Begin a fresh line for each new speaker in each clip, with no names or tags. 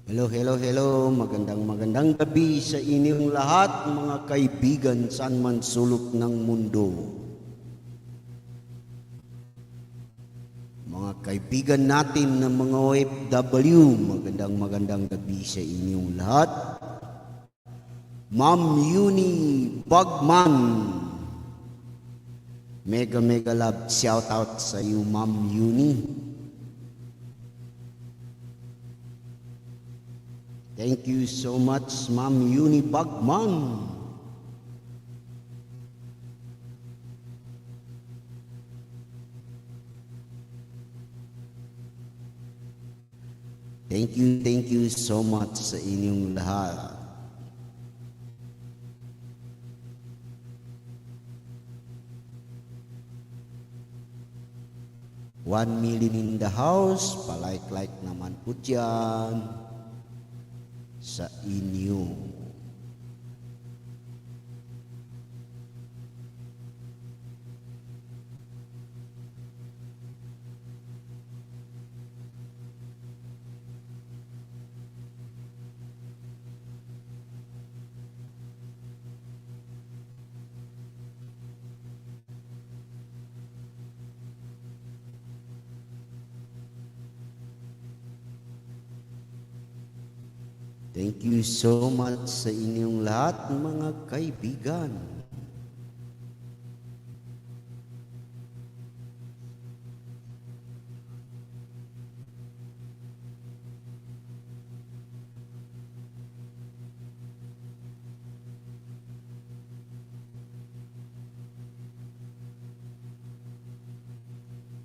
Hello, hello, hello. Magandang gabi sa inyong lahat, mga kaibigan saan man sulok ng mundo. Mga kaibigan natin ng mga OFW, magandang gabi sa inyong lahat. Ma'am Yuni Bagman, mega love shout out sa iyo, Ma'am Yuni. Thank you so much, Ma'am Yuni Bagman. Thank you so much sa inyong lahat. One million in the house, palike naman po dyan sa inyo. Thank you so much sa inyong lahat, mga kaibigan.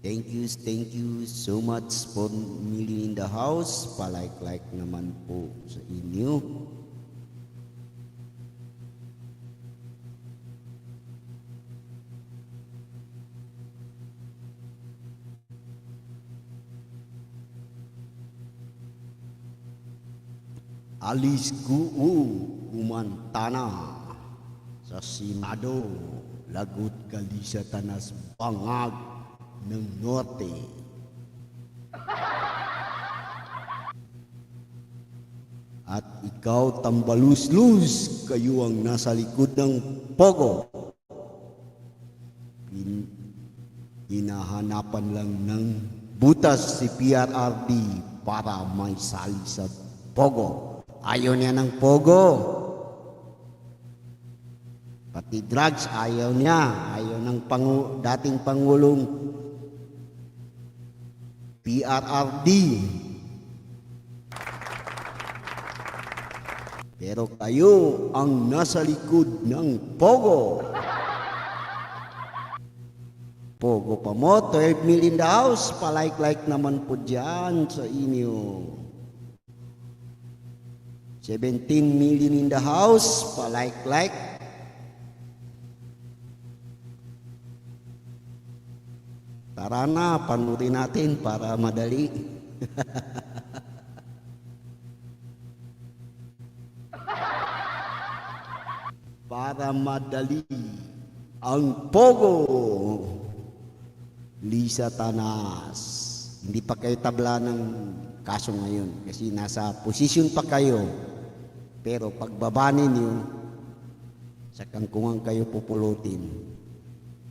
Thank you so much for million in the house. Palike naman po sa inyo. Alis kumantana sa Senado, lagot ka Liza Tanas bangag ng Norte. At ikaw tambalus-lus, kayo ang nasa likod ng Pogo. Hinahanapan lang ng butas si PRRD para may sali sa Pogo. Ayaw niya ng Pogo. Pati drugs, ayaw niya. Ayaw ng dating Pangulong PRRD. Pero kayo ang nasa likod ng Pogo. Pogo pa mo, 12 million in the house. Palike naman po dyan sa inyo. 17 million in the house. Palike. Tara na, panoorin natin para madali. Para madali ang Pogo. Liza Tanas. Hindi pa kayo tabla ng kaso ngayon kasi nasa posisyon pa kayo. Pero pagbaba ninyo, sa kangkungan kayo pupulutin.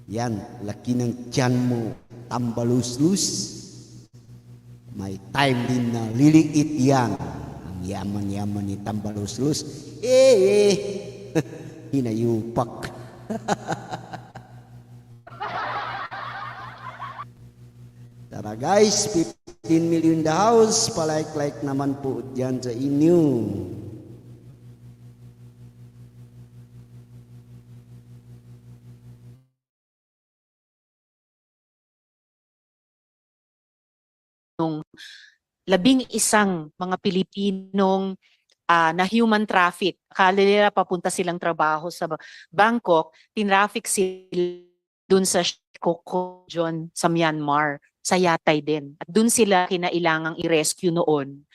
Yan, laki ng tiyan mo, tambalus-lus. May time din na liliit yan. Ang yaman ni tambalus-lus. Hinayupak. Tara guys, 15 million the house. Palike naman po dyan sa inyo.
Nung 11 mga Pilipinong na human traffic. Akala nila papunta silang trabaho sa Bangkok, tinraffic sila dun sa Coco John sa Myanmar, sa Yatay din. At dun sila kinailangang i-rescue noon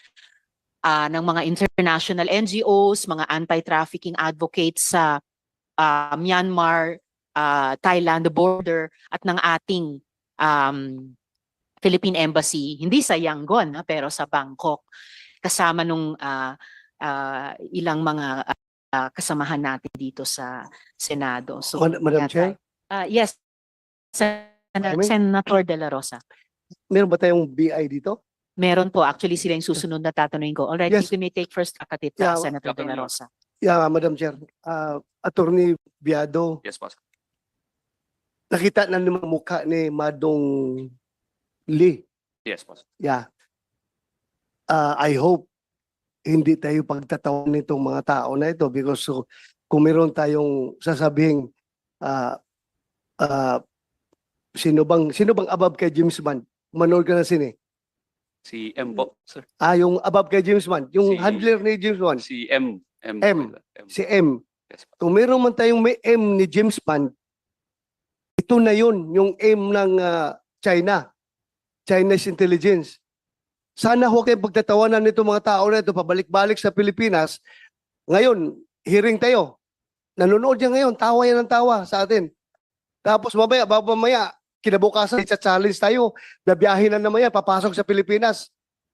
ng mga international NGOs, mga anti-trafficking advocates sa Myanmar, Thailand, the border, at ng ating Philippine Embassy, hindi sa Yangon pero sa Bangkok. kasama nung ilang mga kasamahan natin dito sa Senado. So,
Madam Chair,
yes,
May-
Senator De La Rosa.
meron ba tayong BI dito?
Meron po. Actually, sila yung susunod na tatanungin ko. Alright,
Yes.
you may take first at it,
Yeah,
Senator De La Rosa.
Yeah, Madam Chair. Attorney Biado,
Yes, boss.
nakita na naman mukha ni Madong Lee.
Yes, boss.
Yeah. I hope hindi tayo pagtatawan nitong mga tao na ito because kung meron tayong sasabing sino bang above kay James Bond? Manood ka na sini.
Si M po, sir.
Yung above kay James Bond, yung
Si-
handler ni James Bond,
Si M. M.
M. si M.
Yes, po.
Kung meron man tayong may M ni James Bond, ito na yun, yung M ng China. Chinese intelligence. Sana huwag kayong pagtatawanan nito mga tao na ito, pabalik-balik sa Pilipinas. Ngayon, hearing tayo. Nanonood yan ngayon, tawa yan ng tawa sa atin. Tapos mamaya, kinabukasan, challenge tayo, babiyahin na naman yan, papasok sa Pilipinas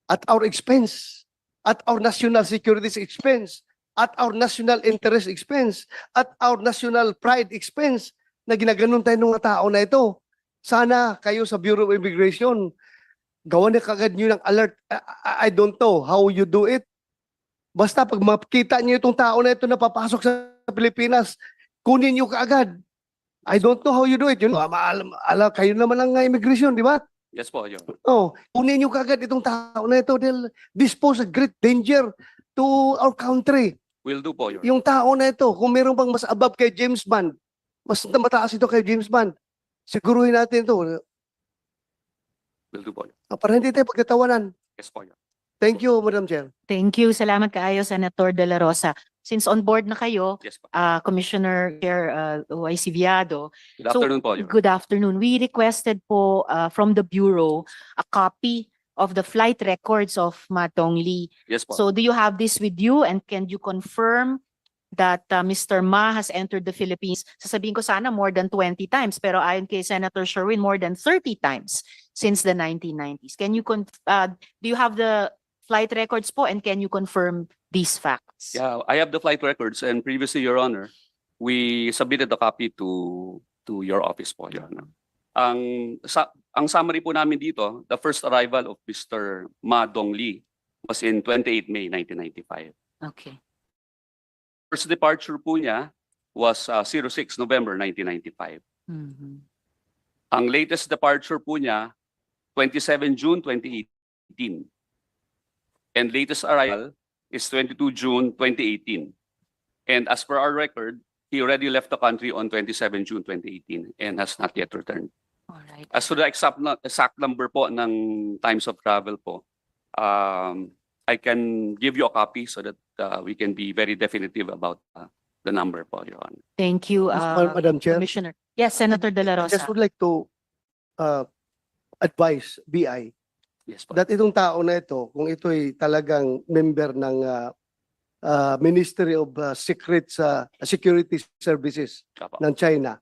at our expense, at our national security expense, at our national interest expense, at our national pride expense, na ginaganon tayo ng mga tao na ito. Sana kayo sa Bureau of Immigration, gawa na kagad nyo ng alert. I don't know how you do it. Basta pag makita nyo itong tao na ito na papasok sa Pilipinas, kunin nyo kaagad. I don't know how you do it. Yun, kayo naman ang immigration, di ba?
Yes po, yun.
Oh, kunin nyo kaagad itong tao na ito. They'll dispose a great danger to our country.
Will do po, yun.
Yung tao na ito, kung meron pang mas above kay James Bond, mas mataas ito kay James Bond, siguruhin natin ito.
Will do po, yun.
Para hindi tayo pagtatawanan.
Yes po, yun.
Thank you, Madam Chair.
Thank you. Salamat kaayo, Senator De La Rosa. Since on board na kayo,
Yes po.
Commissioner Chair YC Viado,
Good afternoon po, yun.
good afternoon. We requested po from the Bureau a copy of the flight records of Matong Lee.
Yes po.
So do you have this with you and can you confirm that Mr. Ma has entered the Philippines? Sasabihin ko sana more than 20 times, pero ayon kay Senator Sherwin, more than 30 times since the 1990s. Can you do you have the flight records po and can you confirm these facts?
Yeah, I have the flight records and previously, Your Honor, we submitted a copy to your office po, Your Honor. Ang summary po namin dito, the first arrival of Mr. Ma Dong Lee was in 28 May 1995.
Okay.
First departure po niya was 06 November 1995.
Mhm.
Ang latest departure po niya, 27 June 2018. And latest arrival is 22 June 2018. And as per our record, he already left the country on 27 June 2018 and has not yet returned.
All right.
As to the exact number po ng times of travel po, I can give you a copy so that we can be very definitive about the number po, Your Honor.
Thank you,
Madam Chair,
Commissioner. Yes, Senator De La
I just
Rosa.
would like to advise BI
Yes po.
that itong tao na ito, kung ito'y talagang member ng Ministry of Security Services
Apo.
ng China,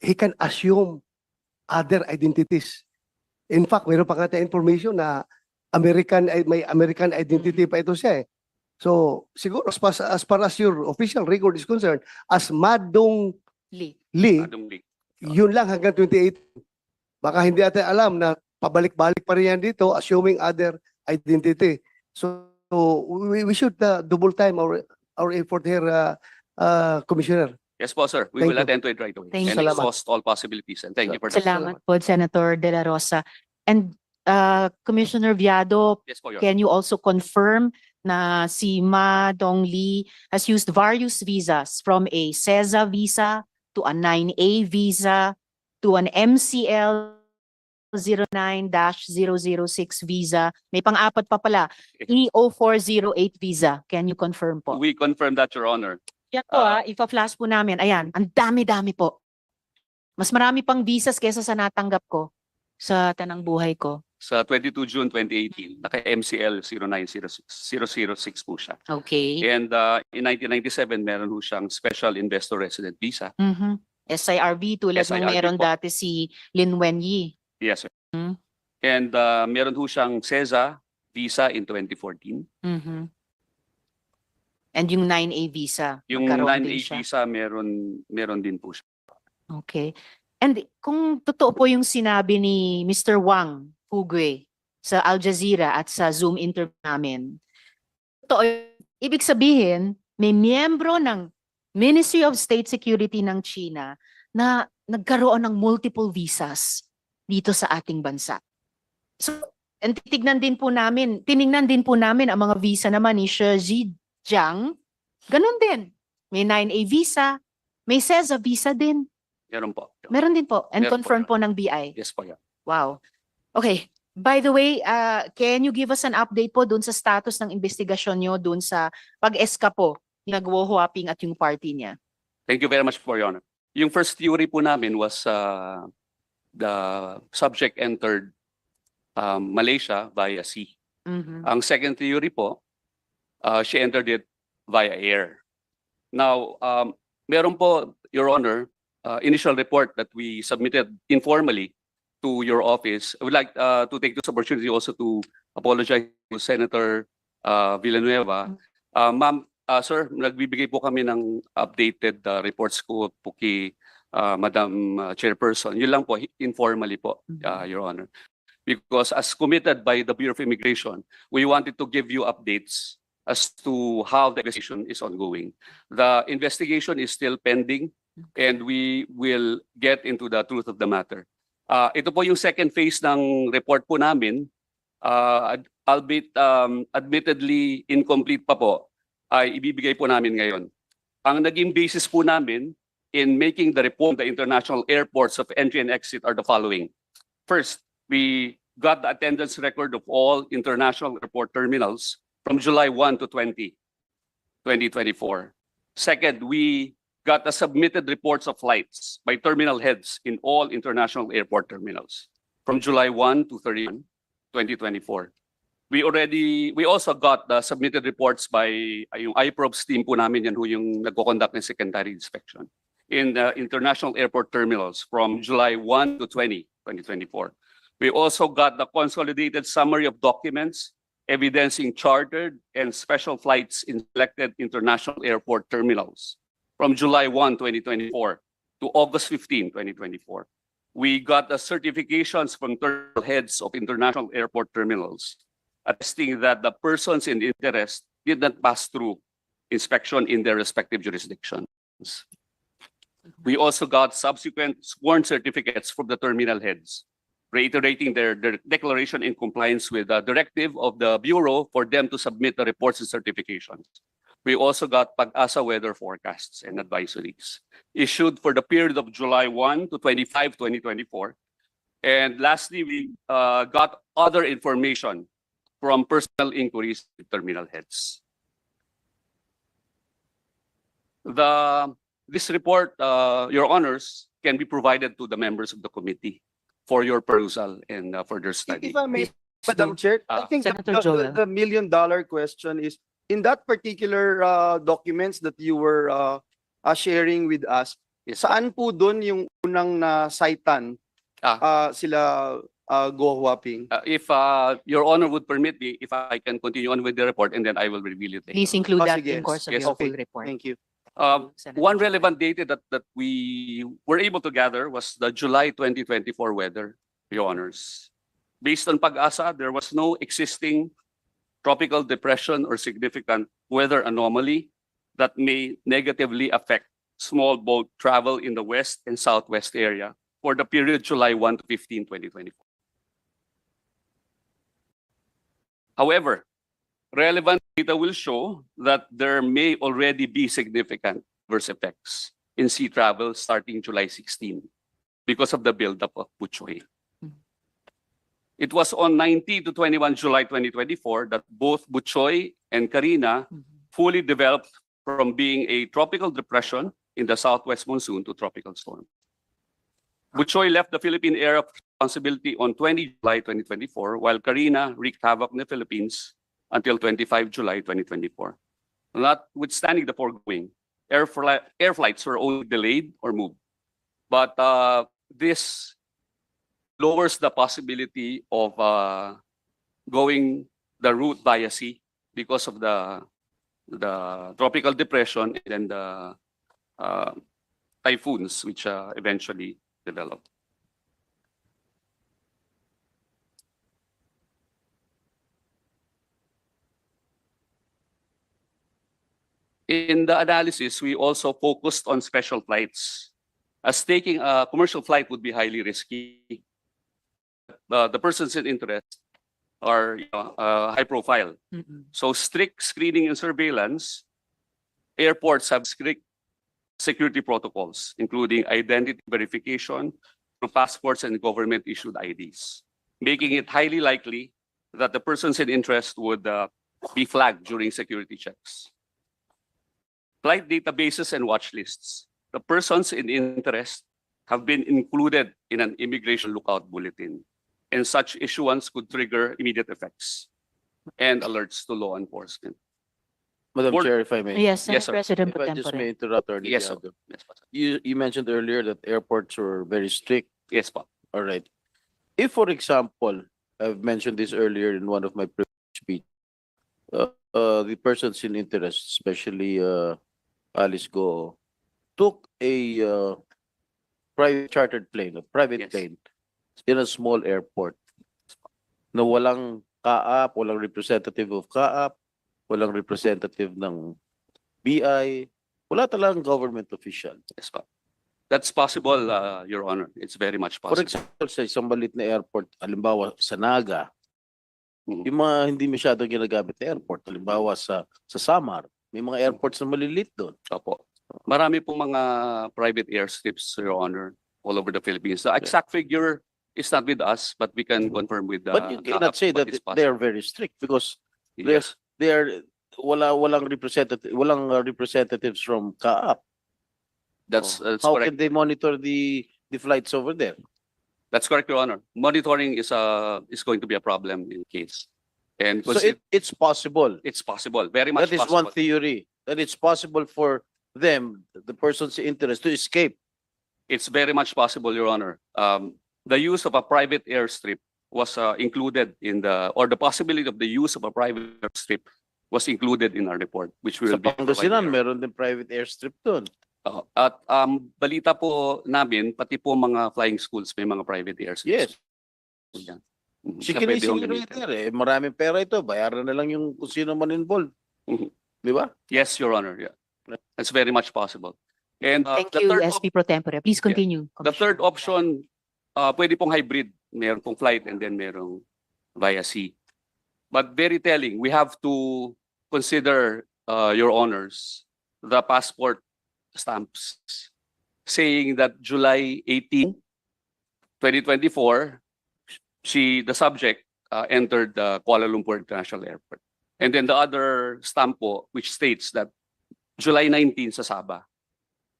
he can assume other identities. In fact, mayroon pa nga tayong information na may American identity pa ito siya eh. So, siguro as far as your official record is concerned, as Madong
Lee.
Lee,
Madong Lee.
yun lang hanggang 28. Baka hindi natin alam na pabalik-balik pa rin yan dito, assuming other identity. So, we should double time our effort here, Commissioner.
Yes po, sir. We
Thank
will
you.
attend to it right away.
Thank
And
you.
exhaust all possibilities. And thank you for that.
Salamat po, Senator De La Rosa. And Commissioner Viado,
Yes po, Your Honor.
can you also confirm na si Ma Dong Lee has used various visas from a CESA visa to a 9A visa to an MCL 09-006 visa. May pang-apat pa pala, E0408 visa. Can you confirm po?
We confirm that, Your Honor.
Yan po ipa-flash po namin. Ayan, ang dami-dami po. Mas marami pang visas kesa sa natanggap ko sa tanang buhay ko.
Sa 22 June 2018, naka-MCL 09-006 po siya.
Okay.
And in 1997, meron po siyang Special Investor Resident Visa.
Mhm. SIRV tulad ng
SIRV
meron
po.
dati si Lin Wenyi.
Yes, sir.
Hmm.
And meron po siyang CESA visa in 2014.
Mhm. And yung 9A visa,
Yung
nagkaroon
9A
din siya.
visa, meron din po siya.
Okay. And kung totoo po yung sinabi ni Mr. Wang Hugwe sa Al Jazeera at sa Zoom interview namin, totoo, ibig sabihin, may miyembro ng Ministry of State Security ng China na nagkaroon ng multiple visas dito sa ating bansa. So, and tinignan din po namin ang mga visa naman ni Shi Jiang. Ganun din. May 9A visa, may CESA visa din.
Meron po.
Meron din po. And
Meron po,
confirmed
Your
po ng BI.
Yes po, yeah.
Wow. Okay. By the way, can you give us an update po dun sa status ng investigasyon nyo dun sa pag-eskapo ni nagwo-huaping at yung party niya?
Thank you very much for your honor. Yung first theory po namin was the subject entered Malaysia via sea.
Mhm.
Ang second theory po, she entered it via air. Now, meron po, Your Honor, initial report that we submitted informally to your office. I would like to take this opportunity also to apologize to Senator Villanueva. Ma'am, sir, nagbibigay po kami ng updated reports ko po kay Madam Chairperson. Yun lang po, informally po, Your Honor. Because as committed by the Bureau of Immigration, we wanted to give you updates as to how the investigation is ongoing. The investigation is still pending and we will get into the truth of the matter. Ito po yung second phase ng report po namin, albeit admittedly incomplete pa po, ay ibibigay po namin ngayon. Ang naging basis po namin in making the report on the international airports of entry and exit are the following. First, we got the attendance record of all international airport terminals from July 1 to 2024. Second, we got the submitted reports of flights by terminal heads in all international airport terminals from July 1 to 31, 2024. We also got the submitted reports by yung IPROBS team po namin, yan ho yung nagko-conduct ng secondary inspection in the international airport terminals from July 1 to 2024. We also got the consolidated summary of documents evidencing chartered and special flights in selected international airport terminals from July 1, 2024 to August 15, 2024. We got the certifications from terminal heads of international airport terminals attesting that the persons in interest did not pass through inspection in their respective jurisdictions. We also got subsequent sworn certificates from the terminal heads reiterating their declaration in compliance with the directive of the Bureau for them to submit the reports and certifications. We also got Pag-asa weather forecasts and advisories issued for the period of July 1 to 25, 2024. And lastly, we got other information from personal inquiries with terminal heads. This report, Your Honors, can be provided to the members of the committee for your perusal and further study.
If I may, Madam Chair, I think
Senator Joel.
the million-dollar question is, in that particular documents that you were sharing with us,
Yes.
saan po doon yung unang na-citan sila go-huaping?
If Your Honor would permit me, if I can continue on with the report and then I will reveal it later.
Please include that
sige.
in course of
Yes,
your
okay.
full report.
Thank you.
Senator
One
Joel.
relevant data that we were able to gather was the July 2024 weather, Your Honors. Based on Pag-asa, there was no existing tropical depression or significant weather anomaly that may negatively affect small boat travel in the west and southwest area for the period July 1 to 15, 2024. However, relevant data will show that there may already be significant adverse effects in sea travel starting July 16 because of the buildup of Puchoy. It was on 19 to 21 July 2024 that both Buchoy and Karina fully developed from being a tropical depression in the southwest monsoon to tropical storm. Buchoy left the Philippine area of responsibility on 20 July 2024, while Karina wreaked havoc in the Philippines until 25 July 2024. Notwithstanding the foregoing, air flights were only delayed or moved. But this lowers the possibility of going the route via sea because of the tropical depression and then the typhoons which eventually developed. In the analysis, we also focused on special flights, as taking a commercial flight would be highly risky. The persons in interest are high profile.
Mm-mm.
So strict screening and surveillance, airports have strict security protocols, including identity verification through passports and government-issued IDs, making it highly likely that the persons in interest would be flagged during security checks. Flight databases and watch lists. The persons in interest have been included in an immigration lookout bulletin, and such issuance could trigger immediate effects and alerts to law enforcement.
Madam
Board-
Chair, if I may.
Yes,
Yes, sir.
President
If
Pro
I just
Tempore.
may interrupt Attorney
Yes, sir.
Diado.
Yes, po, sir.
You mentioned earlier that airports were very strict.
Yes, po.
All right. If, for example, I've mentioned this earlier in one of my previous speech, the persons in interest, especially Alice Go, took a private chartered plane, a private
Yes.
plane, in a small airport na walang kaap, walang representative of kaap, walang representative ng BI, wala talagang government official.
Yes, po. That's possible, Your Honor. It's very much
For
possible.
example, sa isang maliit na airport, halimbawa sa Naga,
Mhm.
yung mga hindi masyadong ginagamit na airport, halimbawa sa Samar, may mga airports na maliliit doon.
Opo. Marami pong mga private airstrips, Your Honor, all over the Philippines. The exact figure is not with us, but we can confirm with
But you cannot say that
it's
they are very strict because
Yes.
they are walang representatives from CAAP.
That's
How
correct.
can they monitor the flights over there?
That's correct, Your Honor. Monitoring is going to be a problem in case. And
So it's possible.
it's possible, very much
That is
possible.
one theory. That it's possible for them, the persons in interest, to escape.
It's very much possible, Your Honor. The use of a private airstrip was included in the possibility of the use of a private airstrip was included in our report, which we
Sa
will be
Pangasinan,
providing.
meron din private airstrip doon.
At balita po namin, pati po mga flying schools may mga private
Yes.
airstrips. Yan. Mhm.
Si
Na pwede hong
Kinising
gamitin.
maraming pera ito. Bayaran na lang yung kung sino man involved.
Mhm.
Di ba?
Yes, Your Honor. Yeah. That's very much possible. And
Thank
the
you,
third
SP Pro Tempore. Please continue.
The third option, pwede pong hybrid. Meron pong flight and then merong via sea. But very telling, we have to consider, Your Honors, the passport stamps saying that July 18, 2024, the subject entered Kuala Lumpur International Airport. And then the other stamp po, which states that July 19 sa Sabah.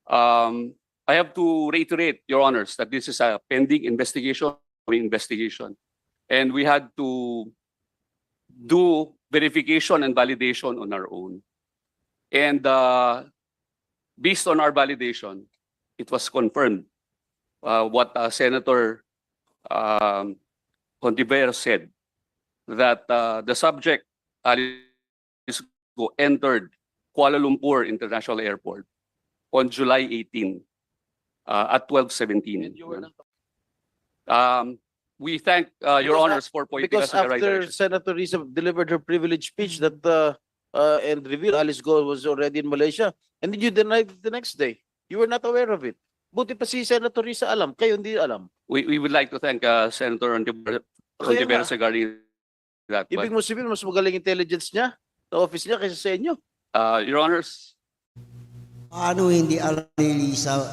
I have to reiterate, Your Honors, that this is a pending investigation, and we had to do verification and validation on our own. And based on our validation, it was confirmed what Senator Contiveros said, that the subject Alice Go entered Kuala Lumpur International Airport on July 18 at 12:17. We thank Your
Because
Honors for pointing
Because
us in the right
after
direction.
Senator Liza delivered her privilege speech that and revealed Alice Go was already in Malaysia, and then you denied it the next day. You were not aware of it. Buti pa si Senator Liza alam, kayo hindi alam.
We would like to thank Senator Contiveros regarding that.
Ibig
But,
mo sabihin, mas magaling intelligence niya sa office niya kaysa sa inyo.
Your Honors,
Paano hindi alam ni Liza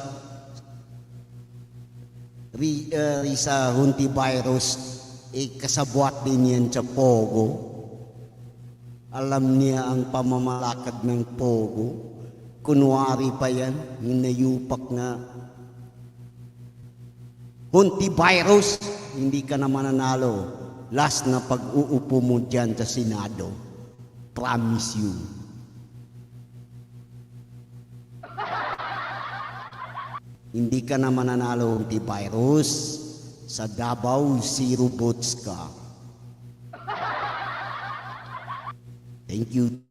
Huntivirus, kasabwat din yan sa Pogo. Alam niya ang pamamalakad ng Pogo. Kunwari pa yan, hinayupak na. Huntivirus, hindi ka na mananalo. Last na pag-uupo mo dyan sa Senado. Promise you. Hindi ka na mananalo ng virus. Sa Davao, zero votes ka. Thank you.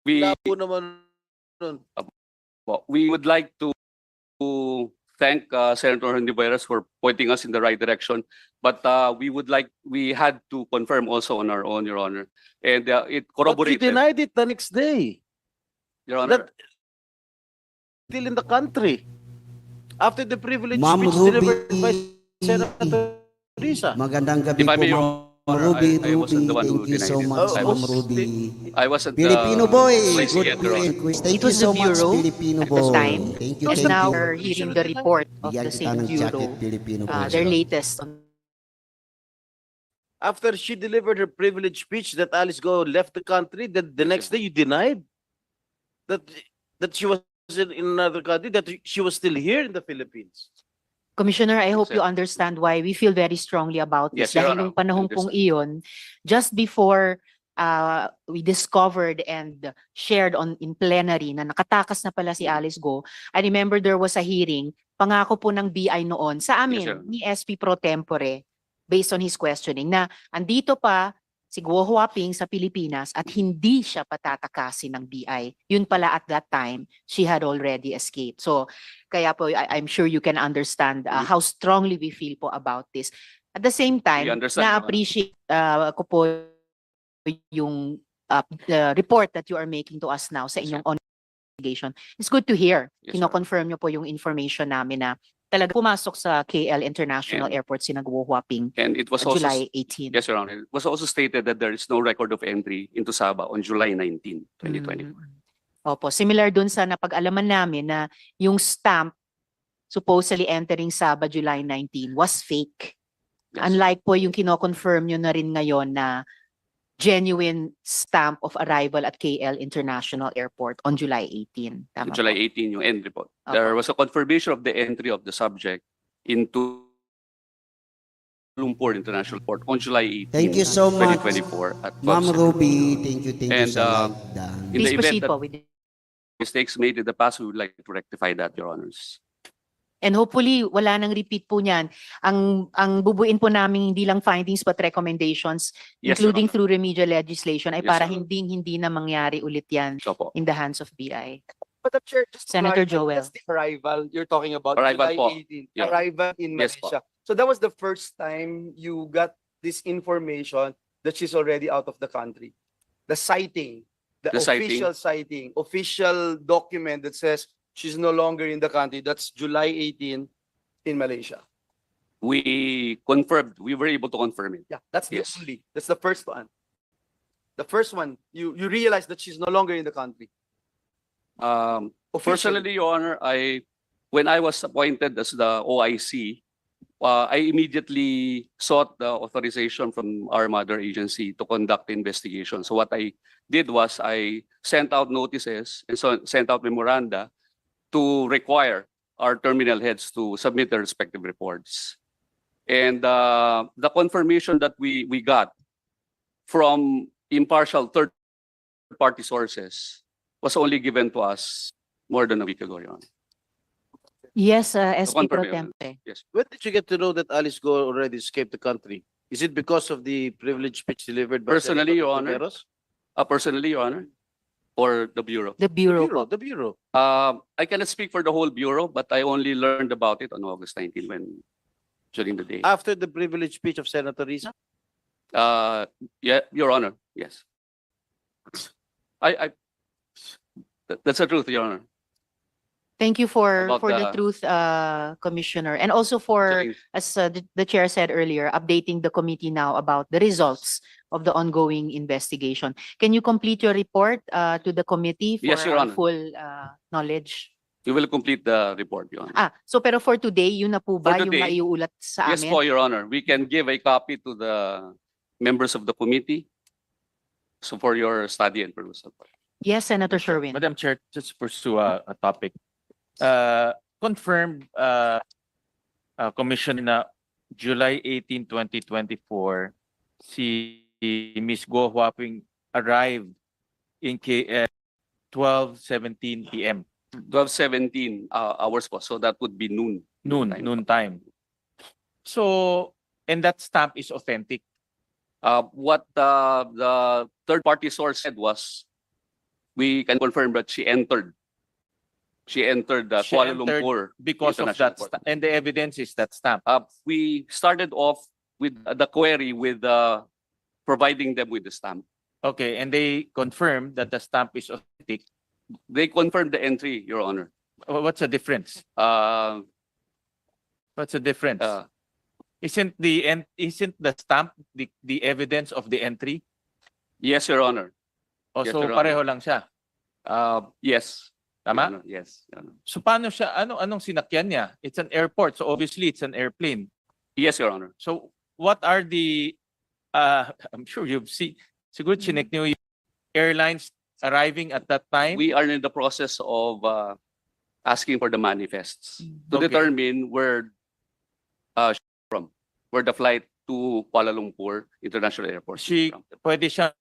We
Wala po naman nun.
we would like to thank Senator Hontiveros for pointing us in the right direction, but we had to confirm also on our own, Your Honor, and it
But you
corroborated,
denied it the next day.
Your Honor.
That still in the country. After the privilege
Ma'am
speech
Ruby,
delivered by Senator Liza.
magandang gabi
If I
po,
may, Your
Ma'am
Honor,
Ruby.
I wasn't the one who
Thank you so
denied it.
much,
Oh,
Ma'am
oh,
Ruby.
I wasn't
Filipino boy,
raising
good
it, Your Honor.
request. Thank
It
you
was
so
the
much,
Bureau
Filipino
at the
boy.
time.
Thank you,
And
thank
now
you.
we're hearing the report of
Bigyan
the
kita
same
ng jacket,
bureau,
Filipino boy.
their latest on
After she delivered her privilege speech that Alice Go left the country, the next day you denied that she was in another country, that she was still here in the Philippines.
Commissioner, I hope
Yes,
you
sir.
understand why we feel very strongly about this.
Yes, Your
Dahil
Honor,
nung panahong
I
pong
understand.
iyon, just before we discovered and shared in plenary na nakatakas na pala si Alice Go, I remember there was a hearing, pangako po ng BI noon sa
Yes,
amin,
sir.
ni SP Pro Tempore, based on his questioning, na andito pa si Guo Huaping sa Pilipinas at hindi siya patatakasin ng BI. Yun pala at that time, she had already escaped. So, kaya po, I'm sure you can understand how strongly we feel po about this. At the same time,
understand, Your Honor.
na-appreciate ko po yung the report that you are making to us now sa
Yes,
inyong investigation. It's good to hear.
Yes, Your Honor.
Kino-confirm nyo po yung information namin na talaga pumasok sa KL International
And-
Airport si Guo Huaping
And it was also
July 18.
yes, Your Honor. It was also stated that there is no record of entry into Sabah on July 19, 2020.
Opo, similar dun sa napag-alaman namin na yung stamp supposedly entering Sabah July 19 was fake.
Yes.
Unlike po yung kino-confirm nyo na rin ngayon na genuine stamp of arrival at KL International Airport on July 18. Tama
July
po.
18 yung end report.
Opo.
There was a confirmation of the entry of the subject into Lumpur International Port on July 18,
Thank you so much,
2024 at
Ma'am
12:00.
Ruby. Thank you
And,
sa like done.
in
Please
the event
proceed
that
po with
mistakes made in the past, we would like to rectify that, Your Honors.
And hopefully, wala nang repeat po niyan. Ang bubuin po namin hindi lang findings but recommendations,
Yes, Your
including
Honor.
through remedial legislation, ay
Yes,
para
Your Honor.
hindi na mangyari ulit yan
So po.
in the hands of BI.
But Chair, just to
Senator
clarify,
Joel.
that's the arrival you're talking about,
Arrival
July
po.
18,
Yeah.
arrival in
Yes po.
Malaysia. So that was the first time you got this information that she's already out of the country. The sighting, the
The sighting.
official sighting, official document that says she's no longer in the country. That's July 18 in Malaysia.
We confirmed, we were able to confirm it.
Yeah, that's the
Yes.
only. That's the first one. The first one, you realize that she's no longer in the country. Officially.
Personally, Your Honor, when I was appointed as the OIC, I immediately sought the authorization from our mother agency to conduct the investigation. So what I did was I sent out notices and so sent out memoranda to require our terminal heads to submit their respective reports. And the confirmation that we got from impartial third-party sources was only given to us more than a week ago, Your Honor.
Yes, SP Pro
confirm, Your Honor.
Tempore.
Yes.
When did you get to know that Alice Go already escaped the country? Is it because of the privilege speech delivered by
Personally,
Senator
Your Honor.
Hontiveros?
Personally, Your Honor, or the Bureau?
The Bureau.
The Bureau.
I cannot speak for the whole Bureau, but I only learned about it on August 19 during the day.
After the privilege speech of Senator Liza?
Yeah, Your Honor, yes. That's the truth, Your Honor.
Thank you for
About
the
the-
truth, Commissioner, and also for,
During-
as the chair said earlier, updating the committee now about the results of the ongoing investigation. Can you complete your report to the committee for
Yes, Your
our
Honor.
full knowledge?
We will complete the report, Your Honor.
So pero for today, yun na po ba
For
yung
today,
maiuulat sa
Yes
amin?
po, Your Honor. We can give a copy to the members of the committee. So for your study and perusal.
Yes, Senator Sherwin.
Madam Chair, just to pursue a topic. Confirmed Commission na July 18, 2024, si Ms. Guo Huaping arrived in KL 12:17 p.m.
12:17 hours po. So that would be noon.
Noon time. So, and that stamp is authentic.
What the third party source said was, we can confirm that she entered
She
Kuala
entered
Lumpur
because of
International
that,
Airport.
and the evidence is that stamp.
We started off with the query with providing them with the stamp.
Okay, and they confirmed that the stamp is authentic.
They confirmed the entry, Your Honor.
What's the difference?
Uh,
What's the difference?
uh,
Isn't the stamp the evidence of the entry?
yes, Your Honor.
O
Yes,
so
Your Honor.
pareho lang siya.
Yes. Your
Tama?
Honor. Yes, Your Honor.
So paano siya, anong sinakyan niya? It's an airport, so obviously it's an airplane.
Yes, Your Honor.
So what are the, I'm sure you've seen, siguro chinek niyo yung airlines arriving at that time?
We are in the process of asking for the manifests to
Okay.
determine where from, where the flight to Kuala Lumpur International Airport is
She,
from.
pwede siya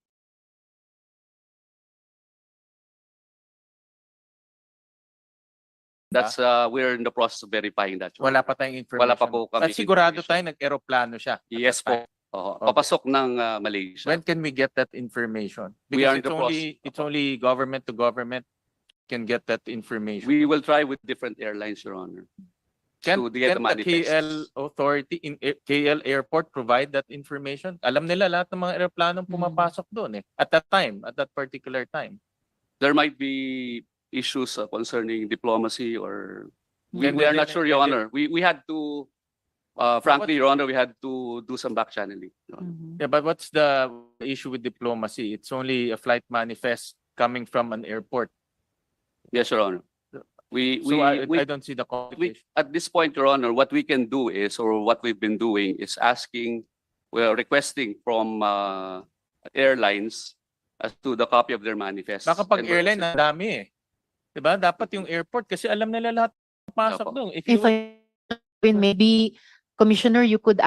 That's we're in the process of verifying that. Your
wala
Honor.
pa tayong information.
Wala pa po kami
At sigurado
information.
tayo nag-aeroplano siya.
Yes po. Oo.
Okay.
Papasok ng Malaysia.
When can we get that information?
We are in
Because
the
it's only government to government can get that information.
We will try with different airlines, Your Honor.
Can
to get the
the
manifests.
KL authority in KL airport provide that information? Alam nila lahat ng mga eroplanong pumapasok doon at that time, at that particular time.
There might be issues concerning diplomacy or we
And
are
then-
not sure, Your Honor. We had to, frankly, Your Honor, we had to do some back channeling. Your Honor.
Mhm.
Yeah, but what's the issue with diplomacy? It's only a flight manifest coming from an airport.
Yes, Your Honor.
So I don't see the complication.
At this point, Your Honor, what we can do is, or what we've been doing is asking, we're requesting from airlines as to the copy of their manifest.
Baka pag
And we're
airline,
also-
ang dami eh. Diba? Dapat yung airport kasi alam nila lahat pasok
Opo.
doon.
If maybe Commissioner, you could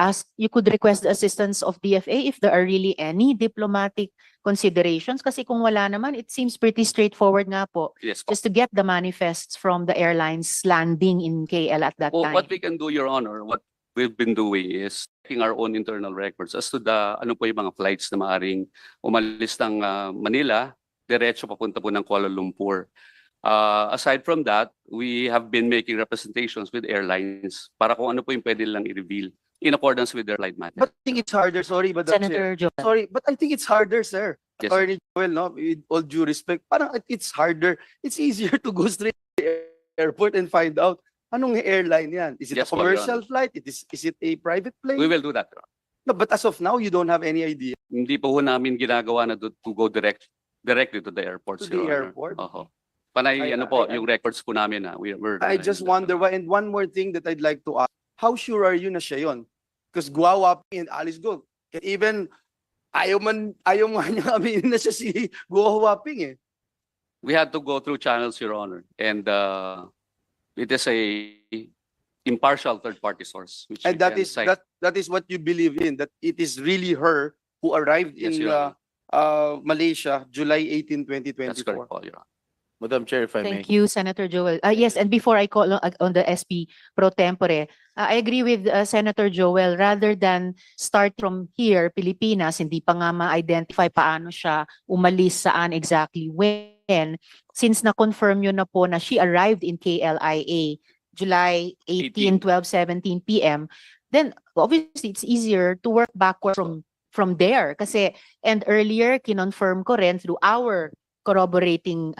request the assistance of DFA if there are really any diplomatic considerations. Kasi kung wala naman, it seems pretty straightforward nga po.
Yes po.
Just to get the manifests from the airlines landing in KL at that
Well,
time.
what we can do, Your Honor, what we've been doing is checking our own internal records as to the ano po yung mga flights na maaring umalis ng Manila, diretso papunta po ng Kuala Lumpur. Aside from that, we have been making representations with airlines para kung ano po yung pwede lang i-reveal in accordance with their flight matter.
But I think it's harder, sorry, but that's it.
Senator Joel.
Sorry, but I think it's harder, sir.
Yes.
Attorney Joel, no, with all due respect, parang it's harder. It's easier to go straight to the airport and find out anong airline yan. Is it
Yes,
a
po, Your
commercial flight? Is it a private plane?
We will do that. Your Honor.
No, but as of now, you don't have any idea
Hindi po namin ginagawa na to go directly to the airports,
to the
Your Honor.
airport.
Oho. Panay
I-
ano po,
I-
yung records po namin na we're
I just wonder why. And one more thing that I'd like to ask, how sure are you na siya yun? Because Guawaping and Alice Go, even ayaw man niya aminin na siya si Guawaping eh.
We had to go through channels, Your Honor, and it is a impartial third-party source. Which
And
we
that
can
is
cite.
that is what you believe in, that it is really her who arrived
Yes,
in
Your
Malaysia, July 18,
That's
2024.
correct po, Your Honor.
Madam Chair, if I may.
Thank you, Senator Joel. Yes, and before I call on the SP pro tempore, I agree with Senator Joel. Rather than start from here, Pilipinas, hindi pa nga ma-identify paano siya umalis, saan exactly, when, since na-confirm yun na po na she arrived in KLIA July 18, 12:17 p.m., then obviously it's easier to work backward from there. Kasi, and earlier, kinonfirm ko rin through our corroborating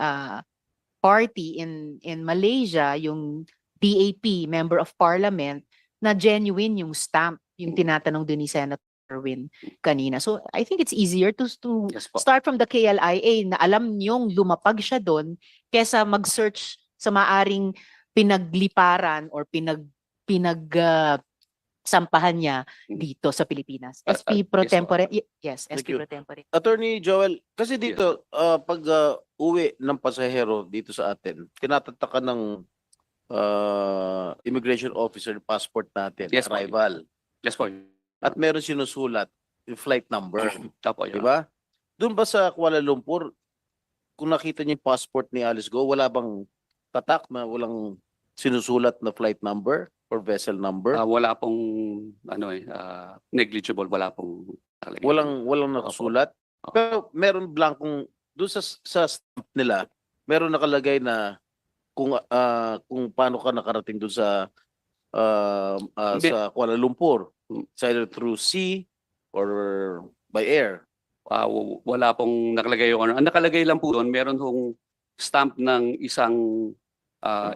party in Malaysia, yung DAP, Member of Parliament, na genuine yung stamp, yung tinatanong din ni Senator Erwin kanina. So I think it's easier to
Yes po.
start from the KLIA na alam niyong lumapag siya doon kesa mag-search sa maaring pinagliparan or sampahan niya dito sa Pilipinas. SP pro
yes po.
tempore. Yes,
Thank
SP
you.
pro tempore.
Attorney Joel, kasi dito, pag uwi ng pasahero dito sa atin, tinatataka ng immigration officer yung passport natin,
Yes, po.
arrival.
Yes po.
At meron sinusulat yung flight number.
Opo, Your
Di ba? Doon ba sa Kuala Lumpur, kung nakita niyo yung passport ni Alice Go, wala bang tatak na walang sinusulat na flight number or vessel number?
Wala pong negligible, wala pong nakalagay.
Walang nakasulat.
Opo.
Pero meron blankong doon sa stamp nila, meron nakalagay na kung paano ka nakarating doon
Hindi.
sa Kuala Lumpur. It's either through sea or by air.
Wala pong nakalagay yung ano. Ang nakalagay lang po doon, meron hong stamp ng isang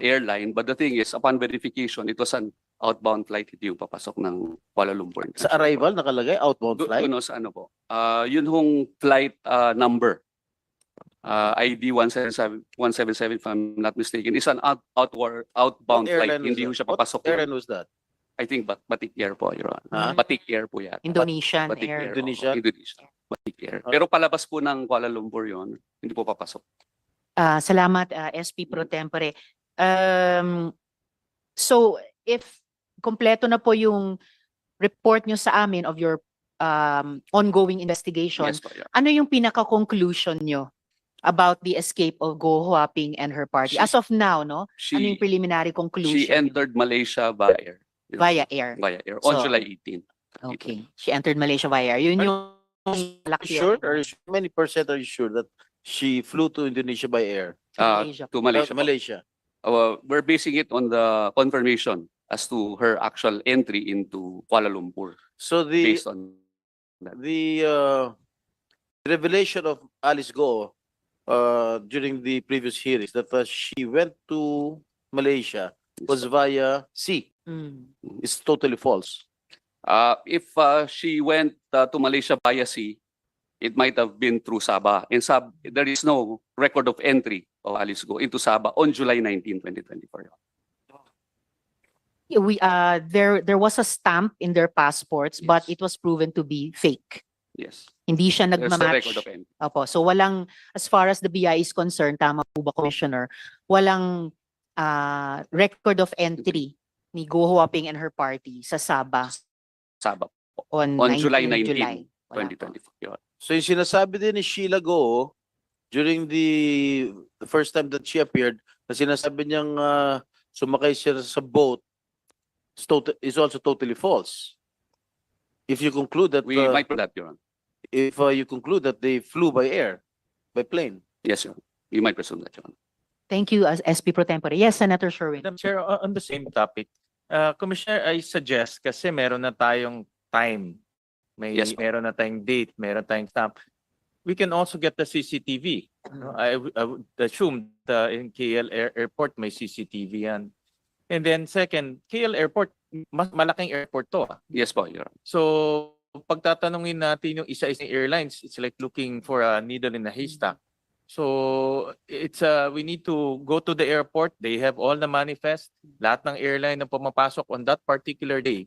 airline. But the thing is, upon verification, it was an outbound flight, hindi yung papasok ng Kuala Lumpur.
Sa arrival nakalagay outbound flight.
Doon sa ano po. Yun hong flight number. ID 177 if I'm not mistaken, is an outbound
What
flight.
airline was
Hindi
that?
ho siya
What
papasok.
airline was that?
I think Batik Air po, Your Honor.
Ha?
Batik Air po yata.
Indonesian
Batik
Air.
Indonesia?
Indonesia. Batik Air.
Ah.
Pero palabas po ng Kuala Lumpur yun. Hindi po papasok.
Salamat, SP Pro Tempore. So, if kompleto na po yung report nyo sa amin of your ongoing investigation,
Yes po, Your Honor.
ano yung pinaka-conclusion nyo about the escape of Go Huaping and her party? As of now, no? Ano yung
She,
preliminary conclusion?
she entered Malaysia via air. Your
Via
Honor.
air.
Via air. On
So,
July 18.
Okay. She entered Malaysia via air. Yun yung malaki.
Sure? Many percent are you sure that she flew to Indonesia by air?
Malaysia.
To Malaysia. po.
Malaysia.
We're basing it on the confirmation as to her actual entry into Kuala Lumpur
So the
based on
revelation of Alice Go during the previous hearings that she went to Malaysia was via sea.
Mm.
It's totally false.
If she went to Malaysia via sea, it might have been through Sabah. In there is no record of entry of Alice Go into Sabah on July 19, 2024.
There was a stamp in their passports, but
Yes.
it was proven to be fake.
Yes.
Hindi siya
There's a
nagmamatch.
record of entry.
Opo. So walang, as far as the BI is concerned, tama po ba, Commissioner, walang record of entry ni Go Huaping and her party sa Sabah
Sabah
on
on July
19
19,
July. Wala po.
2024.
So yung sinasabi din ni Sheila Go during the first time that she appeared, na sinasabi niyang sumakay siya sa boat is also totally false. If you conclude that
We might put that, Your Honor.
if you conclude that they flew by air, by plane.
Yes, Your Honor. You might presume that, Your Honor.
Thank you, as SP Pro Tempore. Yes, Senator Sherwin.
Madam Chair, on the same topic, Commissioner, I suggest kasi meron na tayong time.
Yes, po.
Meron na tayong date, meron tayong stamp. We can also get the CCTV. No? I would assume in KL Airport may CCTV yan. And then second, KL Airport, mas malaking airport to.
Yes po, Your Honor.
So, pagtatanungin natin yung isa-isang airlines, it's like looking for a needle in a haystack. So, we need to go to the airport. They have all the manifest. Lahat ng airline na pumapasok on that particular day,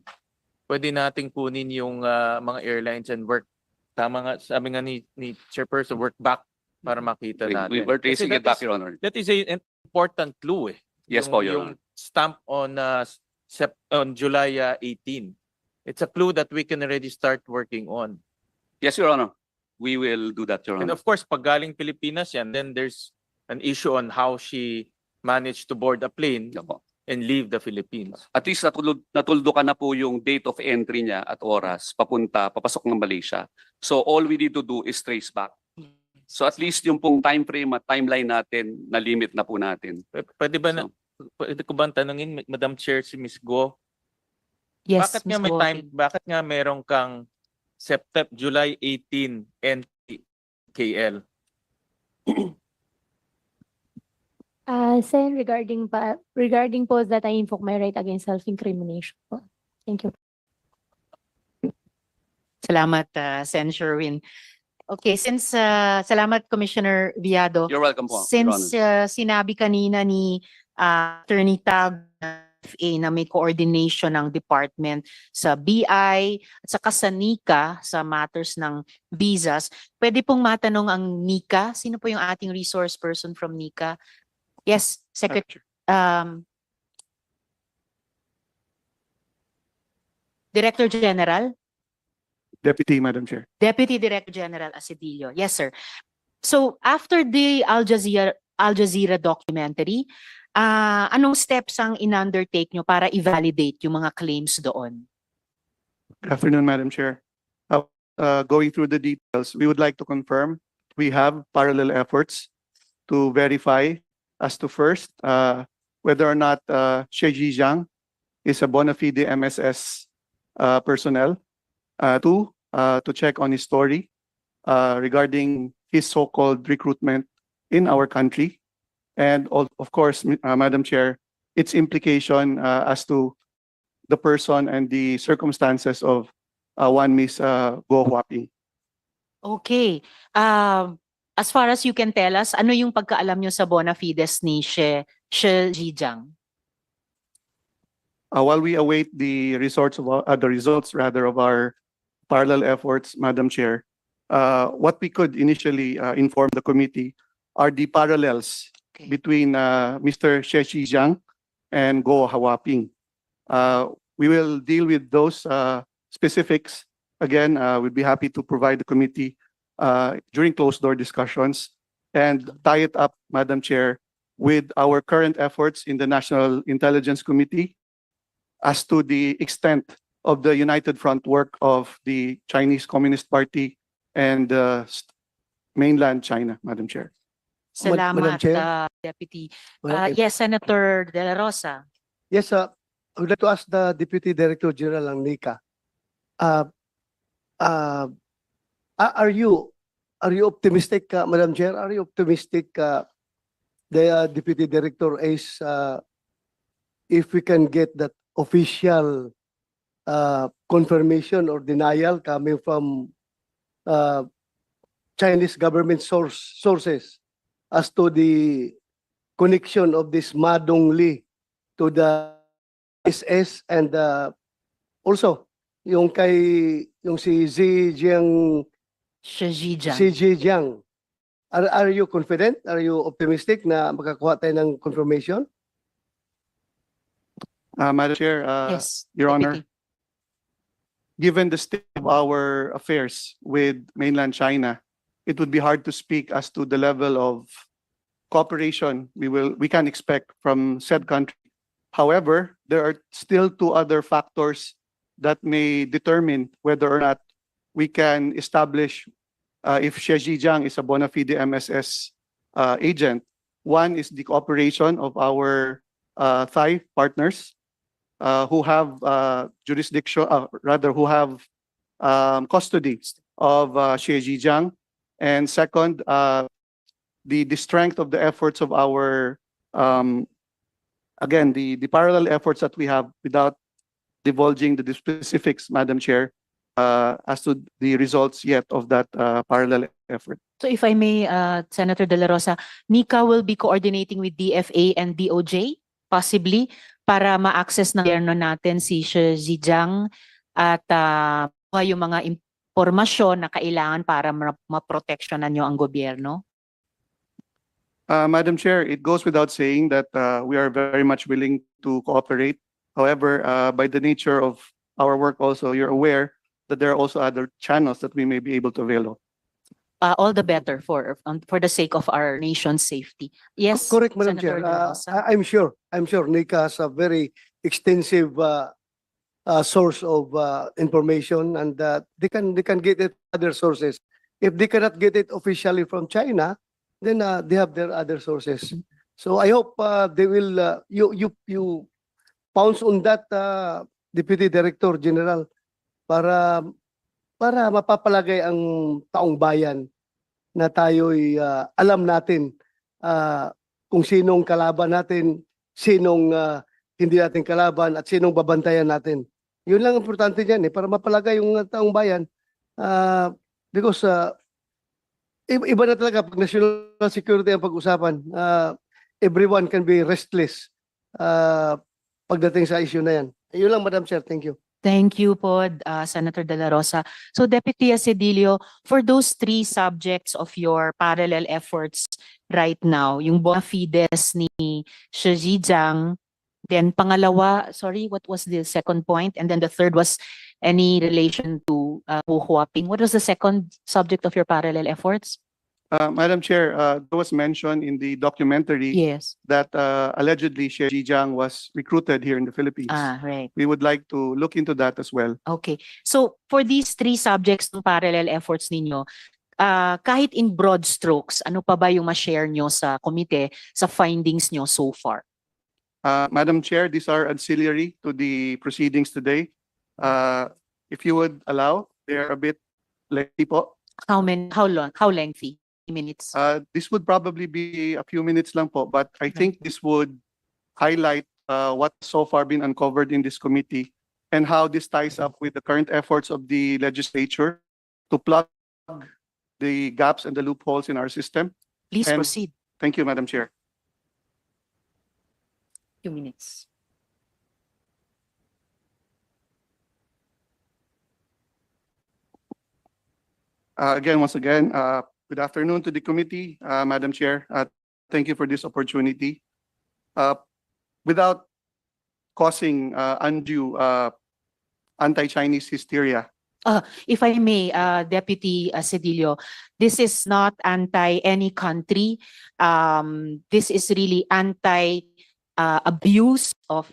pwede nating kunin yung mga airlines and work. Tama nga, sabi nga ni Chairperson, work back para makita natin.
We were tracing
Kasi
it back, Your Honor.
that is an important clue eh.
Yes po, Your Honor.
Yung stamp on July 18. It's a clue that we can already start working on.
Yes, Your Honor. We will do that, Your
And
Honor.
of course, pag galing Pilipinas yan, then there's an issue on how she managed to board a plane
Opo.
and leave the Philippines.
At least natuldo ka na po yung date of entry niya at oras papasok ng Malaysia. So all we need to do is trace back. So at least yung pong time frame at timeline natin, na limit na po natin.
Pwede ba
So,
pwede ko ba tanungin, Madam Chair, si Ms. Go?
Yes,
Bakit nga
Ms.
may
Go.
time, bakit nga merong kang July 18 entry KL?
Sen, regarding po that I invoke my right against self-incrimination po. Thank you.
Salamat, Sen Sherwin. Okay, since salamat Commissioner Viado.
you're welcome po, Your
Since
Honor.
sinabi kanina ni Attorney Tag FA na may coordination ng department sa BI at saka sa NICA sa matters ng visas, pwede pong matanong ang NICA. Sino po yung ating resource person from NICA? Yes, Secretary. Director General?
Deputy, Madam Chair.
Deputy Director General Asedillo. Yes, sir. So after the Al Jazeera documentary, Anong steps ang in-undertake nyo para i-validate yung mga claims doon?
Good afternoon, Madam Chair. Going through the details, we would like to confirm we have parallel efforts to verify as to first, whether or not Xie Zhijiang is a bona fide MSS personnel. Two, to check on his story regarding his so-called recruitment in our country. And of course, Madam Chair, its implication as to the person and the circumstances of one Miss Go Huaping.
Okay. As far as you can tell us, ano yung pagkaalam nyo sa bona fides ni Xie Zhijiang?
While we await the results of our parallel efforts, Madam Chair, what we could initially inform the committee are the parallels
Okay.
between Mr. Xie Zhijiang and Go Huaping. We will deal with those specifics. Again, we'd be happy to provide the committee during closed-door discussions and tie it up, Madam Chair, with our current efforts in the National Intelligence Committee as to the extent of the united front work of the Chinese Communist Party and mainland China, Madam Chair.
Salamat,
Madam Chair?
Deputy.
Well,
Yes, Senator De La Rosa.
Yes, I would like to ask the Deputy Director General ng NICA. Are you optimistic, Madam Chair? Are you optimistic, the Deputy Director is if we can get that official confirmation or denial coming from Chinese government sources as to the connection of this Ma Dongli to the SS and also yung si Zhejiang
Xie Zhijiang.
si Zhejiang. Are you confident? Are you optimistic na makakuha tayo ng confirmation?
Madam Chair,
Yes,
Your Honor,
Deputy.
given the state of our affairs with mainland China, it would be hard to speak as to the level of cooperation we can expect from said country. However, there are still two other factors that may determine whether or not we can establish if Xie Zhijiang is a bona fide MSS agent. One is the cooperation of our Thai partners who have jurisdiction, who have custody of Xie Zhijiang. And second, the strength of the efforts of our, again, the parallel efforts that we have without divulging the specifics, Madam Chair, as to the results yet of that parallel effort.
So if I may, Senator De La Rosa, NICA will be coordinating with DFA and DOJ, possibly, para ma-access ng gobyerno natin si Xie Zhijiang at yung mga impormasyon na kailangan para ma-protectionan nyo ang gobyerno?
Madam Chair, it goes without saying that we are very much willing to cooperate. However, by the nature of our work also, you're aware that there are also other channels that we may be able to avail of.
All the better for the sake of our nation's safety. Yes,
Correct, Madam
Senator
Chair.
De La Rosa?
I'm sure NICA has a very extensive source of information, and they can get it other sources. If they cannot get it officially from China, then they have their other sources. So I hope they will you pounce on that, Deputy Director General, para mapapalagay ang taong bayan na tayo'y alam natin kung sinong kalaban natin, sinong hindi natin kalaban, at sinong babantayan natin. Yun lang ang importante dyan para mapalagay yung taong bayan. Because iba na talaga pag national security ang pag-usapan. Everyone can be restless pagdating sa issue na yan. Yun lang, Madam Chair. Thank you.
Thank you po, Senator De La Rosa. So Deputy Asedillo, for those three subjects of your parallel efforts right now, yung bona fides ni Xie Zhijiang, then pangalawa, sorry, what was the second point? And then the third was any relation to Go Huaping. What was the second subject of your parallel efforts?
Madam Chair, there was mentioned in the documentary
Yes.
that allegedly Xie Zhejiang was recruited here in the Philippines.
Right.
We would like to look into that as well.
Okay. So for these three subjects ng parallel efforts ninyo, kahit in broad strokes, ano pa ba yung ma-share nyo sa komite sa findings nyo so far?
Madam Chair, these are ancillary to the proceedings today. If you would allow, they're a bit lengthy po.
How long? How lengthy? Minutes?
This would probably be a few minutes lang po, but I think this would highlight what so far been uncovered in this committee and how this ties up with the current efforts of the legislature to plug the gaps and the loopholes in our system.
Please
and-
proceed.
Thank you, Madam Chair.
2 minutes.
Once again, good afternoon to the committee, Madam Chair. Thank you for this opportunity. Without causing undue anti-Chinese hysteria,
If I may, Deputy Cedillo, this is not anti any country. This is really anti abuse of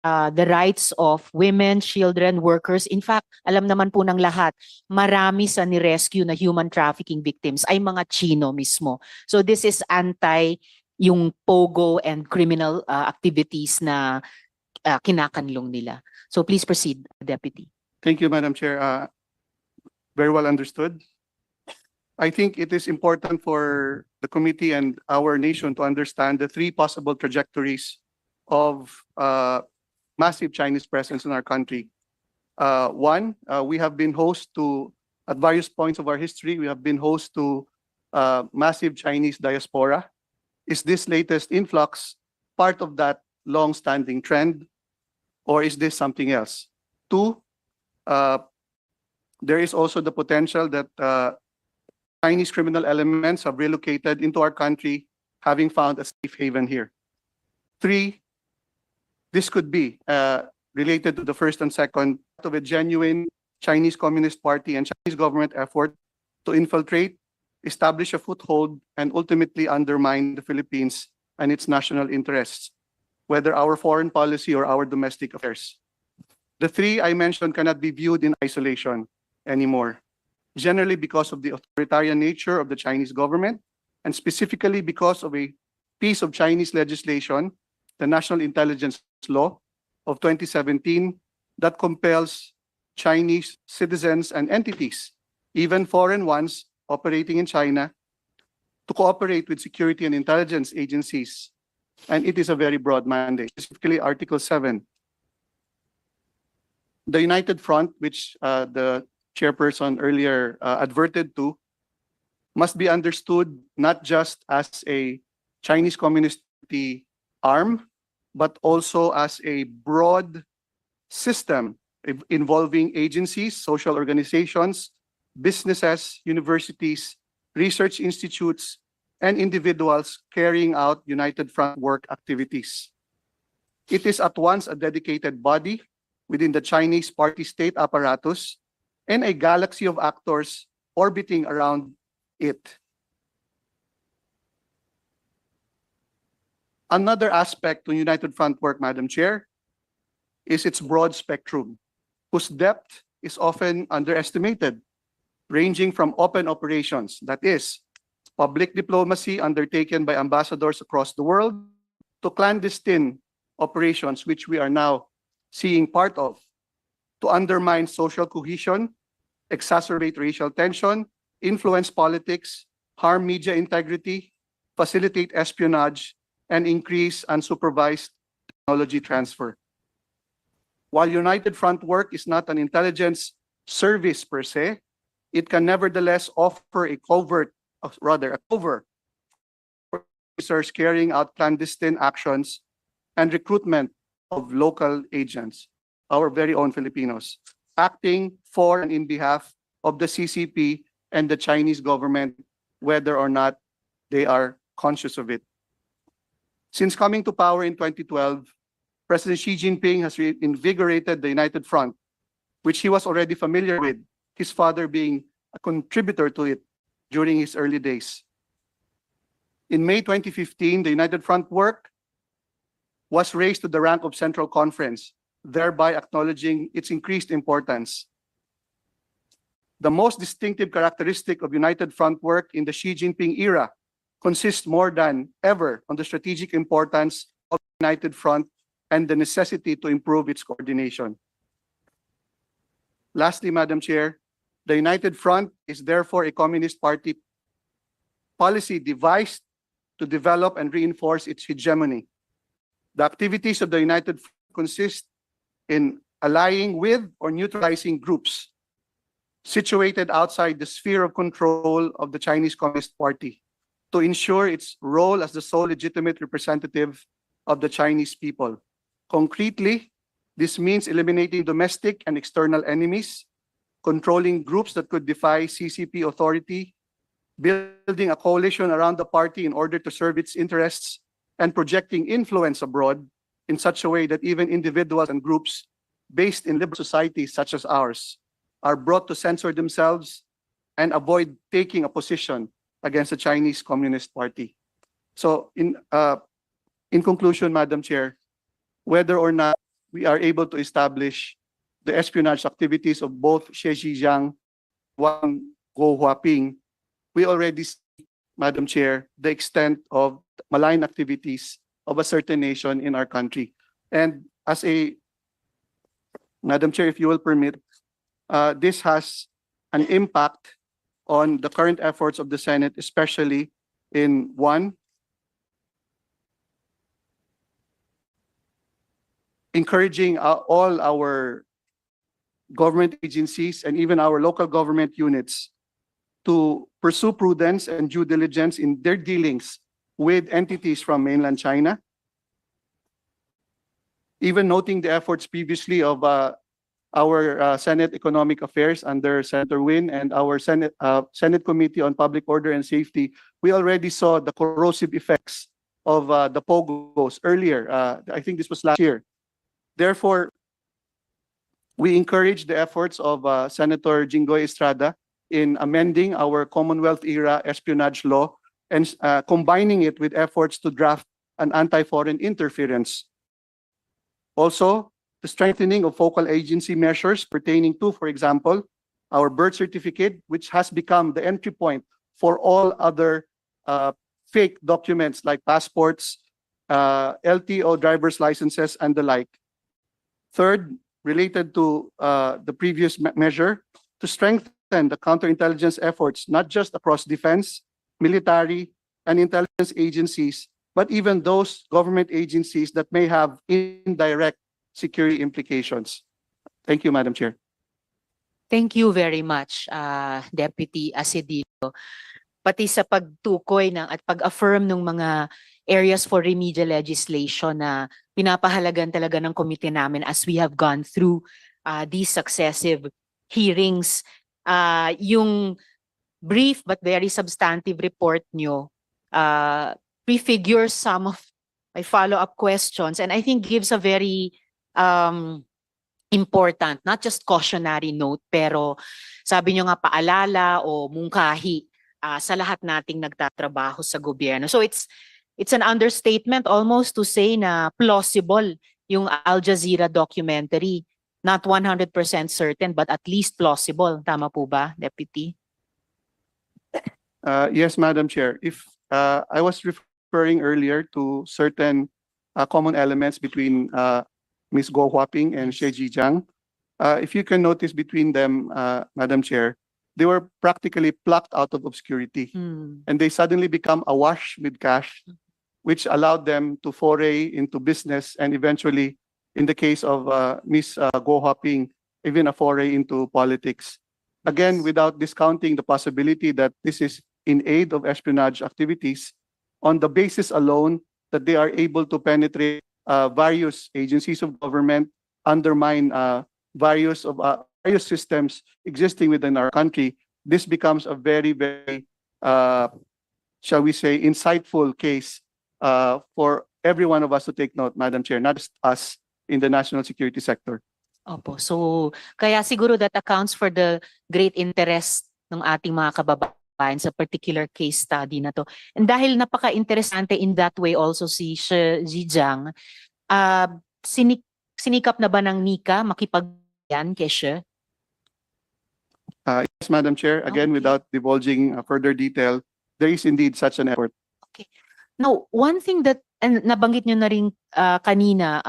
the rights of women, children, workers. In fact, alam naman po ng lahat, marami sa ni-rescue na human trafficking victims ay mga Chino mismo. So this is anti yung Pogo and criminal activities na kinakanlong nila. So please proceed, Deputy.
thank you, Madam Chair. Very well understood. I think it is important for the committee and our nation to understand the three possible trajectories of massive Chinese presence in our country. One, we have been host to, at various points of our history, we have been host to massive Chinese diaspora. Is this latest influx part of that long-standing trend, or is this something else? Two, there is also the potential that Chinese criminal elements have relocated into our country, having found a safe haven here. Three, this could be related to the first and second of a genuine Chinese Communist Party and Chinese government effort to infiltrate, establish a foothold, and ultimately undermine the Philippines and its national interests, whether our foreign policy or our domestic affairs. The three I mentioned cannot be viewed in isolation anymore, generally because of the authoritarian nature of the Chinese government, and specifically because of a piece of Chinese legislation, the National Intelligence Law of 2017, that compels Chinese citizens and entities, even foreign ones operating in China, to cooperate with security and intelligence agencies. And it is a very broad mandate, specifically Article 7. The United Front, which the chairperson earlier adverted to, must be understood not just as a Chinese Communist Party arm, but also as a broad system involving agencies, social organizations, businesses, universities, research institutes, and individuals carrying out United Front work activities. It is at once a dedicated body within the Chinese party state apparatus and a galaxy of actors orbiting around it. Another aspect to United Front work, Madam Chair, is its broad spectrum, whose depth is often underestimated, ranging from open operations, that is, public diplomacy undertaken by ambassadors across the world, to clandestine operations, which we are now seeing part of, to undermine social cohesion, exacerbate racial tension, influence politics, harm media integrity, facilitate espionage, and increase unsupervised technology transfer. While United Front work is not an intelligence service per se, it can nevertheless offer a covert officers carrying out clandestine actions and recruitment of local agents, our very own Filipinos, acting for and in behalf of the CCP and the Chinese government, whether or not they are conscious of it. Since coming to power in 2012, President Xi Jinping has reinvigorated the United Front, which he was already familiar with, his father being a contributor to it, during his early days. In May 2015, the United Front work was raised to the rank of Central Conference, thereby acknowledging its increased importance. The most distinctive characteristic of United Front work in the Xi Jinping era consists more than ever on the strategic importance of the United Front and the necessity to improve its coordination. Lastly, Madam Chair, the United Front is therefore a Communist Party policy devised to develop and reinforce its hegemony. The activities of the United Front consist in allying with or neutralizing groups situated outside the sphere of control of the Chinese Communist Party to ensure its role as the sole legitimate representative of the Chinese people. Concretely, this means eliminating domestic and external enemies, controlling groups that could defy CCP authority, building a coalition around the party in order to serve its interests, and projecting influence abroad in such a way that even individuals and groups based in liberal societies such as ours are brought to censor themselves and avoid taking a position against the Chinese Communist Party. So in conclusion, Madam Chair, whether or not we are able to establish the espionage activities of both Xi Jinping and Guo Huaping, we already see, Madam Chair, the extent of malign activities of a certain nation in our country. And as a, Madam Chair, if you will permit, this has an impact on the current efforts of the Senate, especially in one, encouraging all our government agencies and even our local government units to pursue prudence and due diligence in their dealings with entities from mainland China. Even noting the efforts previously of our Senate Economic Affairs under Senator Win and our Senate Committee on Public Order and Safety, we already saw the corrosive effects of the Pogos earlier. I think this was last year. Therefore, we encourage the efforts of Senator Jinggoy Estrada in amending our Commonwealth-era espionage law and combining it with efforts to draft an anti-foreign interference. Also, the strengthening of focal agency measures pertaining to, for example, our birth certificate, which has become the entry point for all other fake documents like passports, LTO driver's licenses, and the like. Third, related to the previous measure, to strengthen the counterintelligence efforts, not just across defense, military, and intelligence agencies, but even those government agencies that may have indirect security implications. Thank you, Madam Chair.
Thank you very much, Deputy Asedillo. Pati sa pagtukoy ng at pag-affirm ng mga areas for remedial legislation na pinapahalagan talaga ng komite namin as we have gone through these successive hearings. Yung brief but very substantive report nyo prefigures some of my follow-up questions and I think gives a very important, not just cautionary note, pero sabi nyo nga paalala o mungkahi sa lahat nating nagtatrabaho sa gobyerno. So it's an understatement almost to say na plausible yung Al Jazeera documentary. Not 100% certain, but at least plausible. Tama po ba, Deputy?
Yes, Madam Chair. If I was referring earlier to certain common elements between Ms. Guo Huaping and Xi Jinping, if you can notice between them, Madam Chair, they were practically plucked out of obscurity. And they suddenly become awash with cash, which allowed them to foray into business and eventually, in the case of Ms. Guo Huaping, even a foray into politics. Again, without discounting the possibility that this is in aid of espionage activities, on the basis alone that they are able to penetrate various agencies of government, undermine various systems existing within our country, this becomes a very, very, shall we say, insightful case for every one of us to take note, Madam Chair, not just us in the national security sector.
Opo. So, kaya siguro that accounts for the great interest ng ating mga kababayan sa particular case study na to. And dahil napaka-interesante in that way also si Shi Zhejiang, sinikap na ba ng Nika makipagyan kay Shi?
Yes, Madam Chair, again,
Okay.
without divulging further detail, there is indeed such an effort.
Now, one thing that, and nabanggit nyo na rin kanina,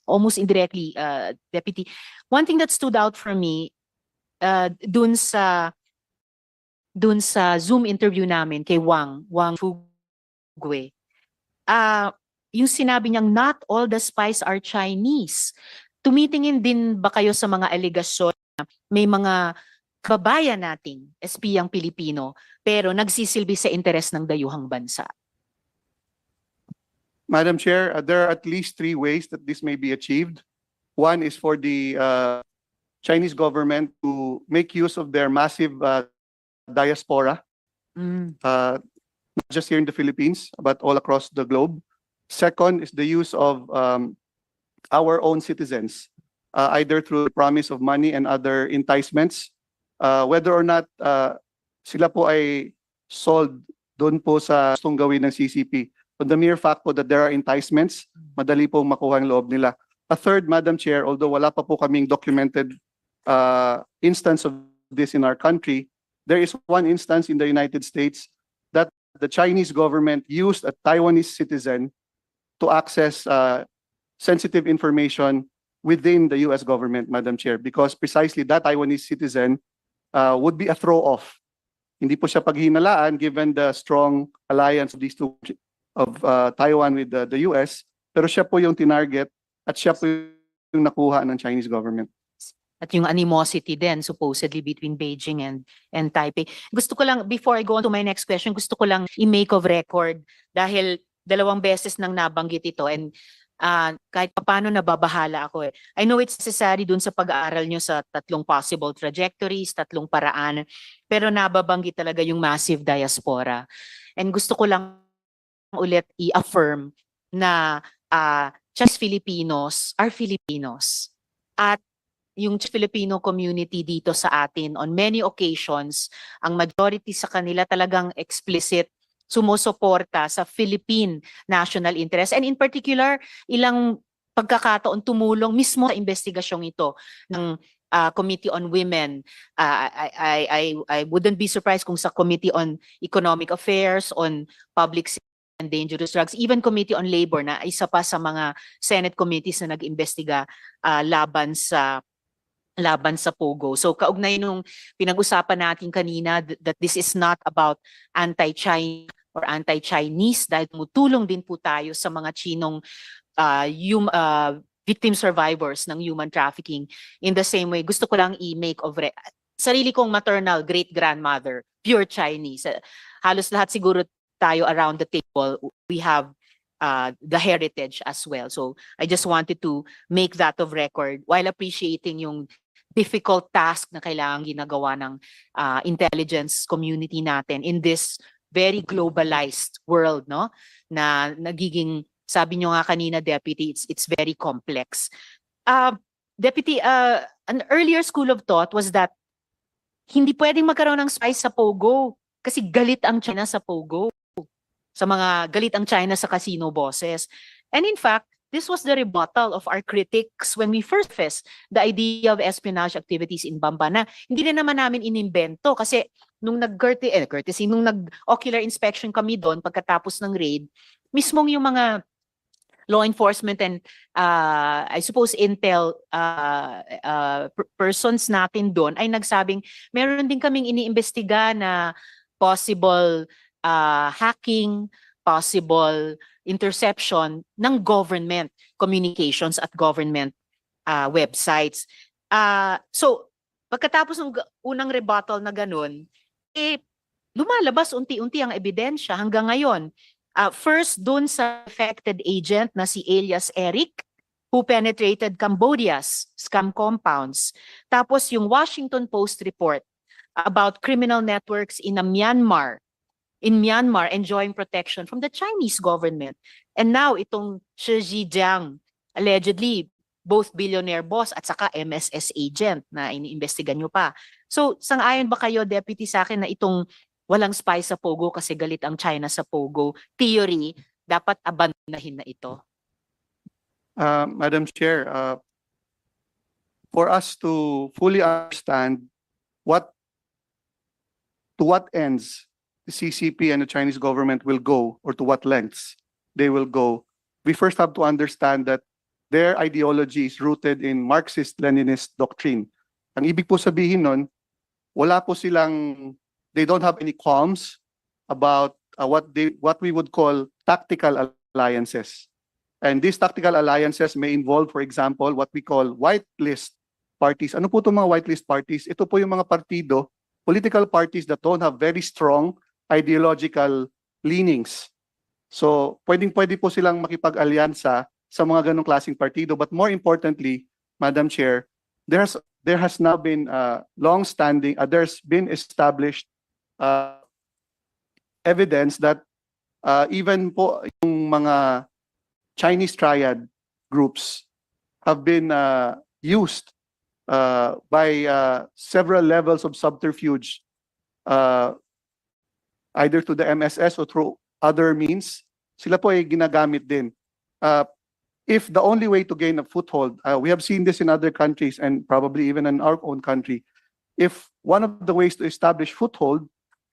almost indirectly, Deputy, one thing that stood out for me, dun sa Zoom interview namin kay Wang Fugwe, yung sinabi niyang not all the spies are Chinese. Tumitingin din ba kayo sa mga alegasyon na may mga kababayan nating espiyang Pilipino pero nagsisilbi sa interes ng dayuhang bansa?
Madam Chair, there are at least 3 ways that this may be achieved. One is for the Chinese government to make use of their massive diaspora, not just here in the Philippines, but all across the globe. Second is the use of our own citizens, either through the promise of money and other enticements, whether or not sila po ay sold doon po sa gustong gawin ng CCP. So the mere fact po that there are enticements, madali pong makuha ang loob nila. A third, Madam Chair, although wala pa po kaming documented instance of this in our country, there is one instance in the United States that the Chinese government used a Taiwanese citizen to access sensitive information within the US government, Madam Chair, because precisely that Taiwanese citizen would be a throw-off. Hindi po siya paghinalaan given the strong alliance of these two, of Taiwan with the US, pero siya po yung tinarget at siya po yung nakuha ng Chinese government.
At yung animosity din supposedly between Beijing and Taipei. Gusto ko lang, before I go on to my next question, gusto ko lang i-make of record dahil 2 beses nang nabanggit ito and kahit paano nababahala ako eh. I know it's necessary dun sa pag-aaral nyo sa 3 possible trajectories, 3 paraan, pero nababanggit talaga yung massive diaspora. And gusto ko lang ulit i-affirm na Chinese Filipinos are Filipinos. At yung Filipino community dito sa atin, on many occasions, ang majority sa kanila talagang explicit sumusuporta sa Philippine national interest. And in particular, ilang pagkakataon tumulong mismo sa investigasyong ito ng Committee on Women. I wouldn't be surprised kung sa Committee on Economic Affairs, on Public Safety and Dangerous Drugs, even Committee on Labor na isa pa sa mga Senate committees na nag-imbestiga laban sa Pogo. So kaugnay nung pinag-usapan natin kanina that this is not about anti-China or anti-Chinese dahil tumutulong din po tayo sa mga Chinong victim survivors ng human trafficking. In the same way, gusto ko lang i-make of sarili kong maternal great-grandmother, pure Chinese. Halos lahat siguro tayo around the table, we have the heritage as well. So I just wanted to make that of record while appreciating yung difficult task na kailangan ginagawa ng intelligence community natin in this very globalized world, no? Na nagiging, sabi nyo nga kanina, Deputy, it's very complex. Deputy, an earlier school of thought was that hindi pwedeng magkaroon ng spies sa Pogo kasi galit ang China sa Pogo. Galit ang China sa casino bosses. And in fact, this was the rebuttal of our critics when we first faced the idea of espionage activities in Bamba na hindi na naman namin inimbento kasi nung nag-ocular inspection kami doon pagkatapos ng raid, mismong yung mga law enforcement and I suppose intel persons natin doon ay nagsabing meron din kaming iniimbestiga na possible hacking, possible interception ng government communications at government websites. So, pagkatapos ng unang rebuttal na ganun, lumalabas unti-unti ang ebidensya hanggang ngayon. First, dun sa affected agent na si alias Eric, who penetrated Cambodia's scam compounds. Tapos yung Washington Post report about criminal networks in Myanmar enjoying protection from the Chinese government. And now itong Shi Zhejiang, allegedly both billionaire boss at saka MSS agent na iniimbestigan nyo pa. So, sang-ayon ba kayo, Deputy, sa akin na itong walang spy sa Pogo kasi galit ang China sa Pogo theory, dapat abandonahin na ito?
Madam Chair, for us to fully understand to what ends the CCP and the Chinese government will go, or to what lengths they will go, we first have to understand that their ideology is rooted in Marxist-Leninist doctrine. Ang ibig po sabihin nun, they don't have any qualms about what we would call tactical alliances. And these tactical alliances may involve, for example, what we call whitelist parties. Ano po itong mga whitelist parties? Ito po yung mga partido, political parties that don't have very strong ideological leanings. So, pwede po silang makipag-alyansa sa mga ganong klaseng partido. But more importantly, Madam Chair, there has now been there's been established evidence that even po yung mga Chinese triad groups have been used by several levels of subterfuge, either to the MSS or through other means. Sila po ay ginagamit din. If the only way to gain a foothold, we have seen this in other countries and probably even in our own country, if one of the ways to establish foothold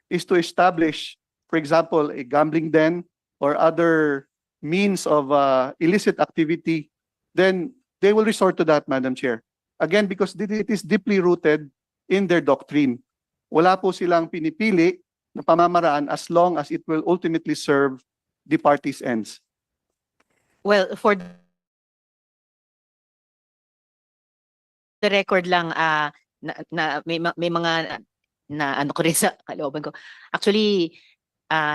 is to establish, for example, a gambling den or other means of illicit activity, then they will resort to that, Madam Chair. Again, because it is deeply rooted in their doctrine. Wala po silang pinipili na pamamaraan as long as it will ultimately serve the party's ends.
Well, for the record lang, may mga na ano ko rin sa kalooban ko. Actually,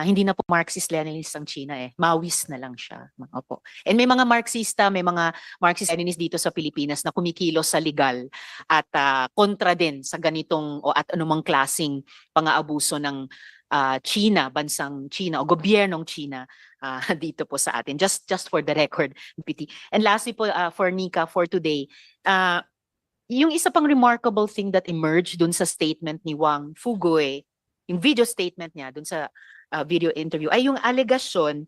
hindi na po Marxist-Leninist ang China eh. Maoist na lang siya. Opo. And may mga Marxista, may mga Marxist-Leninist dito sa Pilipinas na kumikilos sa legal at kontra din sa ganitong o at anumang klasing pang-aabuso ng China, bansang China o gobyernong China dito po sa atin. Just for the record, PT. And lastly po for Nika for today, yung isa pang remarkable thing that emerged dun sa statement ni Wang Fugoy, yung video statement niya dun sa video interview, ay yung allegation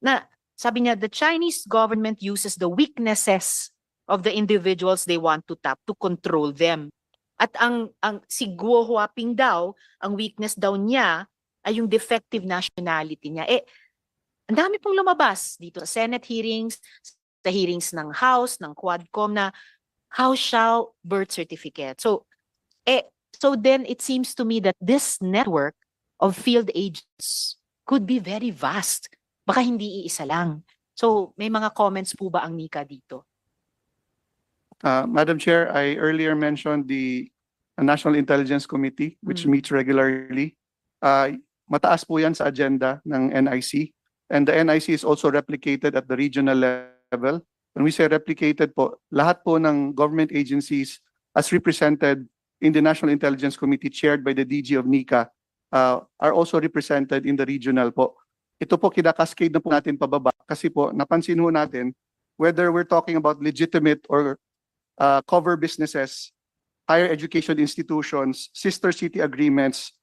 na sabi niya, the Chinese government uses the weaknesses of the individuals they want to tap to control them. At ang si Guo Huaping daw, ang weakness daw niya ay yung defective nationality niya. Ang dami pong lumabas dito sa Senate hearings, sa hearings ng House, ng Quadcom na how shall birth certificate. So then it seems to me that this network of field agents could be very vast. Baka hindi iisa lang. So may mga comments po ba ang Nika dito?
Madam Chair, I earlier mentioned the National Intelligence Committee, which meets regularly. Mataas po yan sa agenda ng NIC. And the NIC is also replicated at the regional level. When we say replicated po, lahat po ng government agencies as represented in the National Intelligence Committee chaired by the DG of NICA are also represented in the regional po. Ito po kinakascade na po natin pababa kasi po napansin ho natin whether we're talking about legitimate or cover businesses, higher education institutions, sister city agreements,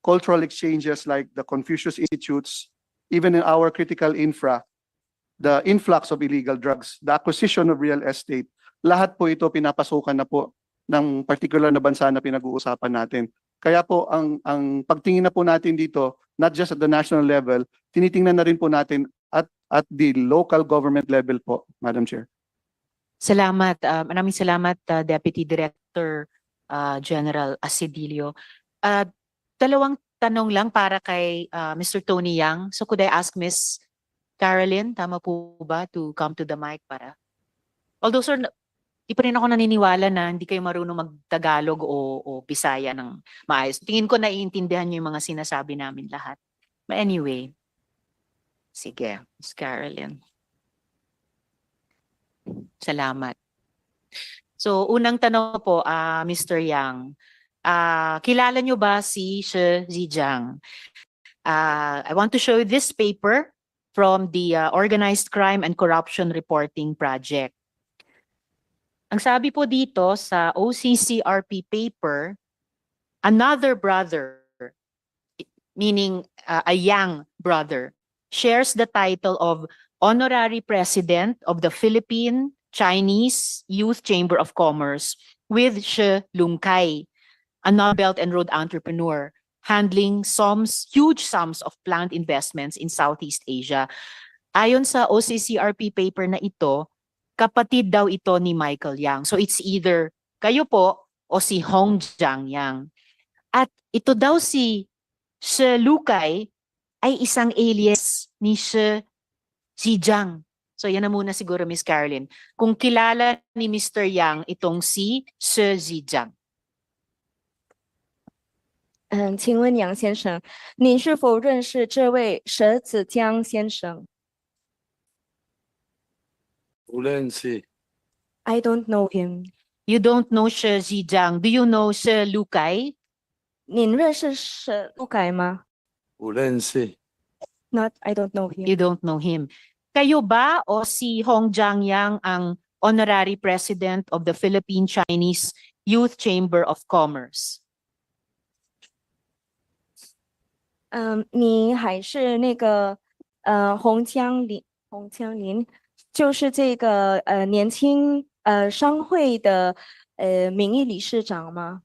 cultural exchanges like the Confucius Institutes, even in our critical infra, the influx of illegal drugs, the acquisition of real estate, lahat po ito pinapasukan na po ng particular na bansa na pinag-uusapan natin. Kaya po ang pagtingin na po natin dito, not just at the national level, tinitingnan na rin po natin at the local government level po, Madam Chair.
Salamat. Maraming salamat, Deputy Director General Asedilio. Dalawang tanong lang para kay Mr. Tony Yang. So could I ask Miss Carolyn, tama po ba, to come to the mic para? Although sir, di pa rin ako naniniwala na hindi kayo marunong mag-Tagalog o Bisaya ng maayos. Tingin ko naiintindihan niyo yung mga sinasabi namin lahat. But anyway, sige, Miss Carolyn. Salamat. So, unang tanong po, Mr. Yang, kilala niyo ba si Shi Zhejiang? I want to show you this paper from the Organized Crime and Corruption Reporting Project. Ang sabi po dito sa OCCRP paper, another brother, meaning a young brother, shares the title of Honorary President of the Philippine Chinese Youth Chamber of Commerce with Shi Lungkai, a Belt and Road entrepreneur handling huge sums of planned investments in Southeast Asia. Ayon sa OCCRP paper na ito, kapatid daw ito ni Michael Yang. So it's either kayo po o si Hong Jiang Yang. At ito daw si Shi Lukay ay isang alias ni Shi Zhejiang. So yan na muna siguro, Miss Caroline. Kung kilala ni Mr. Yang itong si Shi Zhejiang.
请问杨先生，您是否认识这位佘子江先生 ？I don't know him.
You don't know Shi Zhejiang. Do you know Shi Lukay?
您认识佘陆改吗？Not, I don't know him.
You don't know him. Kayo ba o si Hong Jiang Yang ang Honorary President of the Philippine Chinese Youth Chamber of Commerce?
你还是那个洪江林，就是这个年轻商会的名誉理事长吗？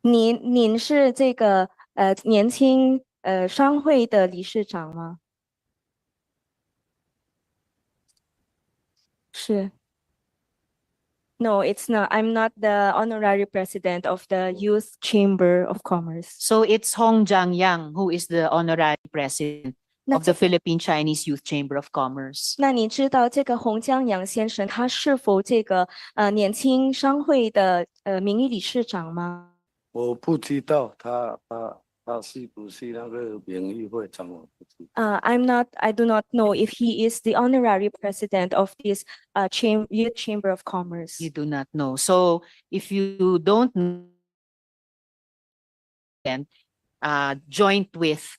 您是这个年轻商会的理事长吗？是。No, it's not. I'm not the honorary president of the Youth Chamber of Commerce.
So it's Hong Jiang Yang who is the Honorary President
那
of the Philippine Chinese Youth Chamber of Commerce.
那你知道这个洪江阳先生他是否这个年轻商会的名誉理事长吗？
我不知道他是不是那个名誉会长，我不知道。
I do not know if he is the honorary president of this Youth Chamber of Commerce.
You do not know. So if you don't know, then joint with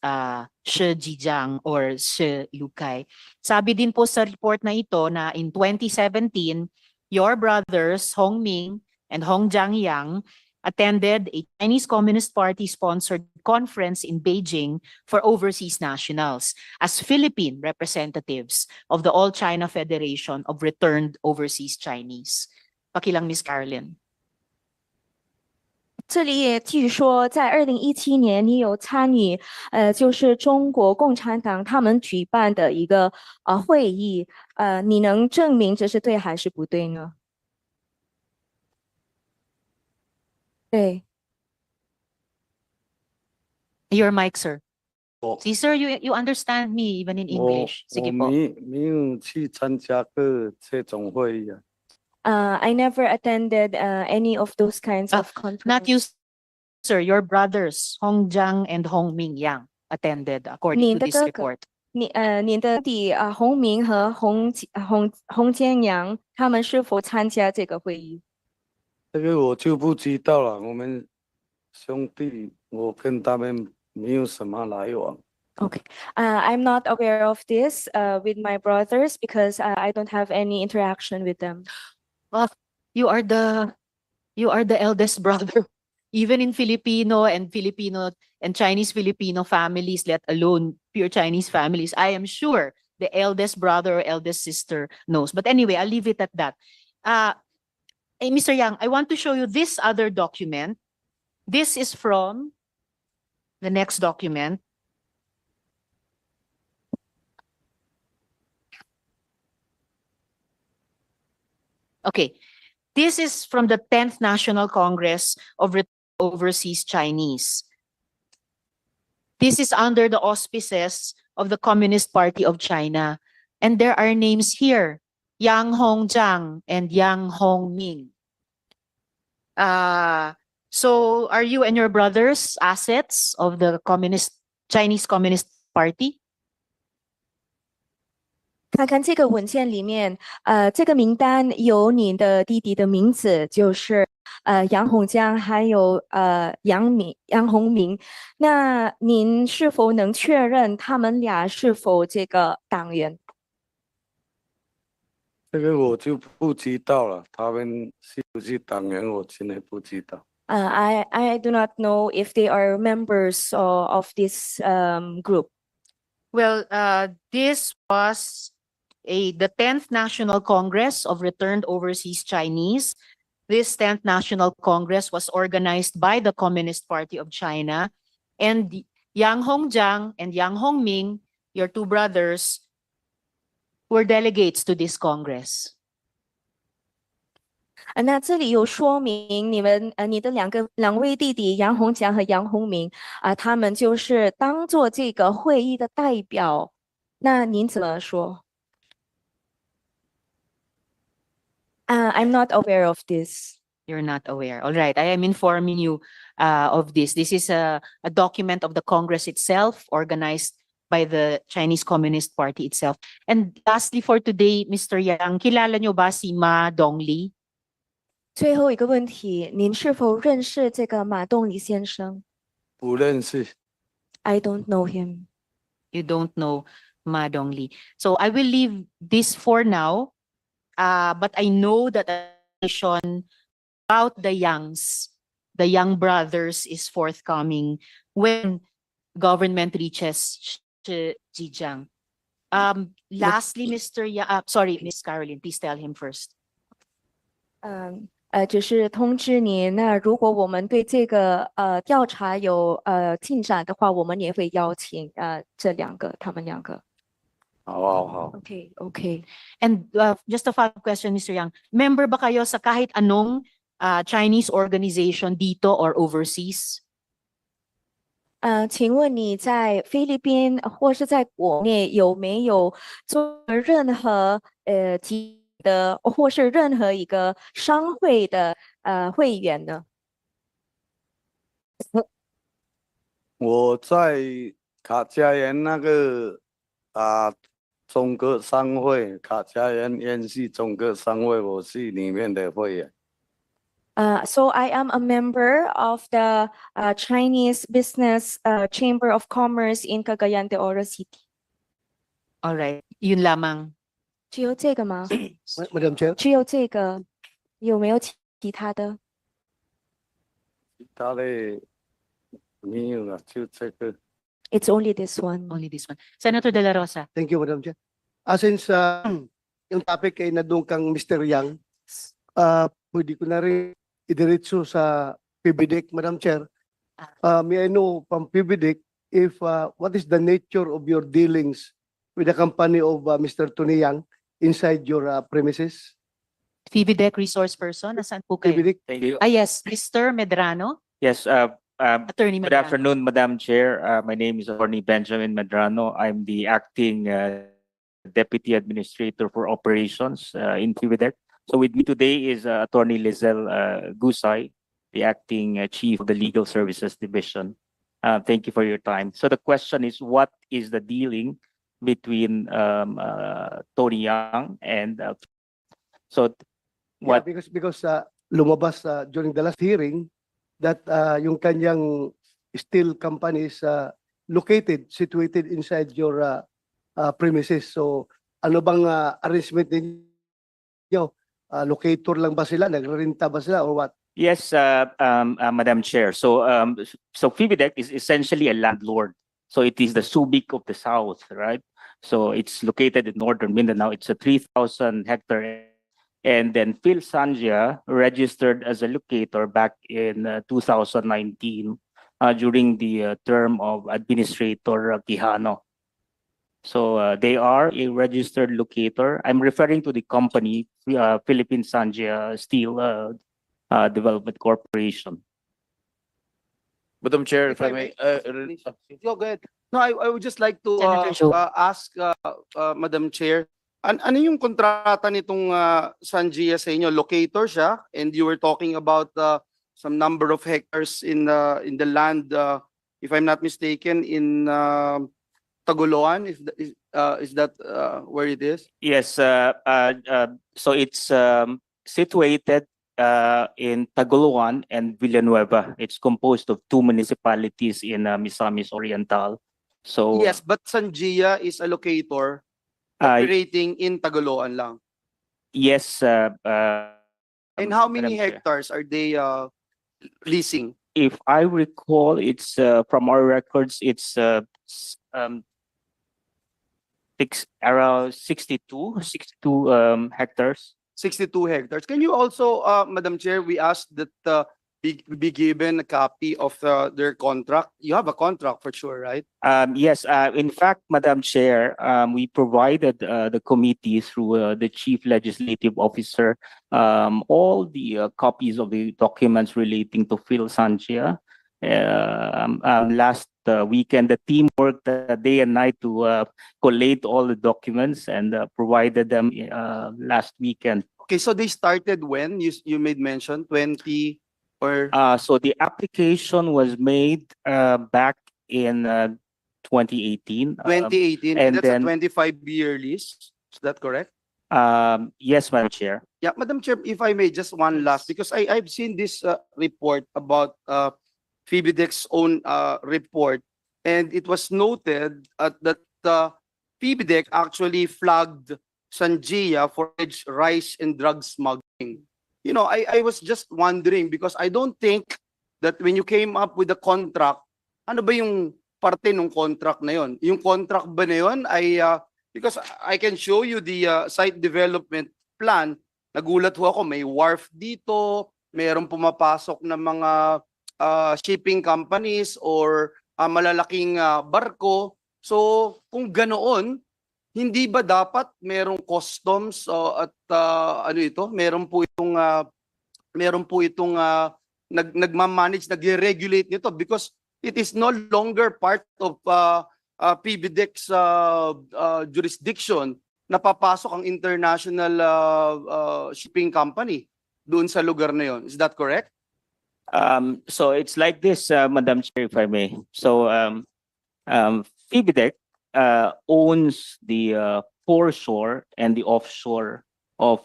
Shi Zhejiang or Shi Lukay. Sabi din po sa report na ito na in 2017, your brothers Hong Ming and Hong Jiang Yang attended a Chinese Communist Party sponsored conference in Beijing for overseas nationals as Philippine representatives of the All China Federation of Returned Overseas Chinese. Pakilang, Miss Caroline.
这里也据说，在2017年，你有参与，就是中国共产党他们举办的一个会议，你能证明这是对还是不对呢？对。
Your mic, sir.
我
See, sir, you understand me even in English.
我
Sige po.
没有去参加过这种会议啊。
I never attended any of those kinds of conferences.
Not you, sir. Your brothers, Hong Jiang and Hong Ming Yang, attended according to this report.
您的弟洪明和洪坚阳，他们是否参加这个会议？
这个我就不知道了。我们兄弟，我跟他们没有什么来往。
Okay. I'm not aware of this with my brothers because I don't have any interaction with them.
Well, you are the eldest brother. Even in Filipino and Chinese Filipino families, let alone pure Chinese families, I am sure the eldest brother or eldest sister knows. But anyway, I'll leave it at that. Mr. Yang, I want to show you this other document. This is from the next document. Okay, this is from the 10th National Congress of Overseas Chinese. This is under the auspices of the Communist Party of China. And there are names here, Yang Hongjiang and Yang Hongming. So are you and your brothers assets of the Chinese Communist Party?
看看这个文件里面，这个名单有你的弟弟的名字，就是杨洪江，还有杨洪明。那您是否能确认他们俩是否这个党员
这个我就不知道了，他们是不是党员，我真的不知道。
I do not know if they are members of this group.
Well, this was the 10th National Congress of Returned Overseas Chinese. This 10th National Congress was organized by the Communist Party of China, and Yang Hongjiang and Yang Hongming, your two brothers, were delegates to this Congress.
那这里有说明你的两位弟弟杨洪强和杨洪明他们就是当做这个会议的代表，那您怎么说？I'm not aware of this.
You're not aware. All right. I am informing you of this. This is a document of the Congress itself, organized by the Chinese Communist Party itself. And lastly for today, Mr. Yang, kilala nyo ba si Ma Dongli?
最后一个问题，您是否认识这个马东李先生
不认识。
？I don't know him.
You don't know Ma Dongli. So I will leave this for now. But I know that the information about the Yang brothers is forthcoming when government reaches Zhejiang. Lastly, Mr. Sorry, Miss Caroline, please tell him first.
只是通知您，那如果我们对这个调查有进展的话，我们也会邀请他们两个。
好。
Okay.
And just a follow-up question, Mr. Yang. Member ba kayo sa kahit anong Chinese organization dito or overseas?
请问你在菲律宾或是在国内有没有做任何或是任何一个商会的会员呢？
我在卡加园那个中国商会，卡加园延续中国商会，我是里面的会员。
So I am a member of the Chinese Business Chamber of Commerce in Cagayan de Oro City.
All right. Yun lamang.
只有这个吗？
Madam Chair.
只有这个，有没有其他的？
其他的没有了，就这个。
It's only this one.
Only this one. Senator De La Rosa.
Thank you, Madam Chair. Since yung topic ay nadung kang Mr. Yang, pwede ko na rin idiretso sa PBDIC, Madam Chair. May I know from PBDIC if what is the nature of your dealings with the company of Mr. Tony Yang inside your premises?
PBDEC resource person. Nasaan po kayo?
PBDIC.
Thank you.
Yes, Mr. Medrano.
Yes,
Attorney
good
Medrano.
afternoon, Madam Chair. My name is Attorney Benjamin Medrano. I'm the acting Deputy Administrator for Operations in PBDEC. So with me today is Attorney Lizel Gusay, the acting Chief of the Legal Services Division. Thank you for your time. So the question is, what is the dealing between Tony Yang and what?
Yeah, because lumabas during the last hearing that yung kanyang steel company is situated inside your premises. So ano bang arrangement ninyo? Locator lang ba sila? Nagrerenta ba sila or what?
Yes, Madam Chair. So PBDEC is essentially a landlord. So it is the Subic of the South, right? So it's located in northern Mindanao. It's a 3,000 hectare. And then Phil Sanjia registered as a locator back in 2019 during the term of Administrator Quijano. So they are a registered locator. I'm referring to the company, Philippine Sanjia Steel Development Corporation.
Madam Chair, if
If
I
I
may,
Please. Go ahead. No, I would just like to
Senator Joe.
ask Madam Chair, ano yung kontrata nitong Sanjia sa inyo? Locator siya, and you were talking about some number of hectares in the land, if I'm not mistaken, in Tagoloan. Is that where it is?
Yes, so it's situated in Tagoloan and Villanueva. It's composed of two municipalities in Misamis Oriental. So
Yes, but Sanjia is a locator operating in Tagoloan lang.
Yes,
And how many
Madam Chair.
hectares are they leasing?
If I recall, it's from our records, it's around 62 hectares.
62 hectares. Can you also, Madam Chair, we asked that be given a copy of their contract. You have a contract for sure, right?
Yes, in fact, Madam Chair, we provided the committee through the Chief Legislative Officer all the copies of the documents relating to Phil Sanchia. Last weekend, the team worked day and night to collate all the documents and provided them last weekend.
Okay, so they started when? You made mention 20 or
So the application was made back in 2018.
2018,
and
that's
then-
a 25-year lease. Is that correct?
Yes, Madam Chair.
Yeah, Madam Chair, if I may, just one last, because I've seen this report about PBDEC's own report, and it was noted that PBDEC actually flagged Sanjia for rice and drug smuggling. You know, I was just wondering because I don't think that when you came up with the contract, ano ba yung parte ng contract na yon? Yung contract ba na yon ay because I can show you the site development plan. Nagulat ho ako, may wharf dito, mayroong pumapasok na mga shipping companies or malalaking barko. So, kung ganoon, hindi ba dapat merong customs at ano ito? Meron po itong nagma-manage, nagre-regulate nito because it is no longer part of PBDEC's jurisdiction na papasok ang international shipping company doon sa lugar na yon. Is that correct?
So it's like this, Madam Chair, if I may. So PBDEC owns the foreshore and the offshore of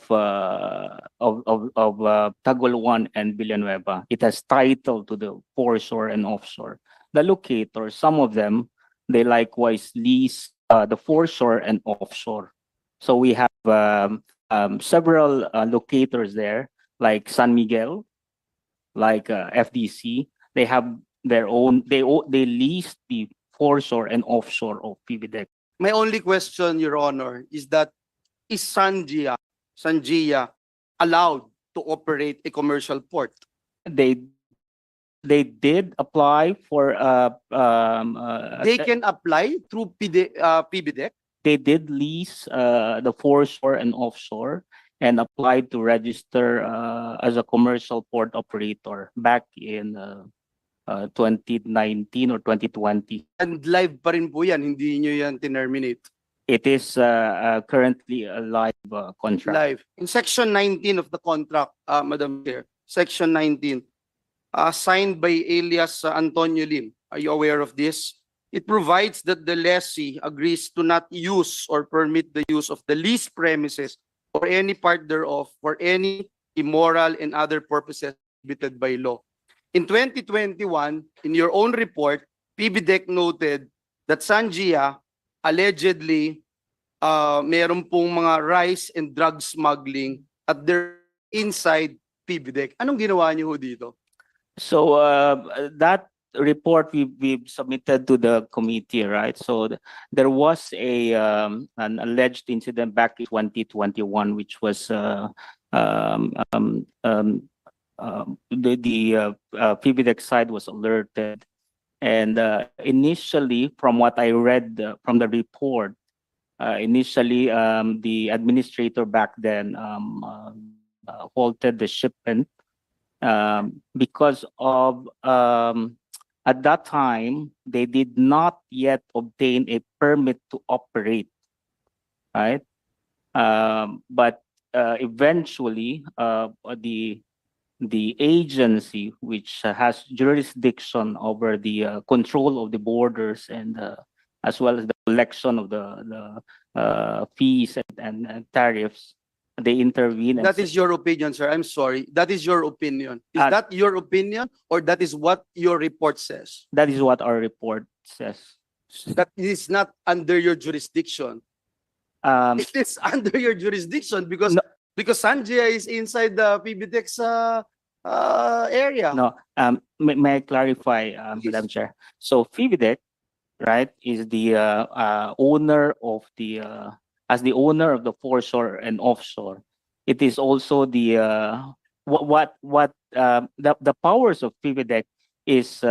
Tagol 1 and Villanueva. It has title to the foreshore and offshore. The locators, some of them, they likewise lease the foreshore and offshore. So we have several locators there, like San Miguel, like FDC. They have their own. They lease the foreshore and offshore of PBDEC.
My only question, Your Honor, is that is Sanjia allowed to operate a commercial port?
They did apply for
They can apply through PBDEC.
they did lease the foreshore and offshore and applied to register as a commercial port operator back in 2019 or 2020.
And live pa rin po yan, hindi nyo yan terminate.
It is currently a live contract.
Live. In Section 19 of the contract, Madam Chair, Section 19, signed by alias Antonio Lim. Are you aware of this? It provides that the lessee agrees to not use or permit the use of the leased premises or any part thereof for any immoral and other purposes prohibited by law. In 2021, in your own report, PBDEC noted that Sanjia allegedly meron pong mga rice and drug smuggling at their inside PBDEC. Anong ginawa niyo ho dito?
So that report we've submitted to the committee, right? So there was an alleged incident back in 2021, which was the PBDEC side was alerted, and initially, from what I read from the report, initially the administrator back then halted the shipment because of at that time they did not yet obtain a permit to operate, right? But eventually the agency which has jurisdiction over the control of the borders and as well as the collection of the fees and tariffs, they intervene.
That is your opinion, sir. I'm sorry. That is your opinion. Is that your opinion or that is what your report says?
That is what our report says.
That is not under your jurisdiction. It is under your jurisdiction because
No.
Because Sanjia is inside the PBTEX area.
No, may I clarify, Madam Chair? So FIVIDEC, right, is the owner of the as the owner of the foreshore and offshore. It is also the the powers of FIVIDEC is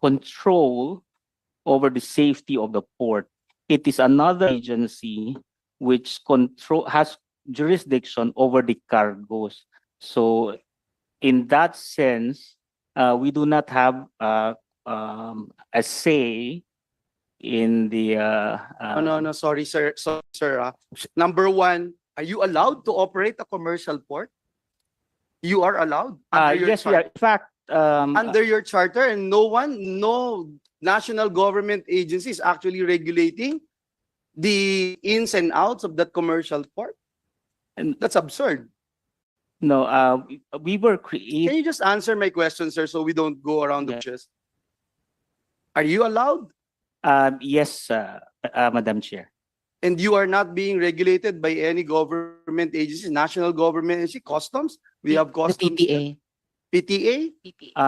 control over the safety of the port. It is another agency which has jurisdiction over the cargoes. So in that sense, we do not have a say in the
No, sorry, sir. Sorry, sir. Number one, are you allowed to operate a commercial port? You are allowed under your
yes, we are. In fact,
under your charter, and no national government agency is actually regulating the ins and outs of that commercial port.
And-
That's absurd.
no, we were
Can
created.
you just answer my question, sir, so we don't go around the
Yeah.
bushes? Are you allowed?
Yes, Madam Chair.
And you are not being regulated by any government agency, national government agency, customs? We have
The
customs.
PTA.
PTA?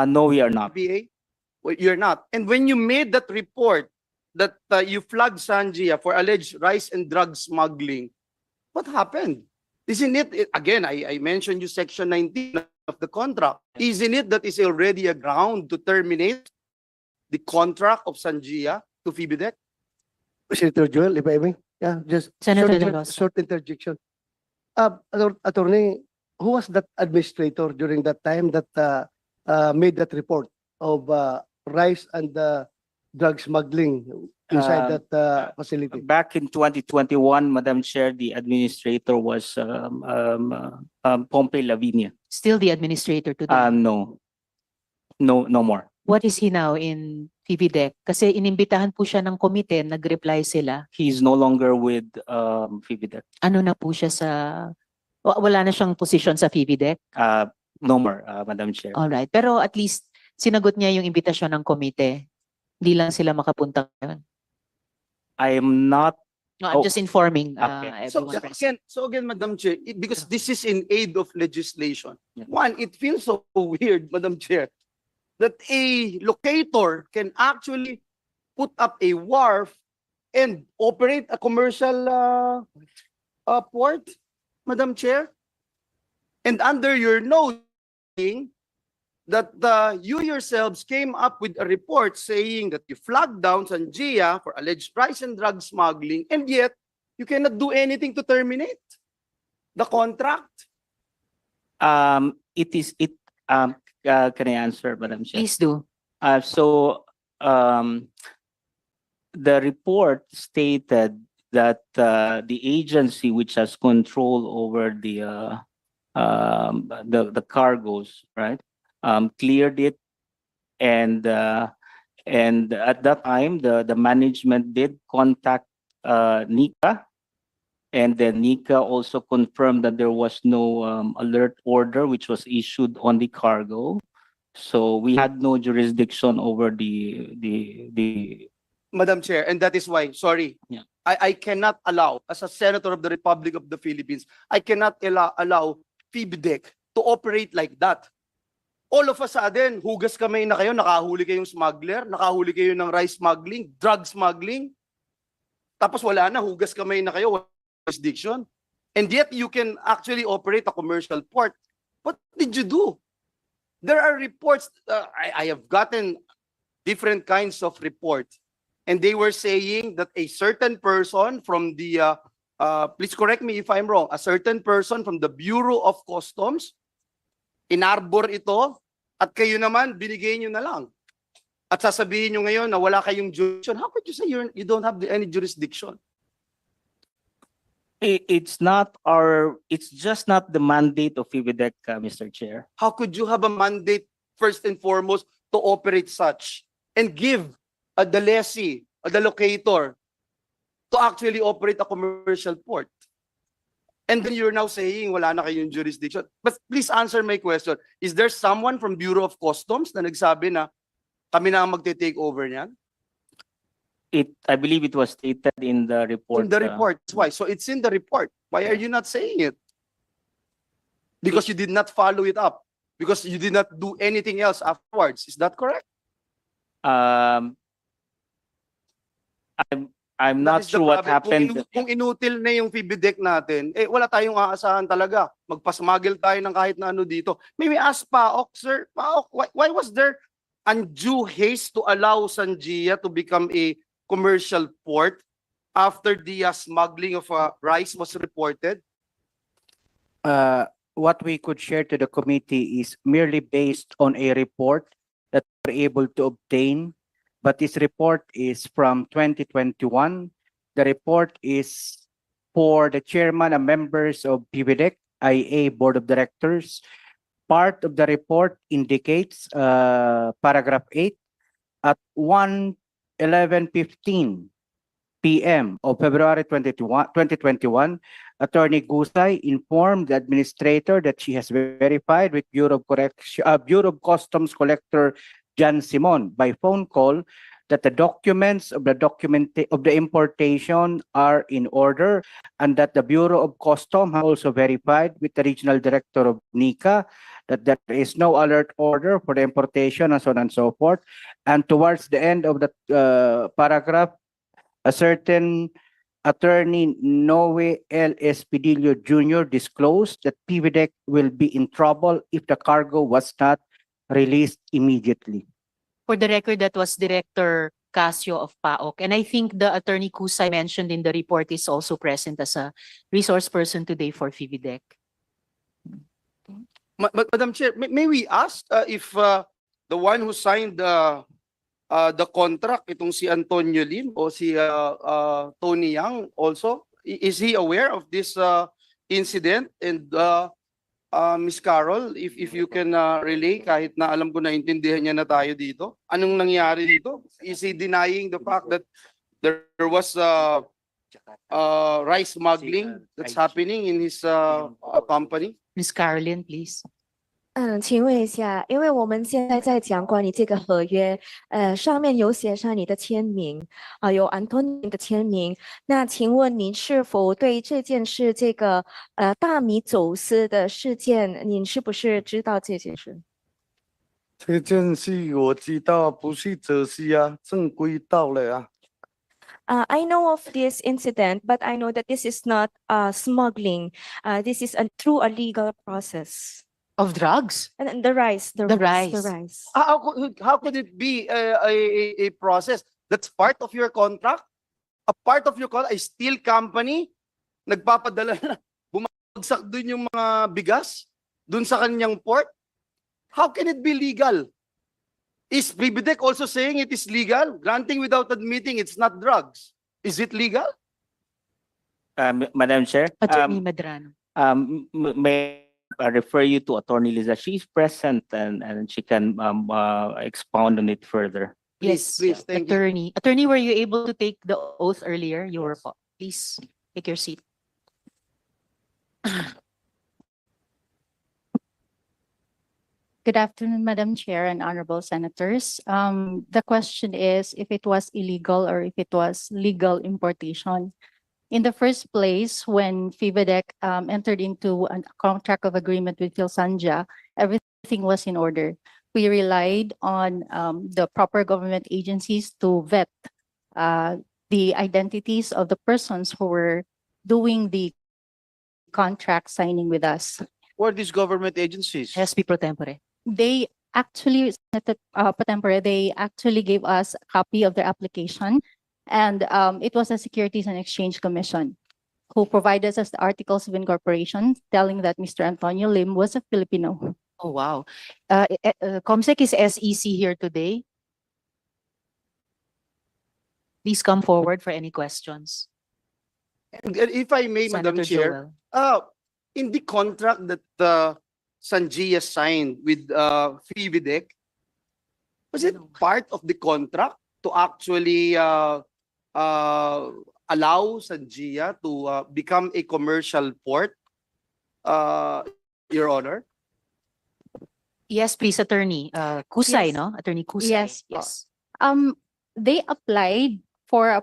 No, we are not.
PA? Well, you're not. And when you made that report that you flagged Sanjia for alleged rice and drug smuggling, what happened? Isn't it, again, I mentioned you section 19 of the contract. Isn't it that is already a ground to terminate the contract of Sanjia to FIBIDEC?
Senator Joel, if I may. Yeah, just
Senator
short,
De Rosa.
short interjection. Attorney, who was that administrator during that time that made that report of rice and drug smuggling inside that facility?
Back in 2021, Madam Chair, the administrator was Pompey Lavinia.
Still the administrator today.
No, no more.
What is he now in PBDEC? Kasi inimbitahan po siya ng komite, nag-reply sila.
He's no longer with FIVIDEC.
Ano na po siya sa... Wala na siyang position sa PBDEC?
No more, Madam Chair.
Alright. Pero at least sinagot niya yung imbitasyon ng komite. Hindi lang sila makapunta ngayon.
I am not.
No, I'm
Oh,
just informing
okay.
everyone present.
So again, Madam Chair, because this is in aid of legislation.
Yeah.
One, it feels so weird, Madam Chair, that a locator can actually put up a wharf and operate a commercial port, Madam Chair. And under your noting that you yourselves came up with a report saying that you flagged down Sanjia for alleged rice and drug smuggling, and yet you cannot do anything to terminate the contract.
Can I answer, Madam Chair?
Please do.
So the report stated that the agency which has control over the cargoes, right, cleared it, and at that time the management did contact NICA, and then NICA also confirmed that there was no alert order which was issued on the cargo. So we had no jurisdiction over the
Madam Chair, and that is why, sorry,
Yeah.
I cannot allow, as a Senator of the Republic of the Philippines, I cannot allow PBDEC to operate like that. All of a sudden, hugas kamay na kayo, nakahuli kayong smuggler, nakahuli kayo ng rice smuggling, drug smuggling, tapos wala na, hugas kamay na kayo, walang jurisdiction. And yet, you can actually operate a commercial port. What did you do? There are reports, I have gotten different kinds of reports, and they were saying that a certain person from the, please correct me if I'm wrong, a certain person from the Bureau of Customs, inarbor ito, at kayo naman, binigay nyo na lang. At sasabihin nyo ngayon na wala kayong jurisdiction. How could you say you don't have any jurisdiction?
it's just not the mandate of FIVIDEC, Mr. Chair.
How could you have a mandate, first and foremost, to operate such and give the lessee, the locator, to actually operate a commercial port? And then you're now saying wala na kayong jurisdiction. But please answer my question. Is there someone from Bureau of Customs na nagsabi na kami na ang magte-take over niyan?
I believe it was stated in the report.
In the report. Why? So it's in the report. Why are you not saying it? Because you did not follow it up. Because you did not do anything else afterwards. Is that correct?
Um, I'm
That
not
is the
sure what
problem.
happened.
Kung inutil na yung PBDEC natin, eh wala tayong aasahan talaga. Magpasmagel tayo ng kahit na ano dito. May we ask PAOK, sir, PAOK, why was there undue haste to allow Sanjia to become a commercial port after the smuggling of rice was reported?
What we could share to the committee is merely based on a report that we're able to obtain. But this report is from 2021. The report is for the chairman and members of PVDEC, IA Board of Directors. Part of the report indicates, paragraph 8, at 1:11:15 p.m. of February 2021, Attorney Gusay informed the administrator that she has verified with Bureau of Customs Collector John Simon by phone call that the documents of the importation are in order, and that the Bureau of Customs has also verified with the regional director of NICA that there is no alert order for the importation and so on and so forth. And towards the end of the paragraph, a certain attorney Noe L. Espidillo Jr. disclosed that PVDEC will be in trouble if the cargo was not released immediately.
For the record, that was Director Casio of PAOK. And I think the Attorney Kusay mentioned in the report is also present as a resource person today for PVDEC.
Madam Chair, may we ask if the one who signed the contract, itong si Antonio Lim o si Tony Yang also, is he aware of this incident? And Ms. Carol, if you can relay, kahit na alam ko na intindihan niya na tayo dito, anong nangyari dito? Is he denying the fact that there was rice smuggling that's happening in his company?
Ms. Caroline, please.
请问一下，因为我们现在在讲关于这个合约，上面有写上你的签名，有 Antonio 的签名。那请问您是否对这件事，这个大米走私的事件，您是不是知道这件事？
这件事我知道，不是走私啊，正规到了啊。
I know of this incident, but I know that this is not smuggling. This is through a legal process.
Of drugs?
And the rice.
The rice.
How could it be a process? That's part of your contract? A part of your contract, a steel company, nagpapadala na, bumagsak dun yung mga bigas, dun sa kanyang port? How can it be legal? Is PBDEC also saying it is legal? Granting without admitting it's not drugs. Is it legal?
Madam Chair,
Attorney Medrano.
may I refer you to Attorney Liza. She's present and she can expound on it further.
Yes,
Please, thank you.
Attorney. Attorney, were you able to take the oath earlier? You were. Please take your seat.
Good afternoon, Madam Chair and honorable senators. The question is if it was illegal or if it was legal importation. In the first place, when PVDEC entered into a contract of agreement with Philsanja, everything was in order. We relied on the proper government agencies to vet the identities of the persons who were doing the contract signing with us.
What are these government agencies?
SP pro tempore.
They actually, they actually gave us a copy of their application, and it was a Securities and Exchange Commission who provided us the articles of incorporation telling that Mr. Antonio Lim was a Filipino.
Oh, wow. COMSEC is SEC here today. Please come forward for any questions.
And if I may, Madam
Senator
Chair,
Joel.
in the contract that Sanjia signed with PVDEC, was it part of the contract to actually allow Sanjia to become a commercial port, Your Honor?
Yes, please, Attorney. Kusay,
Yes.
no? Attorney Kusay.
Yes. They applied for a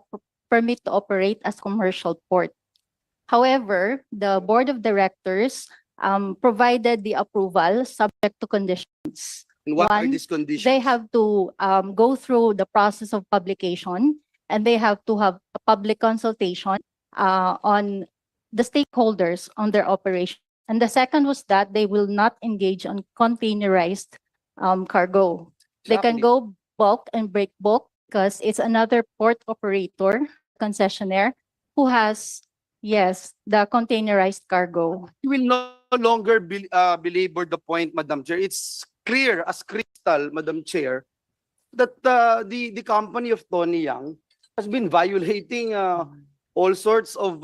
permit to operate as commercial port. However, the board of directors provided the approval subject to conditions.
And what are
One,
these conditions?
they have to go through the process of publication, and they have to have a public consultation on the stakeholders on their operation. And the second was that they will not engage on containerized cargo. They can go bulk and break bulk because it's another port operator, concessionaire, who has, yes, the containerized cargo.
You will no longer belabor the point, Madam Chair. It's clear as crystal, Madam Chair, that the company of Tony Yang has been violating all sorts of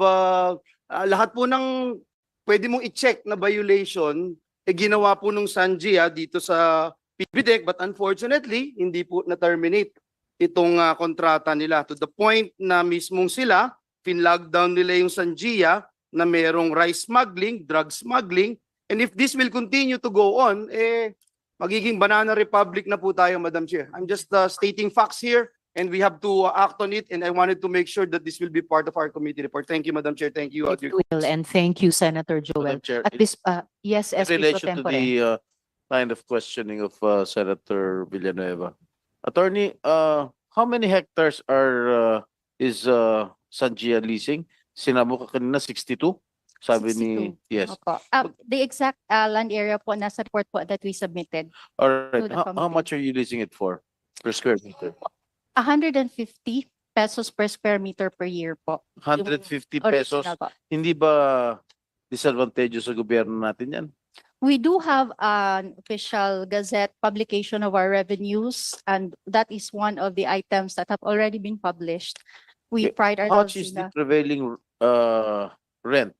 lahat po ng pwede mong i-check na violation ginawa po nung Sanjia dito sa PBDEC, but unfortunately hindi po na-terminate itong kontrata nila to the point na mismong sila fin-lockdown nila yung Sanjia na merong rice smuggling, drug smuggling, and if this will continue to go on, magiging banana republic na po tayo, Madam Chair. I'm just stating facts here, and we have to act on it, and I wanted to make sure that this will be part of our committee report. Thank you, Madam Chair. Thank you.
It will, and thank you, Senator Joel.
Madam Chair,
At this, yes,
in
SP Pro
relation to
Tempore.
the line of questioning of Senator Villanueva. Attorney, how many hectares is Sanjia leasing? Sinabi ko kanina 62? Sabi ni,
62.
yes.
Opo. The exact land area po nasa report po that we submitted.
All right.
the
How
committee.
much are you leasing it for per square meter?
150 pesos per square meter per year po.
150
Yung
pesos.
original po.
Hindi ba disadvantageous sa gobyerno natin yan?
We do have an official gazette publication of our revenues, and that is one of the items that have already been published. We
Okay.
pride
How
ourselves
much is
in
the prevailing rent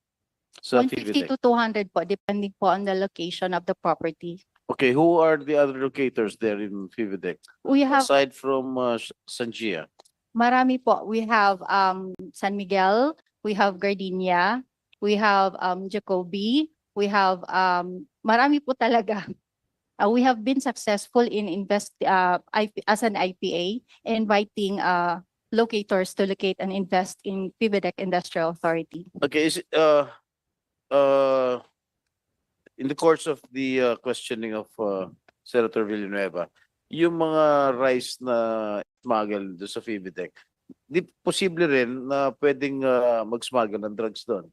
sa
150
PVTEC?
to 200 po, depending po on the location of the property.
Okay, who are the other locators there in PVTEC?
We have
Aside from Sanjia?
marami po. We have San Miguel, we have Gardenia, we have Jacoby, we have marami po talaga. We have been successful in as an IPA, inviting locators to locate and invest in PVTEC Industrial Authority.
Okay, is it, in the course of the questioning of Senator Villanueva, yung mga rice na smuggle doon sa PVTEC, di posible rin na pwedeng mag-smuggle ng drugs doon?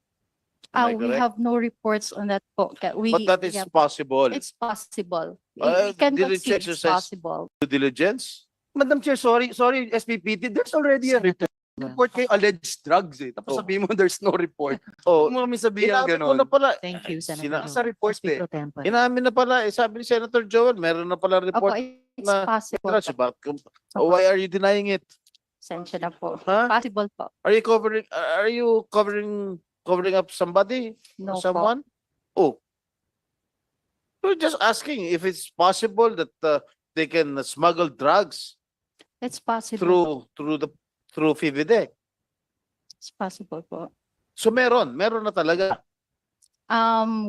Am I
We
correct?
have no reports on that po.
But that is possible.
It's possible.
Uh,
We can
did it
concede it's
exercise-
possible.
Due diligence?
Madam Chair, sorry, SPPT, there's already a report kay alleged drugs eh. Tapos
Oh.
sabihin mo there's no report.
Oh,
Huwag mo kami sabihin
inamin ko
gano'n.
na pala.
Thank you,
Sina-
Senator.
Sa report
SP
eh.
Pro Tempore.
Inamin na pala. Sabi ni Senator Joel, meron na pala
Opo,
report
it's
na
possible
drugs.
po.
Oh, why are you denying it?
Sensya na po.
Huh?
Possible po.
Are you covering up somebody?
No po.
Someone? Oh. We're just asking if it's possible that they can smuggle drugs
It's possible.
through PVTEC.
It's possible po.
So meron na talaga.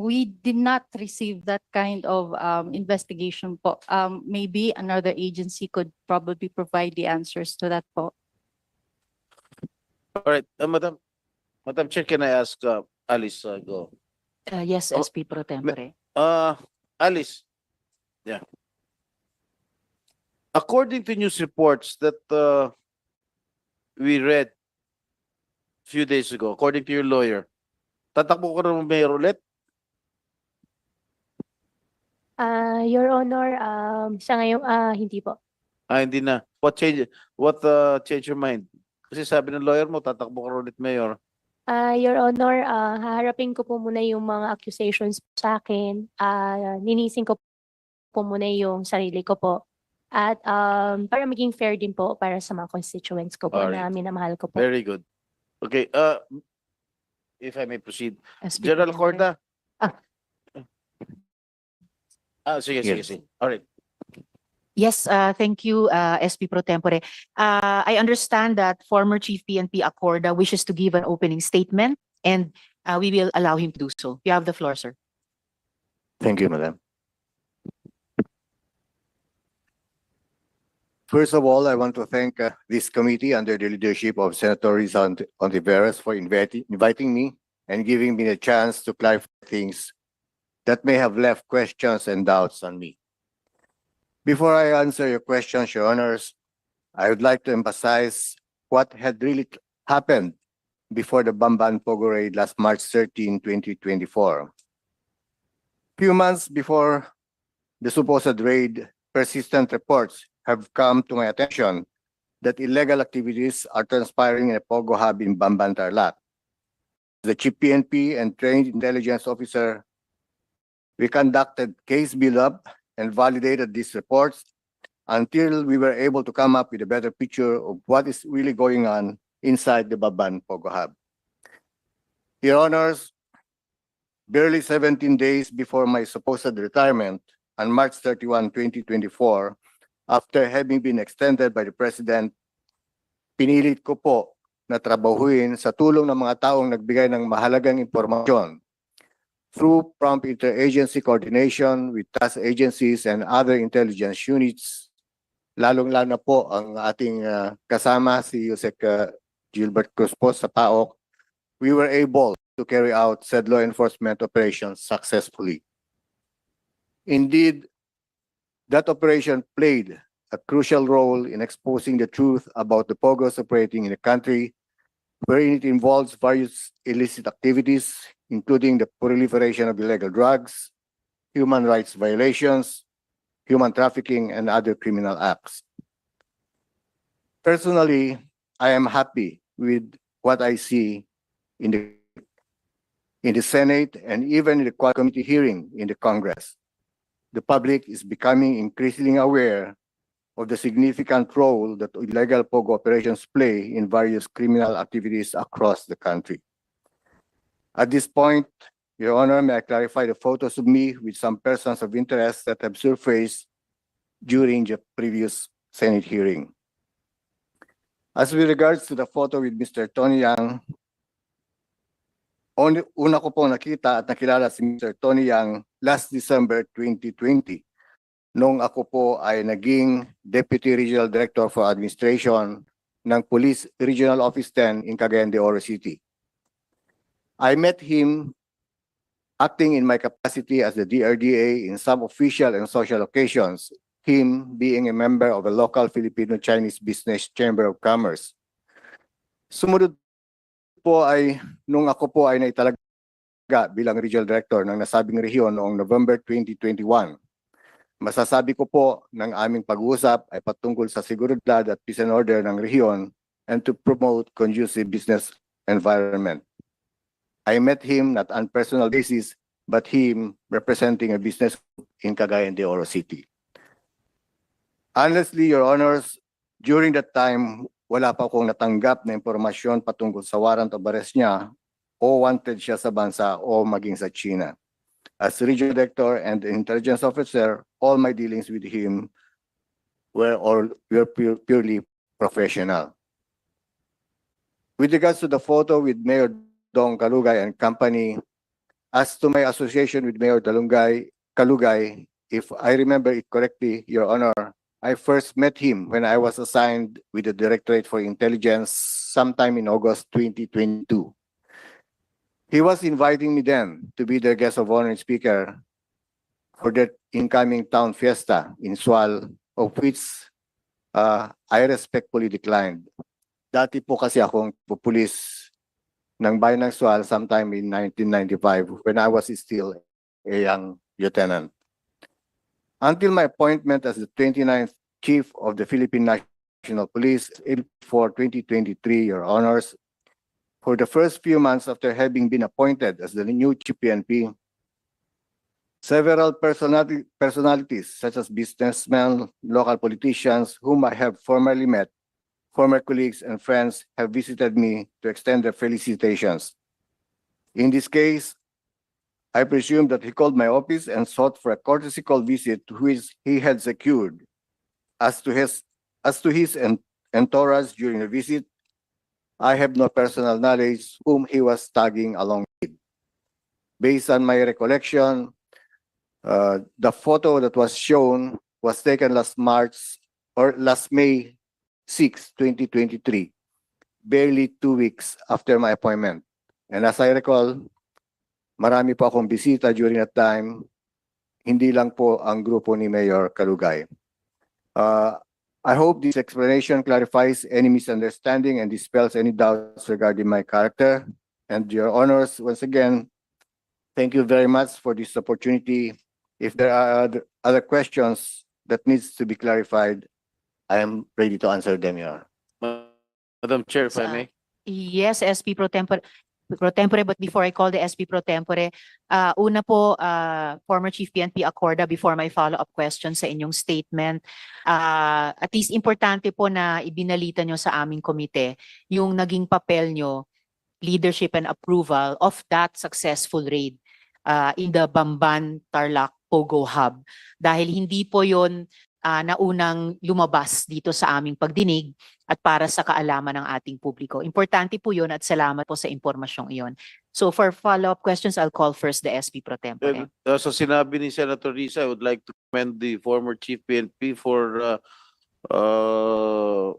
We did not receive that kind of investigation po. Maybe another agency could probably provide the answers to that po.
All right, Madam Chair, can I ask Alice go?
Yes,
Oh,
SP Pro Tempore.
Alice, yeah. According to news reports that we read a few days ago, according to your lawyer, tatakbo ka ng mayor ulit?
Your Honor, sa ngayon, hindi po.
Hindi na. What changed your mind? Kasi sabi ng lawyer mo, tatakbo ka ulit mayor.
Your Honor, haharapin ko po muna yung mga accusations sa akin. Ninisin ko po muna yung sarili ko po. At para maging fair din po para sa mga constituents ko po na
Alright.
minamahal ko po.
Very good. Okay, if I may proceed.
SP Pro
General
Tempore.
Corda.
Ah.
Sige. All right.
Yes, thank you, SP Pro Tempore. I understand that former Chief PNP Acorda wishes to give an opening statement, and we will allow him to do so. You have the floor, sir.
Thank you, Madam.
First of all, I want to thank this committee under the leadership of Senator Liza Ontiveros for inviting me and giving me the chance to clarify things that may have left questions and doubts on me. Before I answer your questions, Your Honors, I would like to emphasize what had really happened before the Bamban Pogo raid last March 13, 2024. Few months before the supposed raid, persistent reports have come to my attention that illegal activities are transpiring in a Pogo hub in Bamban, Tarlac. The Chief PNP and trained intelligence officer, we conducted case build-up and validated these reports until we were able to come up with a better picture of what is really going on inside the Bamban Pogo hub. Your Honors, barely 17 days before my supposed retirement on March 31, 2024, after having been extended by the President, pinilit ko po na trabahuin sa tulong ng mga taong nagbigay ng mahalagang impormasyon through prompt interagency coordination with task agencies and other intelligence units, lalong-lalo na po ang ating kasama si Yusek Gilbert Cruz po sa PAOK, we were able to carry out said law enforcement operations successfully. Indeed, that operation played a crucial role in exposing the truth about the Pogos operating in the country, wherein it involves various illicit activities, including the proliferation of illegal drugs, human rights violations, human trafficking, and other criminal acts. Personally, I am happy with what I see in the Senate and even in the Quad Committee hearing in the Congress. The public is becoming increasingly aware of the significant role that illegal Pogo operations play in various criminal activities across the country. At this point, Your Honor, may I clarify the photos of me with some persons of interest that have surfaced during the previous Senate hearing. As with regards to the photo with Mr. Tony Yang, una ko po nakita at nakilala si Mr. Tony Yang last December 2020, nung ako po ay naging Deputy Regional Director for Administration ng Police Regional Office 10 in Cagayan de Oro City. I met him acting in my capacity as the DRDA in some official and social occasions, him being a member of a local Filipino-Chinese Business Chamber of Commerce. Sumunod po ay nung ako po ay naitalaga bilang Regional Director ng nasabing rehiyon noong November 2021. Masasabi ko po ng aming pag-uusap ay patungkol sa seguridad at peace and order ng rehiyon and to promote conducive business environment. I met him not on personal basis, but him representing a business group in Cagayan de Oro City. Honestly, Your Honors, during that time, wala pa akong natanggap na impormasyon patungkol sa warrant of arrest niya o wanted siya sa bansa o maging sa China. As Regional Director and Intelligence Officer, all my dealings with him were purely professional. With regards to the photo with Mayor Dong Kalugay and company, as to my association with Mayor Kalugay, if I remember it correctly, Your Honor, I first met him when I was assigned with the Directorate for Intelligence sometime in August 2022. He was inviting me then to be their guest of honor and speaker for their incoming town fiesta in Sual, of which I respectfully declined. Dati po kasi akong pupulis ng bayan ng Sual sometime in 1995 when I was still a young lieutenant. Until my appointment as the 29th Chief of the Philippine National Police, April 4, 2023, Your Honors, for the first few months after having been appointed as the new Chief PNP, several personalities such as businessmen, local politicians whom I have formerly met, former colleagues and friends have visited me to extend their felicitations. In this case, I presume that he called my office and sought for a courtesy call visit which he had secured. As to his entourage during the visit, I have no personal knowledge whom he was tagging along with. Based on my recollection, the photo that was shown was taken last March
or last May 6, 2023, barely 2 weeks after my appointment. And as I recall, marami po akong bisita during that time, hindi lang po ang grupo ni Mayor Kalugay. I hope this explanation clarifies any misunderstanding and dispels any doubts regarding my character. And Your Honors, once again, thank you very much for this opportunity. If there are other questions that needs to be clarified, I am ready to answer them, Your Honor.
Madam Chair, if I may.
Yes, SP Pro Tempore. But before I call the SP Pro Tempore, una po, former Chief PNP Acorda, before my follow-up question sa inyong statement, at least importante po na ibinalita nyo sa aming komite yung naging papel nyo, leadership and approval of that successful raid in the Bamban Tarlac Pogo Hub. Dahil hindi po yon naunang lumabas dito sa aming pagdinig at para sa kaalaman ng ating publiko. Importante po yun at salamat po sa impormasyong iyon. So for follow-up questions, I'll call first the SP Pro Tempore.
So sinabi ni Senator Liza, I would like to commend the former Chief PNP for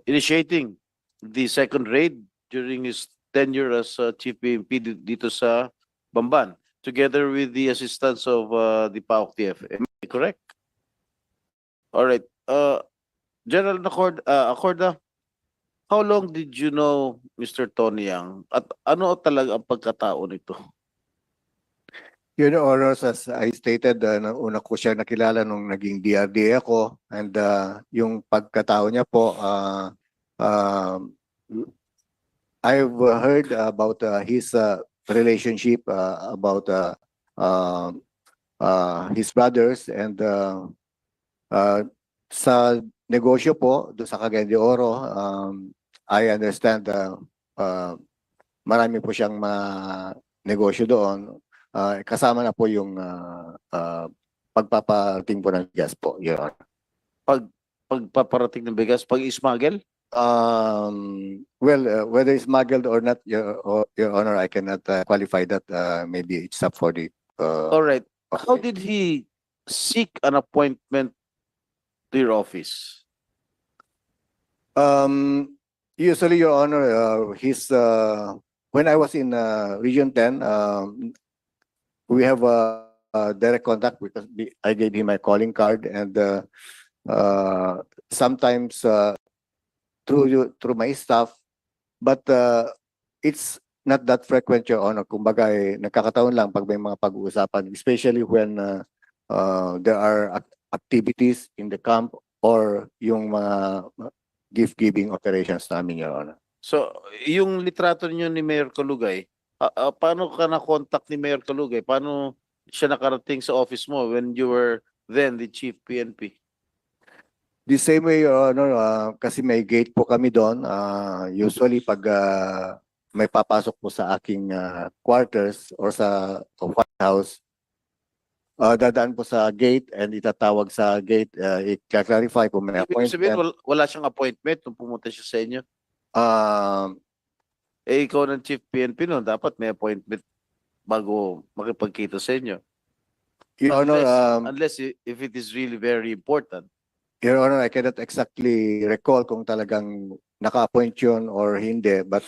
initiating the second raid during his tenure as Chief PNP dito sa Bamban, together with the assistance of the PAOK TF. Am I correct? All right. General Acorda, how long did you know Mr. Tony Yang? At ano talaga ang pagkatao nito?
Your Honors, as I stated, una ko siya nakilala nung naging DRD ako, and yung pagkatao niya po, I've heard about his relationship, about his brothers, and sa negosyo po, doon sa Cagayan de Oro, I understand marami po siyang negosyo doon. Kasama na po yung pagpaparating po ng bigas po, Your Honor.
Pagpaparating ng bigas, pag-smuggle?
Well, whether it's smuggled or not, Your Honor, I cannot qualify that. Maybe it's up for the...
All right. How did he seek an appointment to your office?
Usually, Your Honor, when I was in Region 10, we have a direct contact because I gave him my calling card, and sometimes through my staff, but it's not that frequent, Your Honor. Kumbaga, nagkakataon lang pag may mga pag-uusapan, especially when there are activities in the camp or yung mga gift-giving operations namin, Your Honor.
So, yung litrato niyo ni Mayor Kalugay, paano ka na-contact ni Mayor Kalugay? Paano siya nakarating sa office mo when you were then the Chief PNP?
The same way, Your Honor, kasi may gate po kami doon. Usually, pag may papasok po sa aking quarters or sa White House, dadaan po sa gate and itatawag sa gate, i-clarify kung may
Ibig
appointment.
sabihin, wala siyang appointment nung pumunta siya sa inyo? Ikaw ng Chief PNP no, dapat may appointment bago makipagkita sa inyo.
Your Honor,
Unless if it is really very important.
Your Honor, I cannot exactly recall kung talagang naka-appoint yun or hindi, but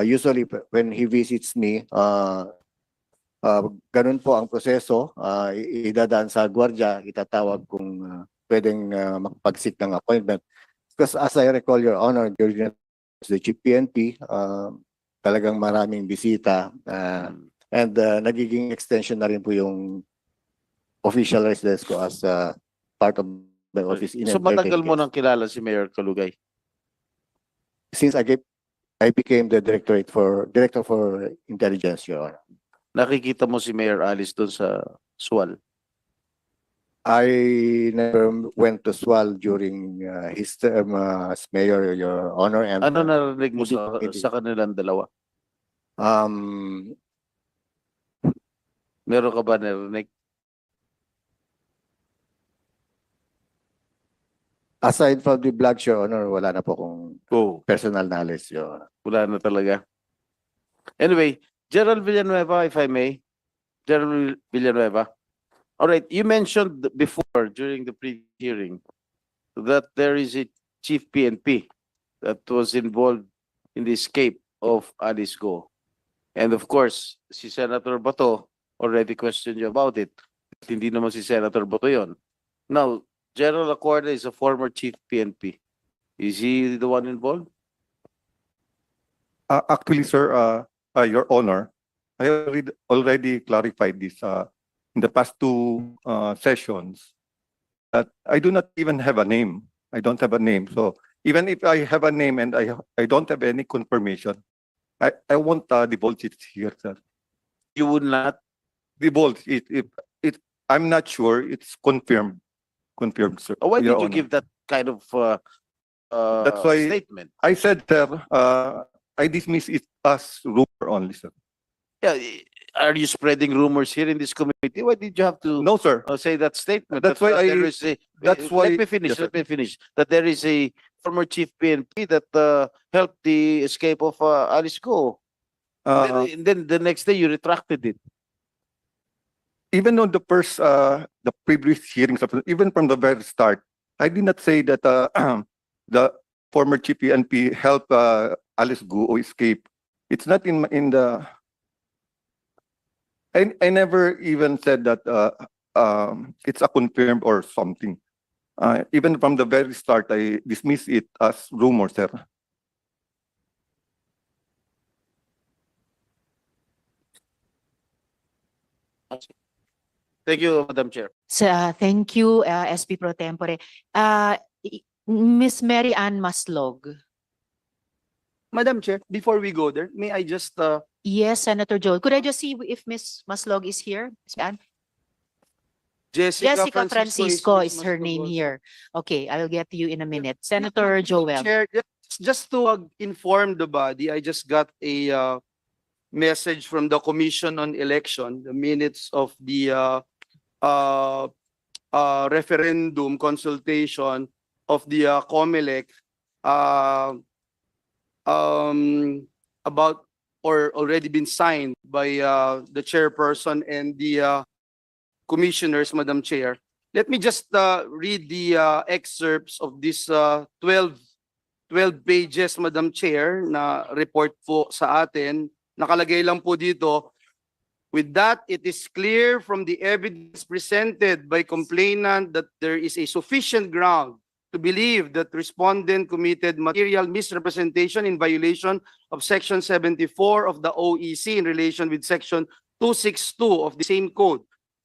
usually when he visits me, ganun po ang proseso. Idadaan sa gwardiya, itatawag kung pwedeng makapag-seek ng appointment. Because as I recall, Your Honor, during the Chief PNP, talagang maraming bisita, and nagiging extension na rin po yung official residence ko as part of my office.
So matagal mo nang kilala si Mayor Kalugay?
Since I became the director for intelligence, Your Honor.
Nakikita mo si Mayor Alice doon sa SWAL?
I never went to SWAL during his term as mayor, Your Honor. And
ano narinig mo sa kanilang dalawa? Meron ka ba narinig?
Aside from the vlog, Your Honor, wala na po kung personal knowledge, Your Honor.
Wala na talaga. Anyway, General Villanueva, if I may. General Villanueva. All right, you mentioned before during the pre-hearing that there is a chief PNP that was involved in the escape of Alice Go. And of course, si Senator Bato already questioned you about it. Hindi naman si Senator Bato yon. Now, General Acorda is a former chief PNP. Is he the one involved?
Actually, sir, Your Honor, I have already clarified this in the past two sessions that I do not even have a name. I don't have a name. So even if I have a name and I don't have any confirmation, I won't divulge it here, sir.
You would not?
Divulge it if I'm not sure it's confirmed. Confirmed, sir.
Why
Your
did you
Honor.
give that kind of
That's why
statement?
I said, sir, I dismiss it as rumor only, sir.
Yeah, are you spreading rumors here in this committee? Why did you have to
No, sir.
say that statement?
That's why
there
I-
is a,
that's why-
let me finish.
Yes, sir.
Let me finish. That there is a former chief PNP that helped the escape of Alice Go. Then the next day you retracted it.
Even on the first, the previous hearings, even from the very start, I did not say that the former chief PNP helped Alice Go escape. It's not in the. I never even said that it's a confirmed or something. Even from the very start, I dismiss it as rumor, sir.
Thank you, Madam Chair.
Thank you, SP Pro Tempore. Miss Mary Ann Maslog.
Madam Chair, before we go there, may I just
Yes, Senator Joel. Could I just see if Miss Maslog is here? Miss Ann? Jessica Francisco is her name here. Okay, I'll get to you in a minute. Senator Joel.
Chair, just to inform the body, I just got a message from the Commission on Election, the minutes of the referendum consultation of the COMELEC about or already been signed by the chairperson and the commissioners, Madam Chair. Let me just read the excerpts of this 12 pages, Madam Chair, na report po sa atin. Nakalagay lang po dito, with that, it is clear from the evidence presented by complainant that there is a sufficient ground to believe that respondent committed material misrepresentation in violation of Section 74 of the OEC in relation with Section 262 of the same code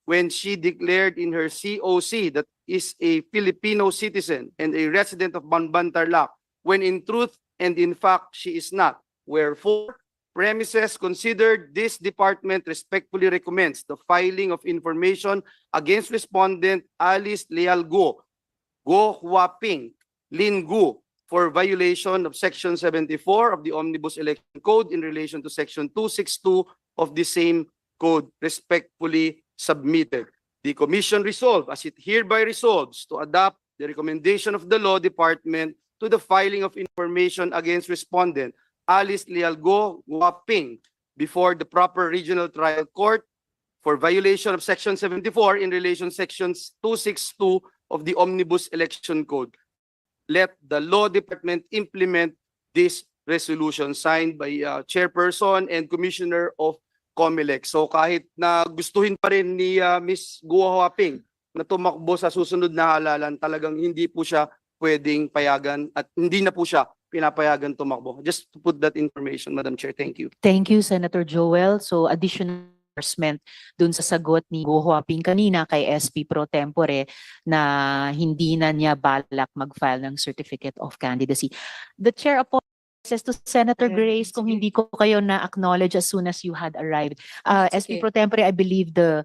when she declared in her COC that is a Filipino citizen and a resident of Banbantarlac, when in truth and in fact she is not. Wherefore, premises considered, this department respectfully recommends the filing of information against respondent Alice Leal Go Huaping, Lin Gu, for violation of Section 74 of the Omnibus Election Code in relation to Section 262 of the same code, respectfully submitted. The Commission resolved, as it hereby resolves, to adopt the recommendation of the Law Department to the filing of information against respondent Alice Leal Go Huaping before the proper regional trial court for violation of Section 74 in relation to Sections 262 of the Omnibus Election Code. Let the Law Department implement this resolution signed by Chairperson and Commissioner of COMELEC. So kahit na gustuhin pa rin ni Ms. Go Huaping na tumakbo sa susunod na halalan, talagang hindi po siya pwedeng payagan at hindi na po siya pinapayagan tumakbo. Just to put that information, Madam Chair. Thank you.
Thank you, Senator Joel. So additional endorsement dun sa sagot ni Go Huaping kanina kay SP Pro Tempore na hindi na niya balak mag-file ng Certificate of Candidacy. The Chair apologizes to Senator Grace kung hindi ko kayo na-acknowledge as soon as you had arrived. SP Pro Tempore, I believe the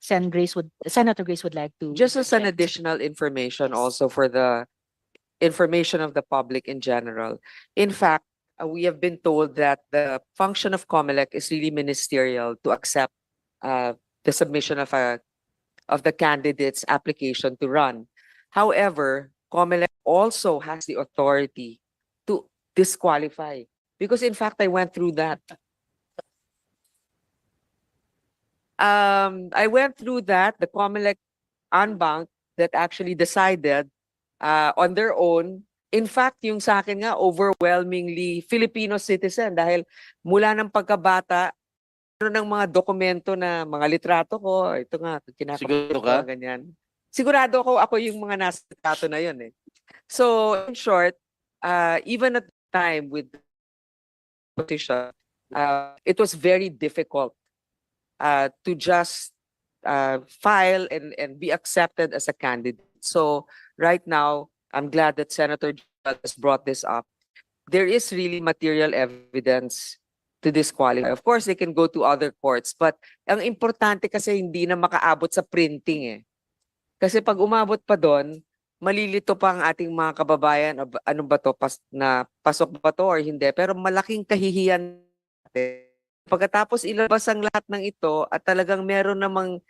Senator Grace would like to.
Just as an additional information also for the information of the public in general. In fact, we have been told that the function of COMELEC is really ministerial to accept the submission of the candidate's application to run. However, COMELEC also has the authority to disqualify, because in fact I went through that. I went through that, the COMELEC en banc that actually decided on their own. In fact, yung sa akin nga, overwhelmingly Filipino citizen dahil mula ng pagkabata, meron ng mga dokumento na mga litrato ko, ito nga, kinakapit
Siguro
ko,
ka?
ganyan. Sigurado ako yung mga nasa litrato na yun eh. So, in short, even at the time with petition, it was very difficult to just file and be accepted as a candidate. So right now, I'm glad that Senator Joel has brought this up. There is really material evidence to disqualify. Of course, they can go to other courts, but ang importante kasi hindi na makaabot sa printing eh. Kasi pag umabot pa doon, malilito pa ang ating mga kababayan, ano ba to, pasok ba to or hindi. Pero malaking kahihiyan natin. Pagkatapos ilabas ang lahat ng ito at talagang meron namang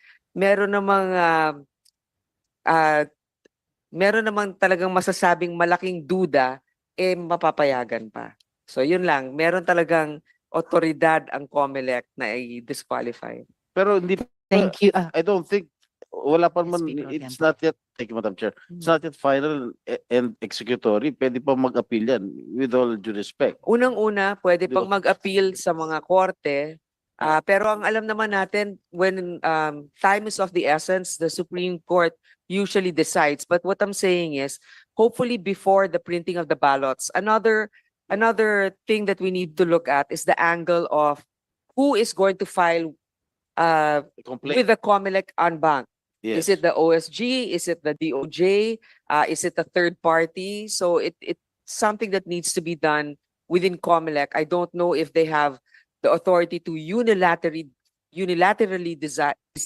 talagang masasabing malaking duda, mapapayagan pa. So yun lang, meron talagang otoridad ang COMELEC na i-disqualify.
Pero hindi,
Thank you.
I don't think, wala pa man,
Speaker
it's
Otempo.
not yet, thank you, Madam Chair, it's not yet final and executory. Pwede pa mag-appeal yan, with all due respect.
Unang-una, pwede
Di
pang
ba?
mag-appeal sa mga korte. Pero ang alam naman natin, when time is of the essence, the Supreme Court usually decides. But what I'm saying is, hopefully before the printing of the ballots, another thing that we need to look at is the angle of who is going to file
Complaint.
with the COMELEC en banc.
Yes.
Is it the OSG? Is it the DOJ? Is it a third party? So it's something that needs to be done within COMELEC. I don't know if they have the authority to unilaterally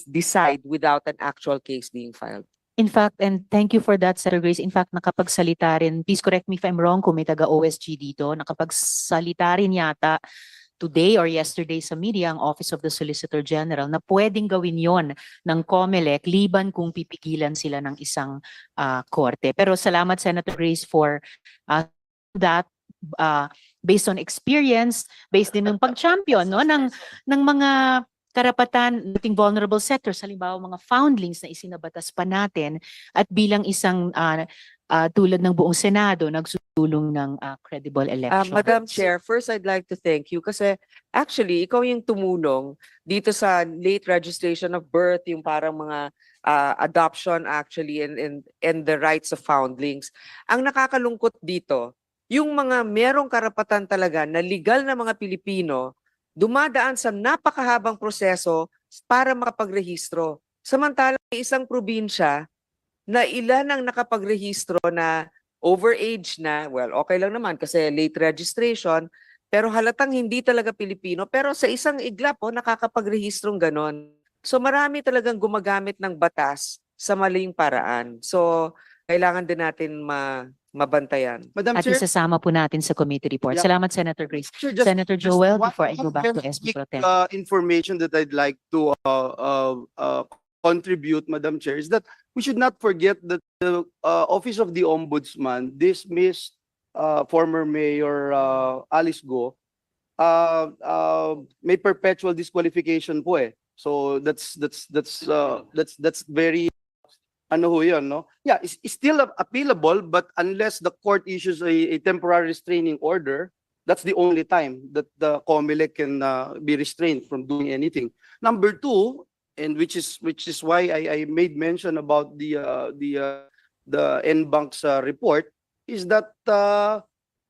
decide without an actual case being filed.
In fact, and thank you for that, Senator Grace. In fact, nakapagsalita rin, please correct me if I'm wrong kung may taga-OSG dito, nakapagsalita rin yata today or yesterday sa media ang Office of the Solicitor General na pwedeng gawin yon ng COMELEC liban kung pipigilan sila ng isang korte. Pero salamat, Senator Grace, for that. Based on experience, based din ng pag-champion no, ng mga karapatan nating vulnerable sectors, halimbawa mga foundlings na isinabatas pa natin at bilang isang tulad ng buong Senado, nagsulong ng credible election.
Madam Chair, first I'd like to thank you kasi actually ikaw yung tumulong dito sa late registration of birth, yung parang mga adoption actually and the rights of foundlings. Ang nakakalungkot dito, yung mga merong karapatan talaga na legal na mga Pilipino dumadaan sa napakahabang proseso para makapagrehistro. Samantalang may isang probinsya na ilan ang nakapagrehistro na overage na, well, okay lang naman kasi late registration, pero halatang hindi talaga Pilipino, pero sa isang iglap nakakapagrehistrong ganon. So marami talagang gumagamit ng batas sa maling paraan. So kailangan din natin mabantayan.
Madam
At
Chair,
isasama po natin sa committee report.
Yeah.
Salamat, Senator Grace.
Sure, just-
Senator
just
Joel,
one
before I go back to
very
SB Pro
quick,
Tem.
information that I'd like to contribute, Madam Chair, is that we should not forget that the Office of the Ombudsman dismissed former Mayor Alice Go. May perpetual disqualification po eh. So that's very ano ho yun, no? Yeah, it's still appealable, but unless the court issues a temporary restraining order, that's the only time that the COMELEC can be restrained from doing anything. Number two, and which is why I made mention about the NBank's report, is that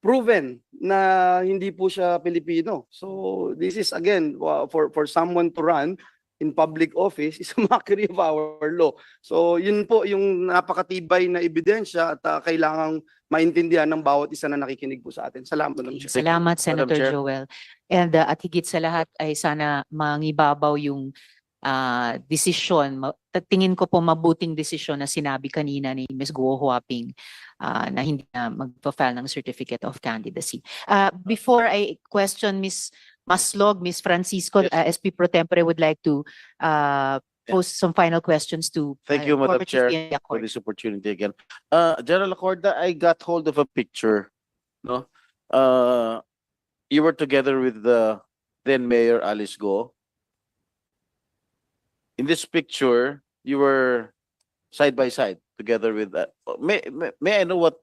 proven na hindi po siya Pilipino. So this is again for someone to run in public office is a mockery of our law. So yun po yung napakatibay na ebidensya at kailangang maintindihan ng bawat isa na nakikinig po sa atin. Salamat, Madam Chair.
Salamat, Senator
Chair.
Joel. And at higit sa lahat ay sana mangibabaw yung desisyon. Tingin ko po mabuting desisyon na sinabi kanina ni Ms. Guo Huaping na hindi na magpa-file ng Certificate of Candidacy. Before I question Ms. Maslog, Ms. Francisco,
Yes.
SP Pro Tempore would like to pose some final questions to
Thank you, Madam
former Chief
Chair,
PNP
for
Accord.
this opportunity again. General Acorda, I got hold of a picture, no? You were together with the then Mayor Alice Go. In this picture, you were side by side together with that. May I know what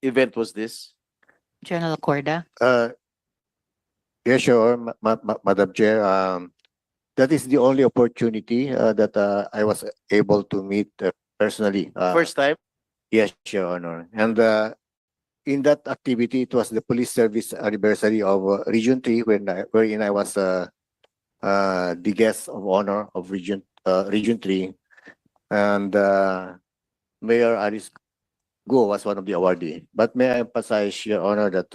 event was this?
General Corda.
Yes, sure, Madam Chair. That is the only opportunity that I was able to meet personally.
First time?
Yes, Your Honor. And in that activity, it was the police service anniversary of Region 3, wherein I was the guest of honor of Region 3. And Mayor Alice Go was one of the awardee. But may I emphasize, Your Honor, that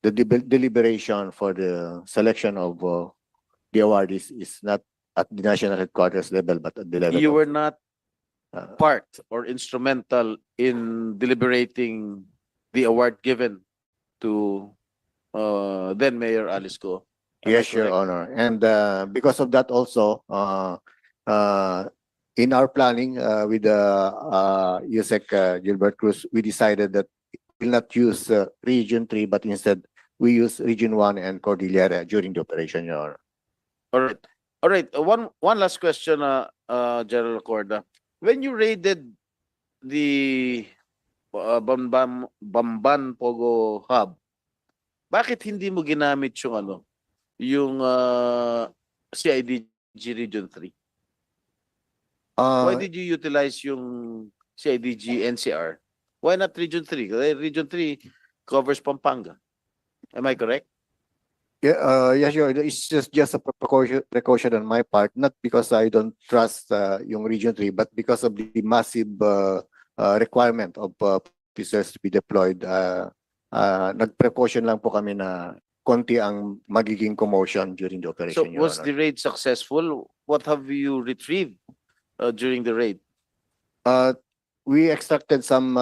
the deliberation for the selection of the awardees is not at the national headquarters level, but at the level
You
of,
were not part or instrumental in deliberating the award given to then Mayor Alice Go. Am I
yes, Your
correct?
Honor. And because of that also, in our planning with Yusek Gilbert Cruz, we decided that we will not use Region 3, but instead we use Region 1 and Cordillera during the operation, Your Honor.
All right. All right. One last question, General Corda. When you raided the Bamban Pogo Hub, bakit hindi mo ginamit yung CIDG Region 3? Why did you utilize yung CIDG NCR? Why not Region 3? Kasi Region 3 covers Pampanga. Am I correct?
Yeah, yes, sure. It's just a precaution on my part, not because I don't trust yung Region 3, but because of the massive requirement of officers to be deployed. Nag-precaution lang po kami na konti ang magiging commotion during the operation,
So
Your
was
Honor.
the raid successful? What have you retrieved during the raid?
We extracted some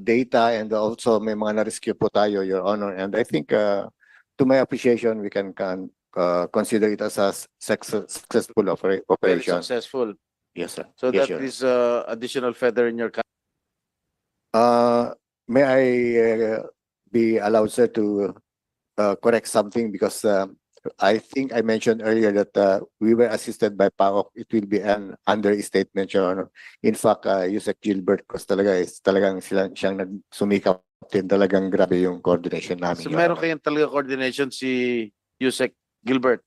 data and also may mga na-rescue po tayo, Your Honor. And I think to my appreciation, we can consider it as a successful
Very
operation.
successful.
Yes, sir.
So
Yes,
that
Your
is additional feather in your cap.
May I be allowed, sir, to correct something because I think I mentioned earlier that we were assisted by PAOK. It will be an understatement, Your Honor. In fact, Yusek Gilbert Cruz talagang siyang nagsumikap din. Talagang grabe yung coordination namin,
So
Your
meron
Honor.
kayong talaga coordination si Yusek Gilbert.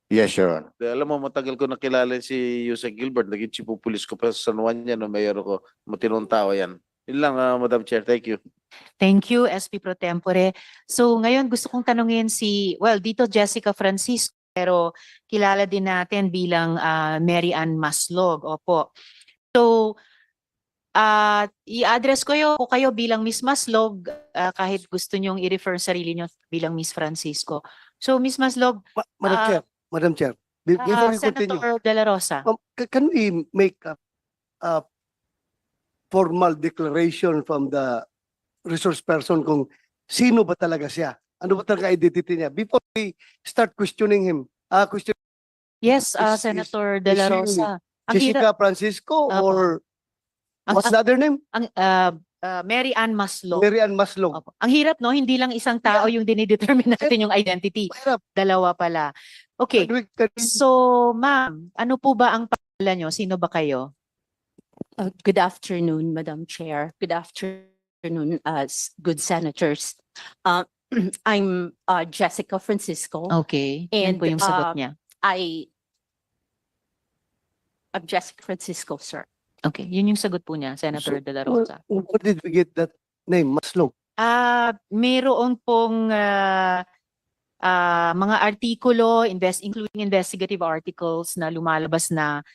Yes, Your Honor.
Alam mo, matagal ko nakilala si Yusek Gilbert. Naging chief of police ko pa sa San Juan yan. No, mayor ko. Matinong tao yan. Yun lang, Madam Chair. Thank you.
Thank you, SP Pro Tempore. So ngayon gusto kong tanungin dito Jessica Francisco, pero kilala din natin bilang Mary Ann Maslog. Opo. So, i-address ko kayo bilang Miss Maslog kahit gusto nyong i-refer sarili nyo bilang Miss Francisco. So, Miss Maslog,
Madam Chair, before you continue,
Senator De La Rosa.
can we make a formal declaration from the resource person kung sino ba talaga siya? Ano ba talaga identity niya? Before we start questioning him,
Yes,
Is-
Senator De La
is she
Rosa. Ang
Jessica Francisco
Opo.
or what's the other name?
Mary Ann Maslog.
Mary Ann Maslog.
Opo. Ang hirap, no? Hindi lang isang tao yung dinidetermine natin yung identity.
Mahirap.
Dalawa pala. Okay.
Can we-
So, ma'am, ano po ba ang pangalan nyo? Sino ba kayo?
Good afternoon, Madam Chair. Good afternoon, good senators. I'm Jessica Francisco.
Okay. Yan
And,
po yung sagot niya.
I'm Jessica Francisco, sir.
Okay. Yun yung sagot po niya, Senator De La Rosa.
Where did we get that name, Maslog?
Mayroon pong mga artikulo, including investigative articles na lumalabas na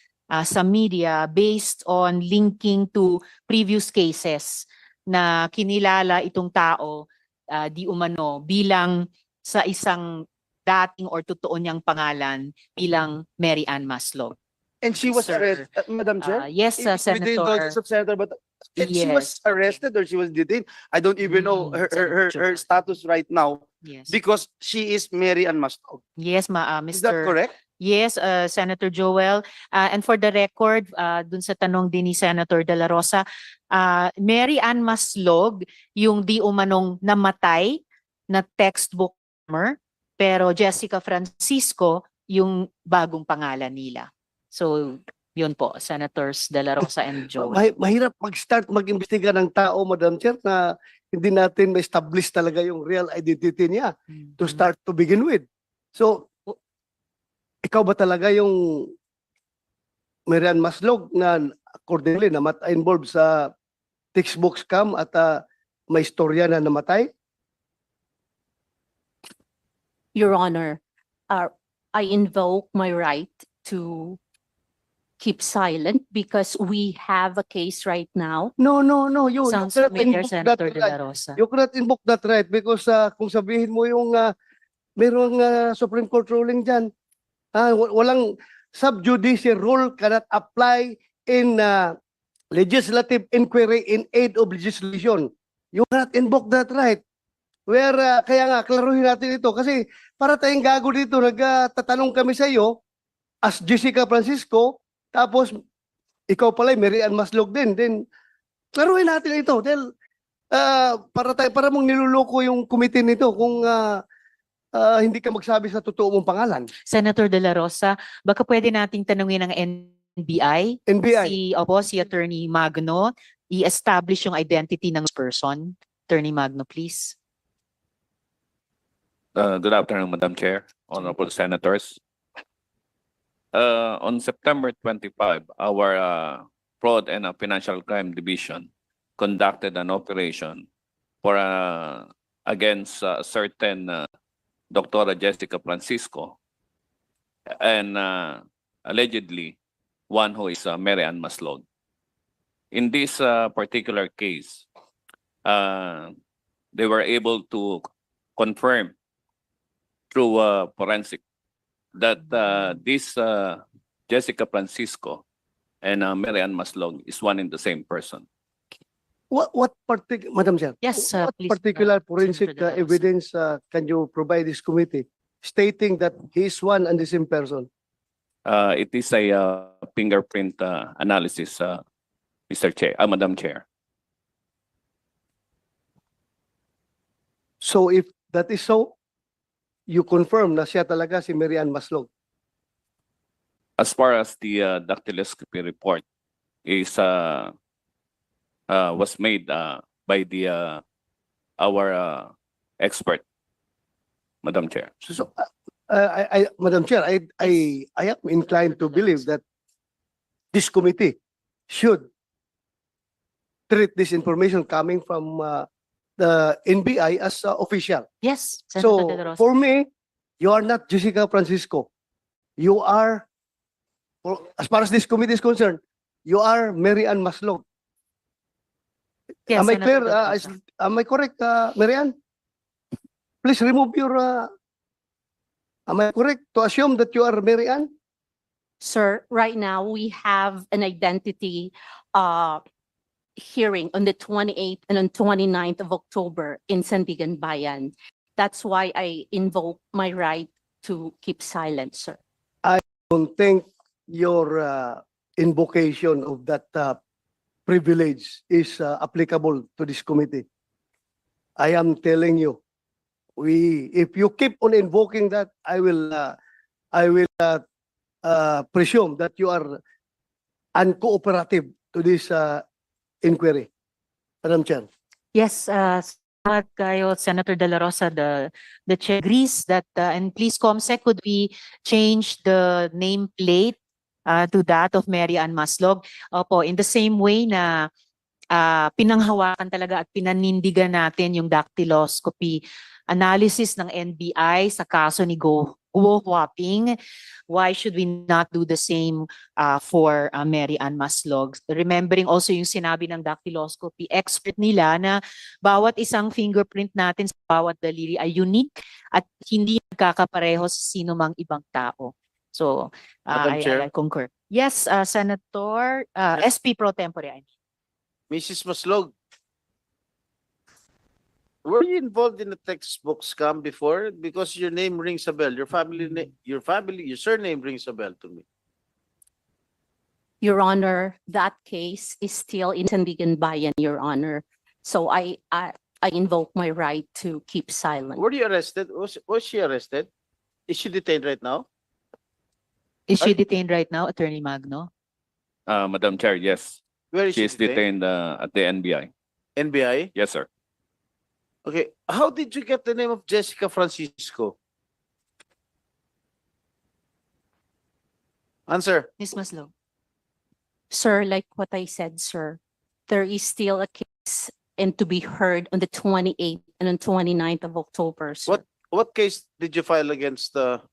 sa media based on linking to previous cases na kinilala itong tao di umano bilang sa isang dating or totoo niyang pangalan bilang Mary Ann Maslog.
And she was
Sir.
arrested, Madam Chair?
Yes,
With the
Senator.
indulgence of Senator, but she was arrested or she was detained. I don't even know her status right now
Yes.
because she is Mary Ann Maslog.
Yes,
Is that
Mr.
correct?
Yes, Senator Joel. And for the record, dun sa tanong din ni Senator De La Rosa, Mary Ann Maslog, yung di umanong namatay na textbook farmer, pero Jessica Francisco, yung bagong pangalan nila. So, Yun po, Senators De La Rosa and Joey.
Mahirap mag-start mag-imbestiga ng tao, Madam Chair, na hindi natin ma-establish talaga yung real identity niya to start to begin with. So, ikaw ba talaga yung Marian Maslog na accordingly involved sa textbook scam at may istorya na namatay?
Your Honor, I invoke my right to keep silent because we have a case right now.
No. You
Sounds
cannot
familiar,
invoke that
Senator De La
right.
Rosa.
You cannot invoke that right because kung sabihin mo yung merong Supreme Court ruling dyan, walang sub-judice rule cannot apply in legislative inquiry in aid of legislation. You cannot invoke that right. Kaya nga, klaruhin natin ito kasi para tayong gago dito, nagtatanong kami sa iyo as Jessica Francisco, tapos ikaw pala, Marian Maslog din. Then, klaruhin natin ito. Dahil, para mong niluloko yung committee nito kung hindi ka magsabi sa totoo mong pangalan.
Senator De La Rosa, baka pwede nating tanungin ng NBI? Si Attorney Magno, i-establish yung identity ng person. Attorney Magno, please.
Good afternoon, Madam Chair, Honorable Senators. On September 25, our Fraud and Financial Crime Division conducted an operation for against certain Dr. Jessica Francisco and allegedly one who is Marian Maslog. In this particular case, they were able to confirm through forensic that this Jessica Francisco and Marian Maslog is one and the same person.
Madam Chair,
Yes,
what
please,
particular forensic
Senator De La Rosa.
evidence can you provide this committee stating that he is one and the same person?
It is a fingerprint analysis, Mr. Chair, Madam Chair.
So if that is so, you confirm na siya talaga si Marian Maslog.
As far as the dactyloscopy report is was made by our expert, Madam Chair.
So, Madam Chair, I am inclined to believe that this committee should treat this information coming from the NBI as official.
Yes, Senator De La
So,
Rosa.
for me, you are not Jessica Francisco. You are, as far as this committee is concerned, you are Marian Maslog.
Yes,
Am I
Senator
clear?
De La Rosa.
Am I correct, Marian? Please remove your. Am I correct to assume that you are Marian?
Sir, right now we have an identity hearing on the 28th and on 29th of October in Sandigan Bayan. That's why I invoke my right to keep silent, sir.
I don't think your invocation of that privilege is applicable to this committee. I am telling you, if you keep on invoking that, I will presume that you are uncooperative to this inquiry. Madam Chair.
Yes, salamat kayo, Senator De La Rosa. The chair agrees that, and please, Comsec, could we change the nameplate to that of Marian Maslog? Opo, in the same way na pinanghawakan talaga at pinanindigan natin yung dactyloscopy analysis ng NBI sa kaso ni Guo Huaping. Why should we not do the same for Marian Maslog? Remembering also yung sinabi ng dactyloscopy expert nila na bawat isang fingerprint natin sa bawat daliri ay unique at hindi nagkakapareho sa sino mang ibang tao. So,
Madam Chair.
I concur. Yes, Senator, SP Pro Tempore.
Mrs. Maslog, were you involved in a textbook scam before? Because your name rings a bell. Your surname rings a bell to me.
Your Honor, that case is still in Sandigan Bayan, Your Honor. So I invoke my right to keep silent.
Were you arrested? Was she arrested? Is she detained right now?
Is she detained right now, Attorney Magno?
Madam Chair, yes.
Where is
She is detained at the NBI.
NBI?
Yes, sir.
Okay. How did you get the name of Jessica Francisco? Answer.
Ms. Maslow.
Sir, like what I said, sir, there is still a case and to be heard on the 28th and on 29th of October, sir.
What case did you file against Marian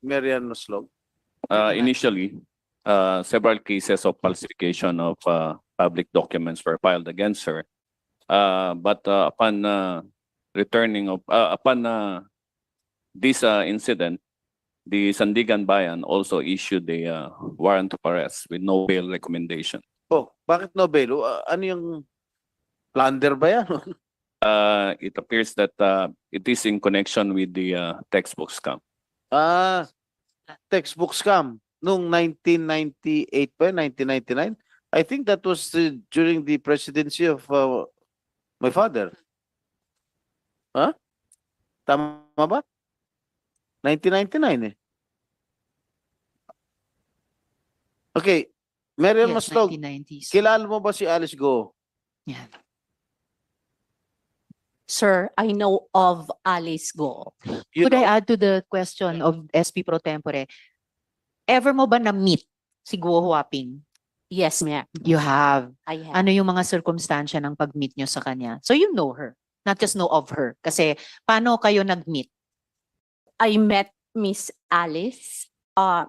Maslog?
Initially, several cases of falsification of public documents were filed against her. But upon this incident, the Sandigan Bayan also issued a warrant of arrest with no bail recommendation.
Oh, bakit no bail? Ano yung plunder ba yan?
It appears that it is in connection with the textbook scam.
Textbook scam noong 1998 pa, 1999. I think that was during the presidency of my father. Huh? Tama ba? 1999 eh. Okay. Marian
Yes,
Maslog,
1990s.
kilala mo ba si Alice Go?
Yeah.
Sir, I know of Alice Go.
You
Could I
know-
add to the question of SP Pro Tempore? Ever mo ba na-meet si Guo Huaping?
Yes, ma'am.
You have.
I have.
Ano yung mga circumstansya ng pag-meet nyo sa kanya? So you know her, not just know of her. Kasi paano kayo nag-meet?
I met Miss Alice.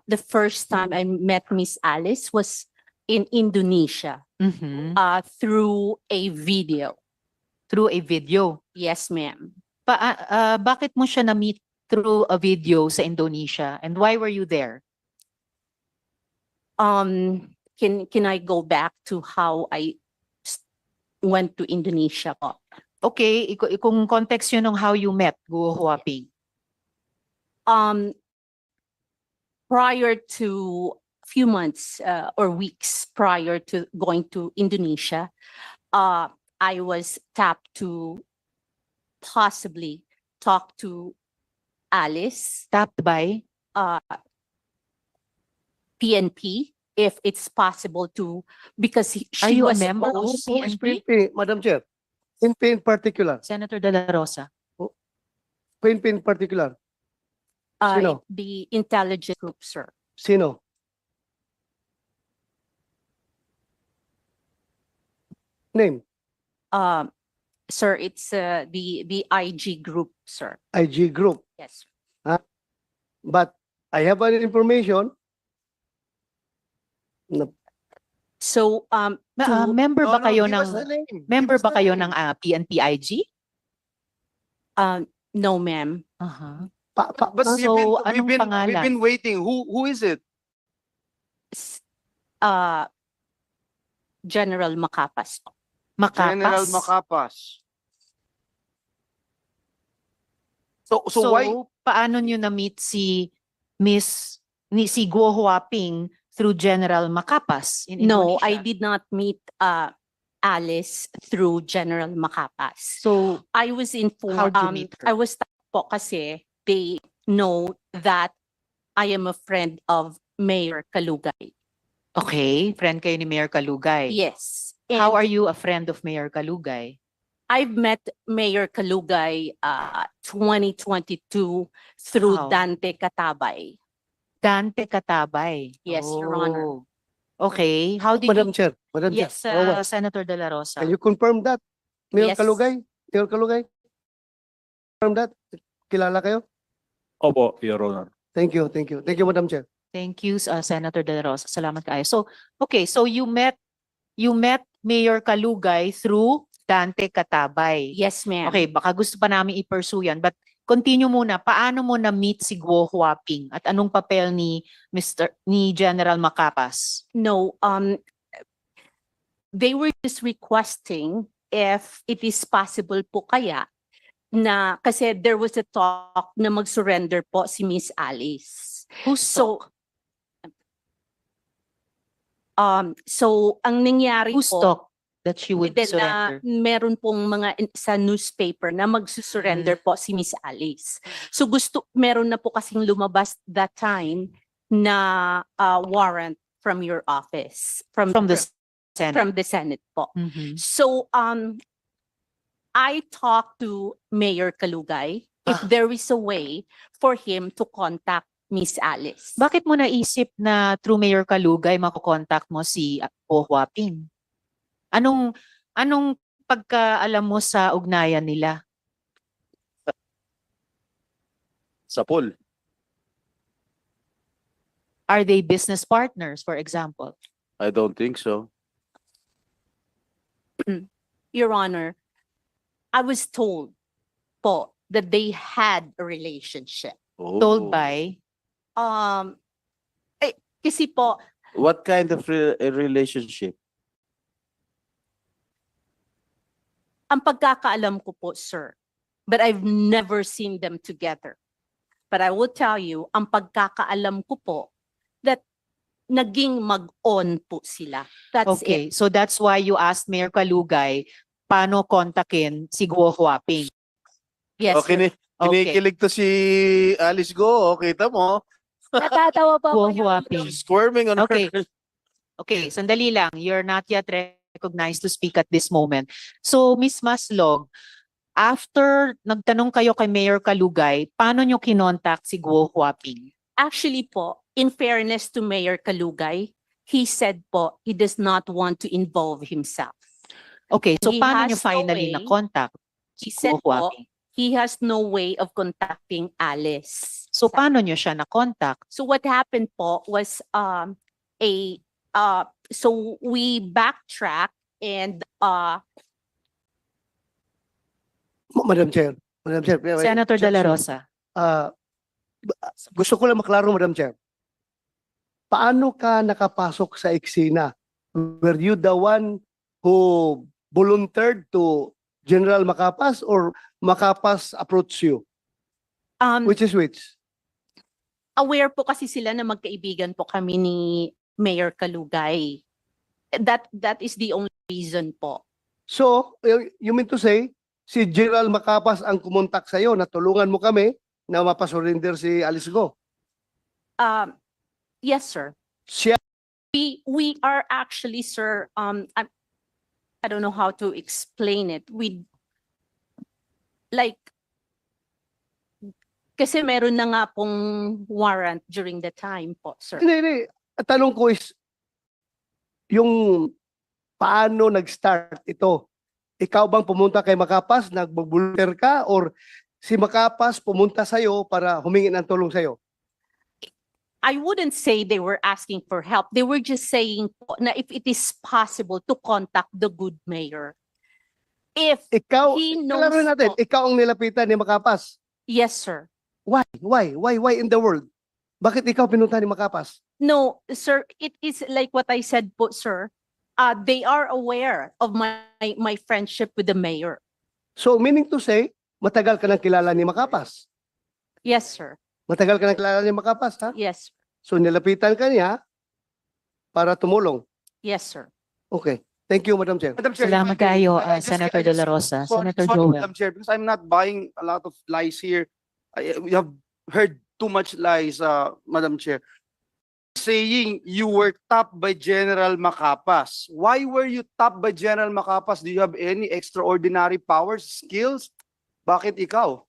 The first time I met Miss Alice was in Indonesia
Mhm.
through a video.
Through a video.
Yes, ma'am.
Bakit mo siya na-meet through a video sa Indonesia? And why were you there?
Can I go back to how I went to Indonesia po?
Okay, kung context yun ng how you met Guo Huaping.
Prior to few months or weeks prior to going to Indonesia, I was tapped to possibly talk to Alice,
Tapped by?
PNP, if it's possible to, because
Are
she
you a
was
member of
supposed-
Who is
PNP?
PNP, Madam Chair? PNP in particular.
Senator De La Rosa.
PNP in particular. Sino?
the intelligence group, sir.
Sino? Name.
Sir, it's the IG group, sir.
IG group.
Yes.
But I have an information. na-
So,
Member ba
No,
kayo
give us the
ng
name.
member
Give us
ba
the
kayo
name.
ng PNP-IG?
no, ma'am.
Uh-huh.
But
So, anong
we've
pangalan?
been waiting. Who is it?
S- General Macapas.
Makapas?
General Macapas. So why?
Paano nyo na-meet si si Guo Huaping through General Macapas in
No,
Indonesia?
I did not meet Alice through General Macapas.
So,
I was informed.
How'd you meet her?
I was tapped po kasi they know that I am a friend of Mayor Kalugay.
okay, friend kayo ni Mayor Kalugay.
Yes.
How
And
are you a friend of Mayor Kalugay?
I've met Mayor Kalugay 2022 through
How?
Dante Katabay.
Dante Katabay.
Yes, Your Honor.
Oh. Okay, how did
Madam
you...
Chair. Madam Chair.
Yes,
Rowan,
Senator De La Rosa.
Can you confirm that? Mayor
Yes.
Kalugay? Mayor Kalugay? Confirm that? Kilala kayo?
Opo, Your Honor.
Thank you, thank you. Thank you, Madam Chair.
Thank you, Senator De La Rosa. Salamat kayo. So, okay, so you met Mayor Kalugay through Dante Katabay.
Yes, ma'am.
Okay, baka gusto pa namin i-pursue yan. But continue muna, paano mo na-meet si Guo Huaping? At anong papel ni General Macapas?
No, they were just requesting if it is possible po kaya na kasi there was a talk na mag-surrender po si Miss Alice.
Who's
So ang nangyari
Who's
po,
talk that she would
then,
surrender?
meron pong mga sa newspaper na magsusurrender po si Miss Alice. So meron na po kasing lumabas that time na warrant from your office,
From the Senate.
from the Senate po.
Mhm.
So, I talked to Mayor Kalugay if
Ah.
there is a way for him to contact Miss Alice.
Bakit mo naisip na through Mayor Kalugay makokontak mo si Go Huaping? Anong pagkaalam mo sa ugnayan nila?
Sa pool.
Are they business partners, for example?
I don't think so.
Your Honor, I was told po that they had a relationship.
Told
Oh.
by?
Kasi po,
What kind of a relationship?
ang pagkakaalam ko po, sir, but I've never seen them together. But I will tell you, ang pagkakaalam ko po, that naging mag-on po sila. That's
Okay,
it.
so that's why you asked Mayor Kalugay paano kontakin si Go Huaping.
Yes,
Okay,
sir.
kinikilig to si Alice Go. Kita mo.
Natatawa pa
Go
ako. Your
Huaping.
She's squirming on
Okay.
her.
Okay, sandali lang. You're not yet recognized to speak at this moment. So, Miss Maslog, after nagtanong kayo kay Mayor Kalugay, paano nyo kinontak si Go Huaping?
Actually po, in fairness to Mayor Kalugay, he said po, he does not want to involve himself.
Okay, so
He
paano
has
nyo
no
finally
way.
na-contact
He
si
said
Go
po,
Huaping?
he has no way of contacting Alice.
So, paano nyo siya na-contact?
So what happened po was so we backtrack and
Madam Chair. Madam Chair.
Senator De La Rosa.
Gusto ko lang maklaro, Madam Chair. Paano ka nakapasok sa eksena? Were you the one who volunteered to General Macapas or Macapas approached you? Which is which?
aware po kasi sila na magkaibigan po kami ni Mayor Kalugay. That is the only reason po.
So, you mean to say, si General Macapas ang kumontak sa'yo na tulungan mo kami na mapasurrender si Alice Go?
Yes, sir.
Siya,
We are actually, sir, I don't know how to explain it. Kasi meron na nga pong warrant during the time po, sir.
hindi. Ang tanong ko is, yung paano nag-start ito? Ikaw bang pumunta kay Macapas, nag-volunteer ka, or si Macapas pumunta sa'yo para humingi ng tulong sa'yo?
I wouldn't say they were asking for help. They were just saying po na if it is possible to contact the good mayor. If
Ikaw,
he knows
kalaro natin,
po-
ikaw ang nilapitan ni Macapas.
Yes, sir.
Why in the world? Bakit ikaw pinunta ni Macapas?
No, sir, it is like what I said po, sir. They are aware of my friendship with the mayor.
So, meaning to say, matagal ka nang kilala ni Macapas.
Yes, sir.
Matagal ka nang kilala ni Macapas, ha?
Yes.
So, nilapitan ka niya para tumulong.
Yes, sir.
Okay. Thank you, Madam Chair.
Madam Chair,
Salamat
if I may,
kayo,
I just-
Senator
I
De
just-
La Rosa.
Sorry,
Senator
sorry,
Joel.
Madam Chair, because I'm not buying a lot of lies here. We have heard too much lies, Madam Chair. Saying you were tapped by General Macapas. Why were you tapped by General Macapas? Do you have any extraordinary powers, skills? Bakit ikaw?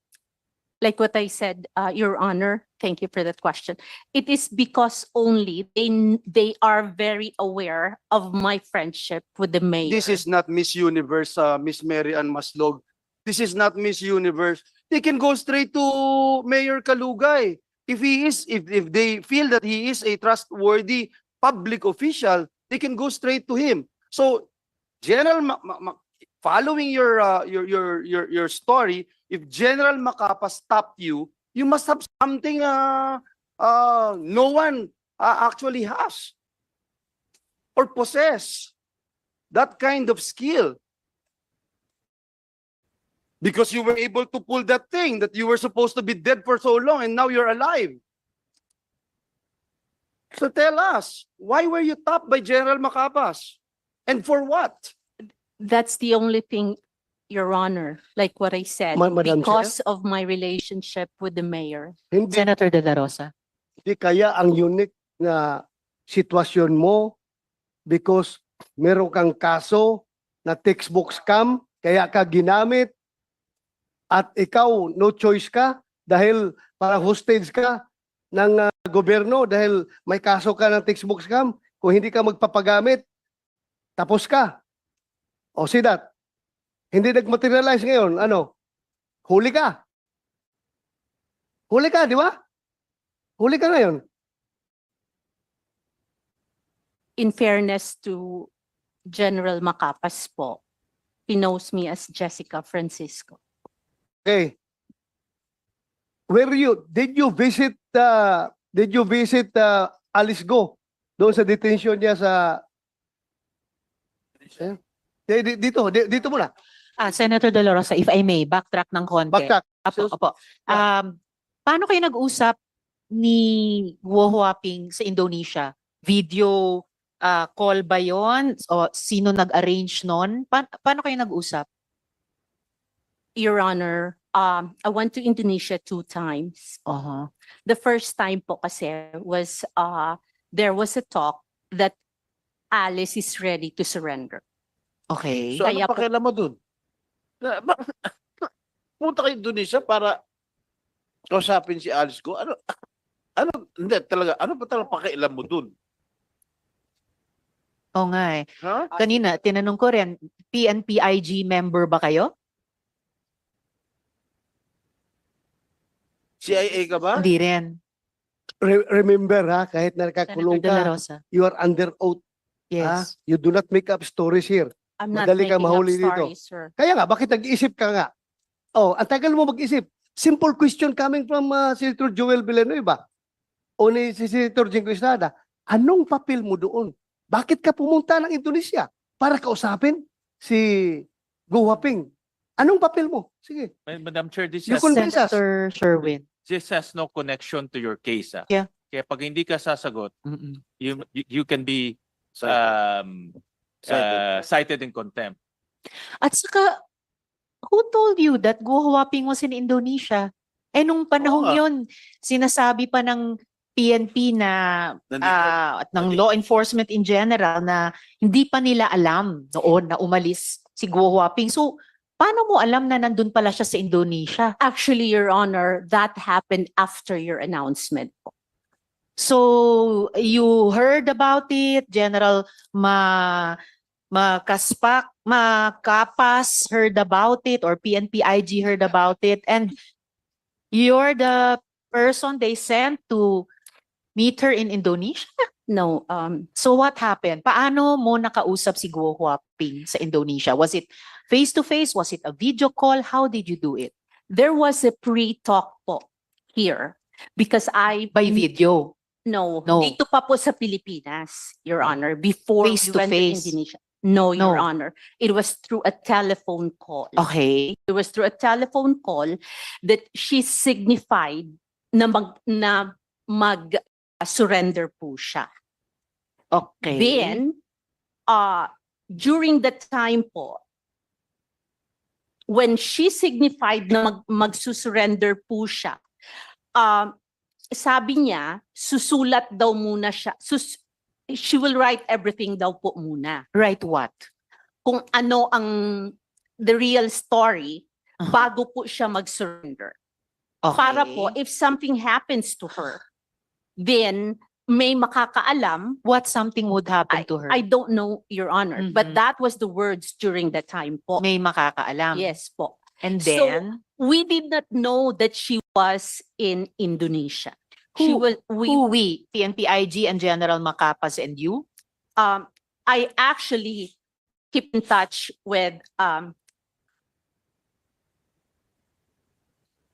Like what I said, Your Honor, thank you for that question. It is because only they are very aware of my friendship with the mayor.
This is not Miss Universe, Miss Mary Ann Maslog. This is not Miss Universe. They can go straight to Mayor Kalugay. If they feel that he is a trustworthy public official, they can go straight to him. So, following your story, if General Macapas stopped you, you must have something no one actually has or possess that kind of skill. Because you were able to pull that thing that you were supposed to be dead for so long and now you're alive. So tell us, why were you tapped by General Macapas? And for what?
That's the only thing, Your Honor, like what I said,
Madam Chair?
because of my relationship with the mayor.
Hindi,
Senator De La Rosa.
hindi kaya ang unique na sitwasyon mo because meron kang kaso na textbook scam, kaya ka ginamit at ikaw no choice ka dahil parang hostage ka ng gobyerno dahil may kaso ka ng textbook scam. Kung hindi ka magpapagamit, tapos ka. O see that? Hindi nag-materialize ngayon. Ano? Huli ka. Huli ka, di ba? Huli ka ngayon.
In fairness to General Macapas po, he knows me as Jessica Francisco.
Okay. Did you visit Alice Go doon sa detention niya sa dito muna.
Senator De La Rosa, if I may, backtrack ng konti.
Backtrack.
Opo. Paano kayo nag-usap ni Guo Huaping sa Indonesia? Video call ba yon? O sino nag-arrange nun? Paano kayo nag-usap?
Your Honor, I went to Indonesia 2 times. The first time po kasi was there was a talk that Alice is ready to surrender.
Okay.
So ano
Kaya po-
pakialam mo dun? Punta ka Indonesia para kausapin si Alice Go. Hindi talaga, ano pa talaga pakialam mo dun?
Oo nga eh.
Ha?
Kanina, tinanong ko rin, PNPIG member ba kayo?
CIA ka ba?
Hindi rin.
Remember ha, kahit na nakakulong
Senator De La
ka,
Rosa.
you are under oath. Ha?
Yes.
You do not make up stories here.
I'm not
Madali ka
making up
mahuli dito.
stories, sir.
Kaya nga, bakit nag-iisip ka nga? Oh, ang tagal mo mag-isip. Simple question coming from Senator Joel Villanueva o ni si Senator Jingo Estrada. Anong papel mo doon? Bakit ka pumunta ng Indonesia para kausapin si Guo Huaping? Anong papel mo? Sige.
Madam Chair, this
You
has,
convince us.
Senator Sherwin.
this has no connection to your case.
Yeah.
Kaya pag hindi ka sasagot,
Mm-mm.
you can be
Cited.
cited in contempt.
At saka, who told you that Guo Huaping was in Indonesia? Nung panahong
Oo nga.
yun, sinasabi pa ng PNP na at ng law enforcement in general na hindi pa nila alam noon na umalis si Guo Huaping. So, paano mo alam na nandun pala siya sa Indonesia?
Actually, Your Honor, that happened after your announcement po.
So, you heard about it, General Makapas heard about it, or PNPIG heard about it, and you're the person they sent to meet her in Indonesia?
No,
So what happened? Paano mo nakausap si Guo Huaping sa Indonesia? Was it face-to-face? Was it a video call? How did you do it?
there was a pre-talk po here because
By video?
No,
No.
dito pa po sa Pilipinas, Your Honor, before
Face
we
to
went to
face.
Indonesia. No, Your
No.
Honor. It was through a telephone call.
Okay.
It was through a telephone call that she signified na mag-surrender po siya.
Okay.
Then, during that time po, when she signified na magsusurrender po siya, sabi niya, susulat daw muna siya. She will write everything daw po muna.
Right what?
Kung ano ang the real story bago po siya mag-surrender.
Okay.
Para po, if something happens to her, then may makakaalam.
What something would happen to her?
I don't know, Your Honor, but
Mhm.
that was the words during that time po.
May makakaalam.
Yes po.
And
So,
then,
we did not know that she was in Indonesia.
who we, PNPIG and General Macapas and you?
I actually keep in touch with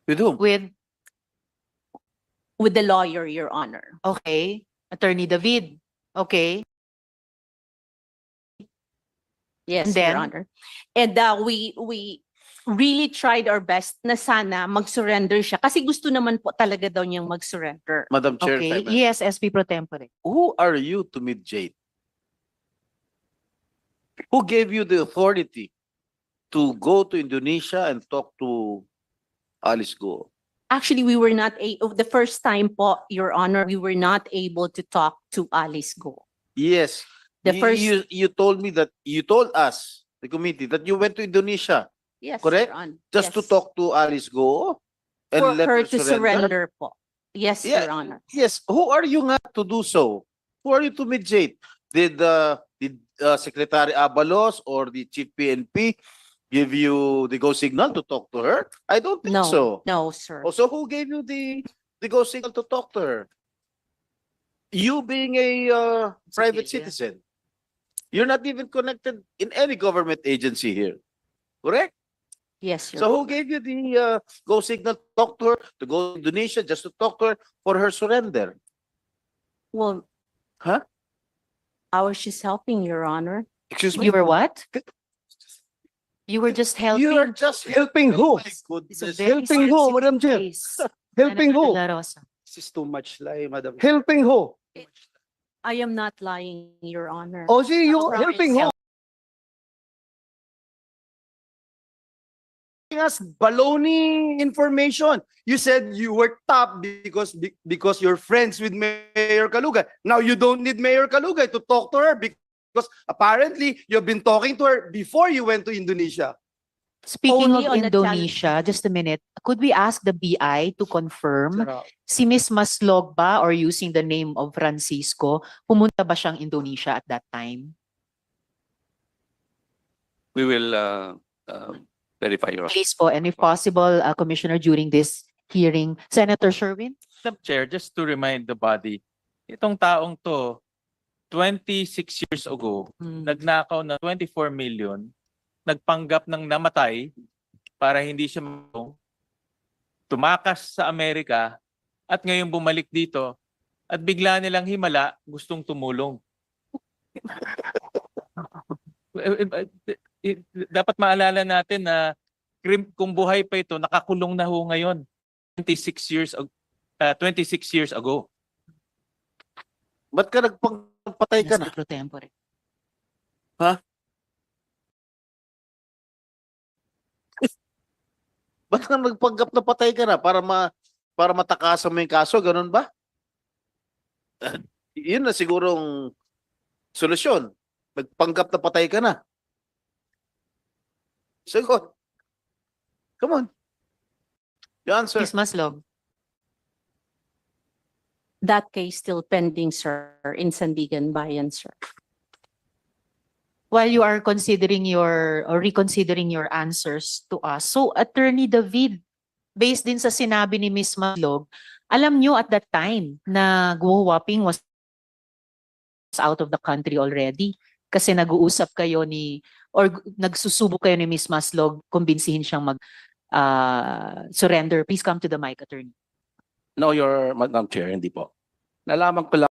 whom?
with the lawyer, Your Honor.
Okay. Attorney David. Okay.
Yes,
And then?
Your Honor. And we really tried our best na sana mag-surrender siya kasi gusto naman po talaga daw niyang mag-surrender.
Madam Chair, if I
Okay.
may.
Yes, SP Pro Tempore.
Who are you to mediate? Who gave you the authority to go to Indonesia and talk to Alice Go?
Actually, we were not the first time po, Your Honor, we were not able to talk to Alice Go.
Yes.
The first-
You told me that you told us, the committee, that you went to Indonesia
Yes,
correct?
Your Honor.
just to
Yes.
talk to Alice Go and
For
let
her
her
to surrender po. Yes,
Yeah,
Your Honor.
Yes. Who are you nga to do so? Who are you to mediate? Did Secretary Abalos or the Chief PNP give you the go signal to talk to her? I don't think
No,
so.
no, sir.
Oh, so who gave you the go signal to talk to her? You being a private citizen. You're not even connected in any government agency here. Correct?
Yes, Your
So who gave you the go signal to talk to her, to go to Indonesia just to talk to her for her surrender?
Well,
Huh?
I was just helping, Your Honor.
Excuse me?
You were what? You were just helping.
You are just helping who?
It's a
Goodness.
very
Helping who,
sensitive
Madam Chair?
case.
Helping
Senator
who?
De La Rosa.
This is too much lie, Madam.
Helping who?
I am not lying, Your Honor.
O see, you
Promise.
helping who?
Us baloney information. You said you were top because you're friends with Mayor Kalugay. Now you don't need Mayor Kalugay to talk to her because apparently you've been talking to her before you went to Indonesia.
Speaking
Only
of
on a
Indonesia, just a minute, could we ask the BI to confirm
Sarap.
si Miss Maslog ba or using the name of Francisco, pumunta ba siyang Indonesia at that time?
We will verify your.
Please po, and if possible, Commissioner, during this hearing, Senator Sherwin?
Madam Chair, just to remind the body, itong taong to, 26 years ago, nagnakaw na 24 million, nagpanggap ng namatay para hindi siya tumakas sa Amerika at ngayon bumalik dito at bigla nilang himala gustong tumulong. Dapat maalala natin na kung buhay pa ito, nakakulong na ho ngayon. 26 years ago.
Ba't ka nagpatay ka na?
Pro tempore.
Ha? Ba't ka nagpanggap na patay ka na para matakasan mo yung kaso? Ganun ba? Yun na sigurong solusyon. Nagpanggap na patay ka na. Sagot. Come on. You answer.
Miss Maslog?
That case still pending, sir, in Sandigan Bayan, sir.
While you are considering or reconsidering your answers to us, so Attorney David, based din sa sinabi ni Miss Maslog, alam nyo at that time na Guo Huaping was out of the country already kasi nag-uusap kayo nagsusubok kayo ni Miss Maslog, kumbinsihin siyang surrender. Please come to the mic, Attorney.
No, your Madam Chair, hindi po. Nalaman ko lang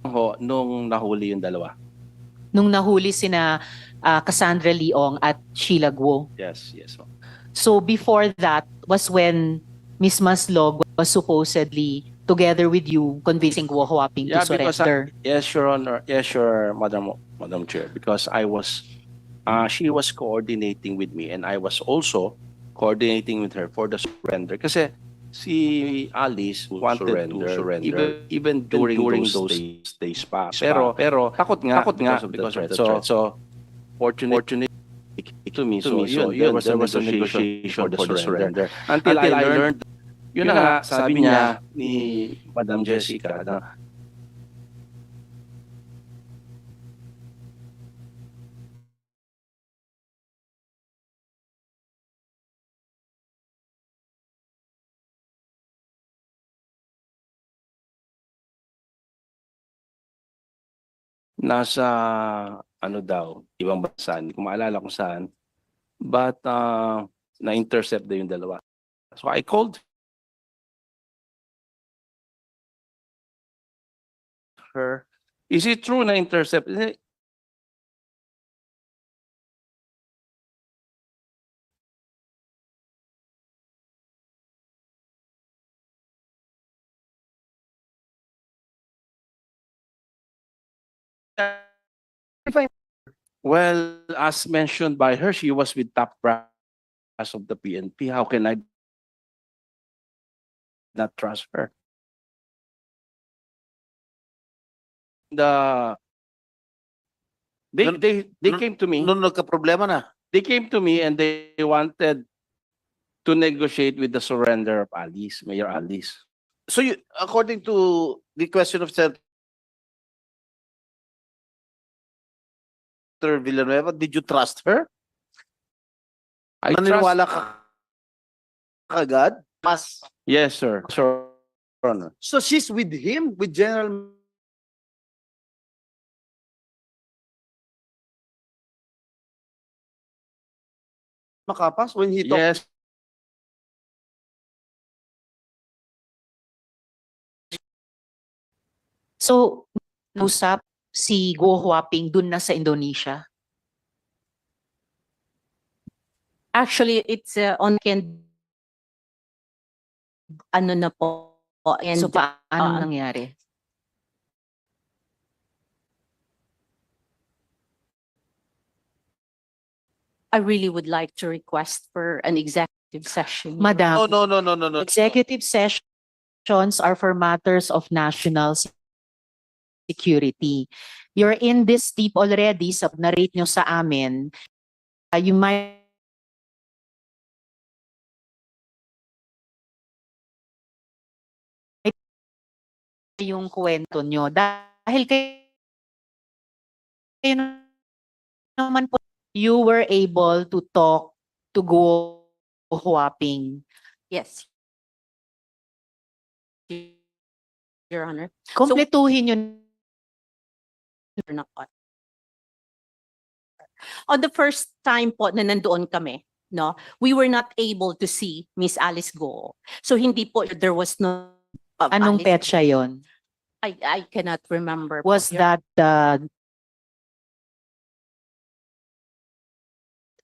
ho nung nahuli yung dalawa.
Nung nahuli sina Cassandra Leong at Sheila Guo.
Yes, yes. Ma'am.
So before that was when Miss Maslog was supposedly together with you convincing Guo Huaping to
because
surrender.
yes, Your Honor. Yes, Your Madam Chair. Because she was coordinating with me and I was also coordinating with her for the surrender. Kasi si Alice wanted to surrender even during those days pa. Pero takot nga because of the threat. So fortunately to me, so there was a negotiation for the surrender. Until I learned, yun na nga, sabi niya ni Madam Jessica na nasa ano daw, ibang bansa, hindi ko maalala kung saan, but na-intercept daw yung dalawa. So I called her. Is it true na intercept? Well, as mentioned by her, she was with top brass of the PNP. How can I not trust her? They came to me.
Nung nagka-problema na.
They came to me and they wanted to negotiate with the surrender of Alice, Mayor Alice.
So according to the question of Senator Villanueva, did you trust her?
I
Naniniwala
trust.
ka agad? Mas.
Yes, sir. Sir. Honor.
So she's with him, with General Macapas when he talked.
Yes.
So usap si Guo Huaping dun na sa Indonesia.
Actually, it's on ano na po. And,
So paano nangyari?
I really would like to request for an executive session.
Madam,
No.
executive sessions are for matters of national security. You're in this deep already, sa narrate nyo sa amin. You might yung kwento nyo. Dahil kayo naman po, you were able to talk to Guo Huaping.
Yes. Your Honor.
Kompletuhin yun.
On the first time po na nandoon kami, no, we were not able to see Miss Alice Go. So hindi po, there was no...
Anong petsa yon?
I cannot remember.
Was that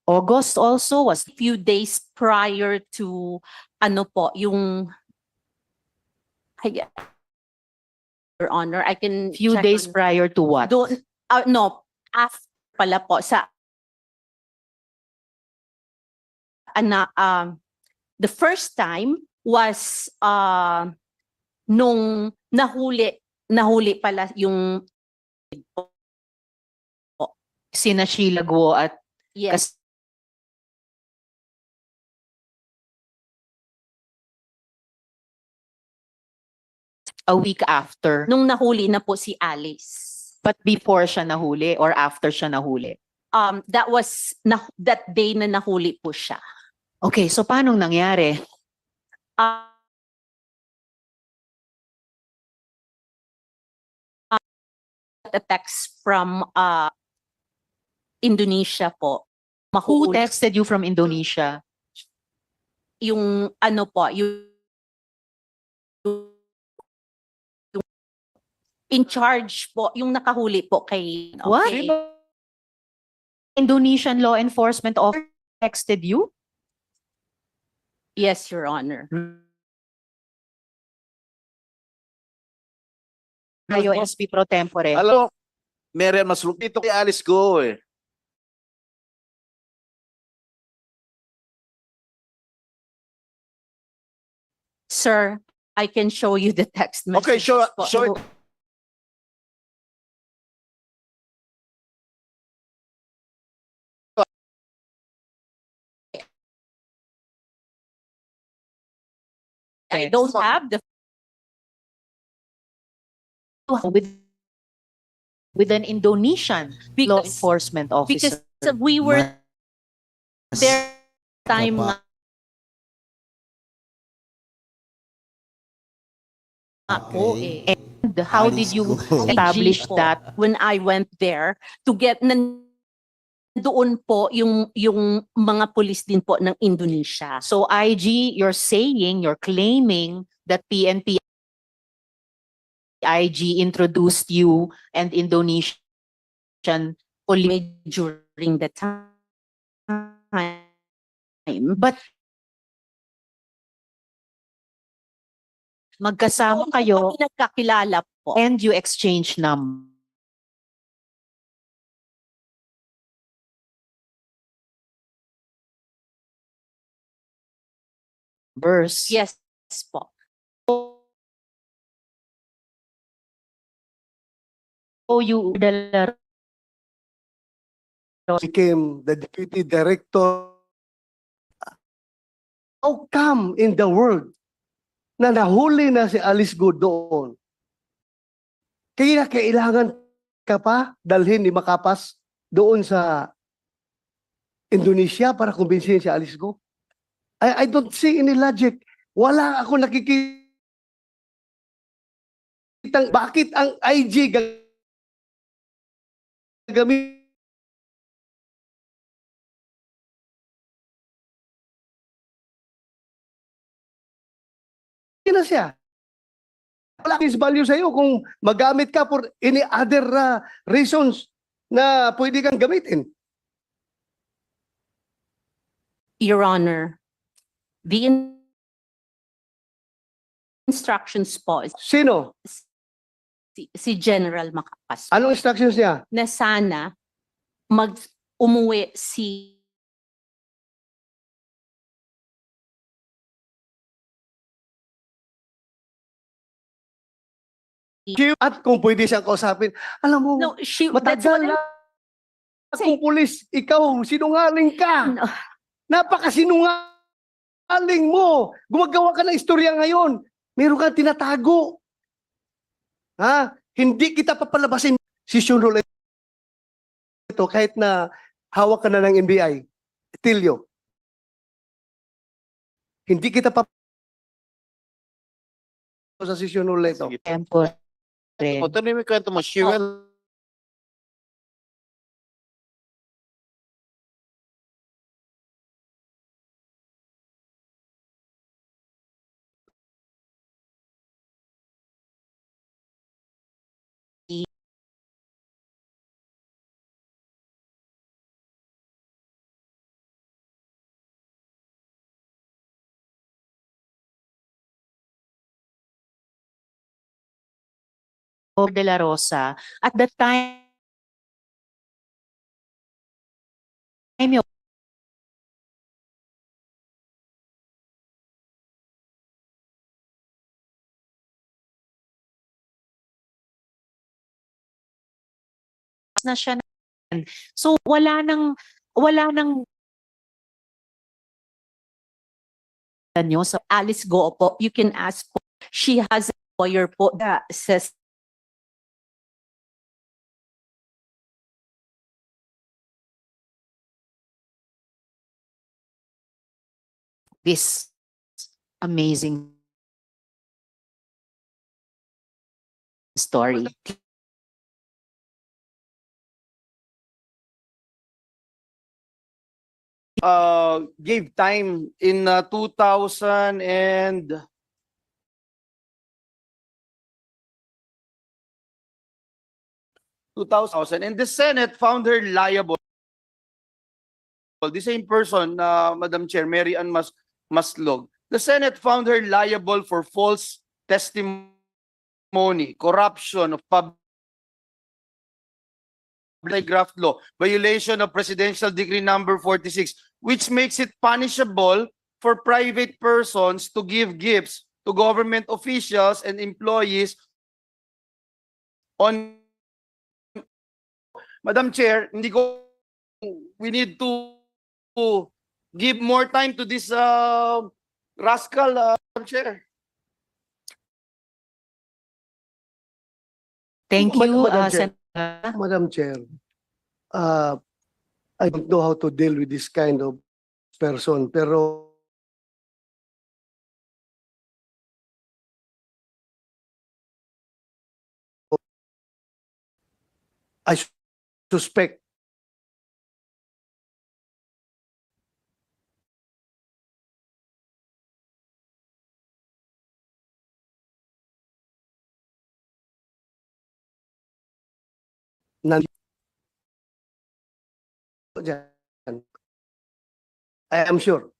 August also? Was
few days prior to ano po, yung... Your Honor, I can
few
check
days
on-
prior to what?
Doon, no, after pala po sa the first time was nung nahuli pala yung
Sina Sheila Guo at
yes.
a week after.
Nung nahuli na po si Alice.
But before siya nahuli or after siya nahuli?
That was that day na nahuli po siya.
Okay, so paano nangyari?
A text from Indonesia po.
Who texted you from Indonesia?
Yung ano po, yung in charge po, yung nakahuli po kay...
What?
Okay.
Indonesian law enforcement officer texted you?
Yes, Your Honor.
Kayo SP pro tempore.
Alam mo, Marian, mas dito kay Alice Go eh.
Sir, I can show you the text message.
Okay, show it.
I don't have the
With an Indonesian law
Because-
enforcement officer.
because we were there time
Kapa-
nga po
Okay.
eh.
And how
Alice
did you
Go.
establish
IG po,
that?
when I went there to get doon po yung mga pulis din po ng Indonesia.
So IG, you're claiming that PNP IG introduced you and Indonesian police
During the time.
but magkasama kayo
Nagkakilala po.
and you exchange numbers.
Yes po.
So you
Became the deputy director. How come in the world na nahuli na si Alice Go doon? Kaya kailangan ka pa dalhin ni Makapas doon sa Indonesia para kumbinsihin si Alice Go? I don't see any logic. Wala ako nakikita. Bakit ang IG gagamit na siya? Wala akong value sa'yo kung magamit ka for any other reasons na pwede kang gamitin.
Your Honor, the instructions po
Sino?
si General Makapas
Anong instructions niya?
na sana umuwi si
At kung pwede siyang kausapin, alam mo,
No, that's what
matagal na akong pulis, ikaw, sinungaling ka.
No.
Napakasinungaling mo. Gumagawa ka ng istorya ngayon. Meron kang tinatago. Ha? Hindi kita papalabasin. Session rule ito kahit na hawak ka na ng NBI. Tilio. Hindi kita sa session rule ito.
temple.
O, tanong mo yung kwento mo, she went
De La Rosa. At that time, yung na siya na. So wala nang
nyo sa Alice Go po. You can ask po. She has a lawyer po that says
this amazing story.
Gave time in 2000 and 2000, and the Senate found her liable. The same person, Madam Chair, Mary Ann Maslog, the Senate found her liable for false testimony, corruption of public graft law, violation of Presidential Decree number 46, which makes it punishable for private persons to give gifts to government officials and employees on. Madam Chair, we need to give more time to this rascal, Madam Chair.
Thank you,
Madam Chair.
Senator.
Madam Chair, I don't know how to deal with this kind of person, pero I suspect na dyan. I am sure.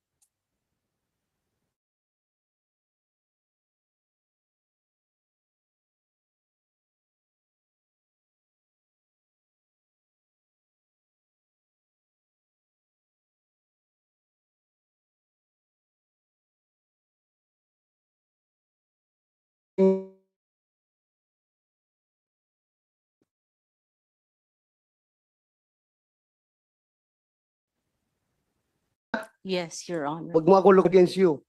Yes, Your Honor.
Huwag mo ako look against you.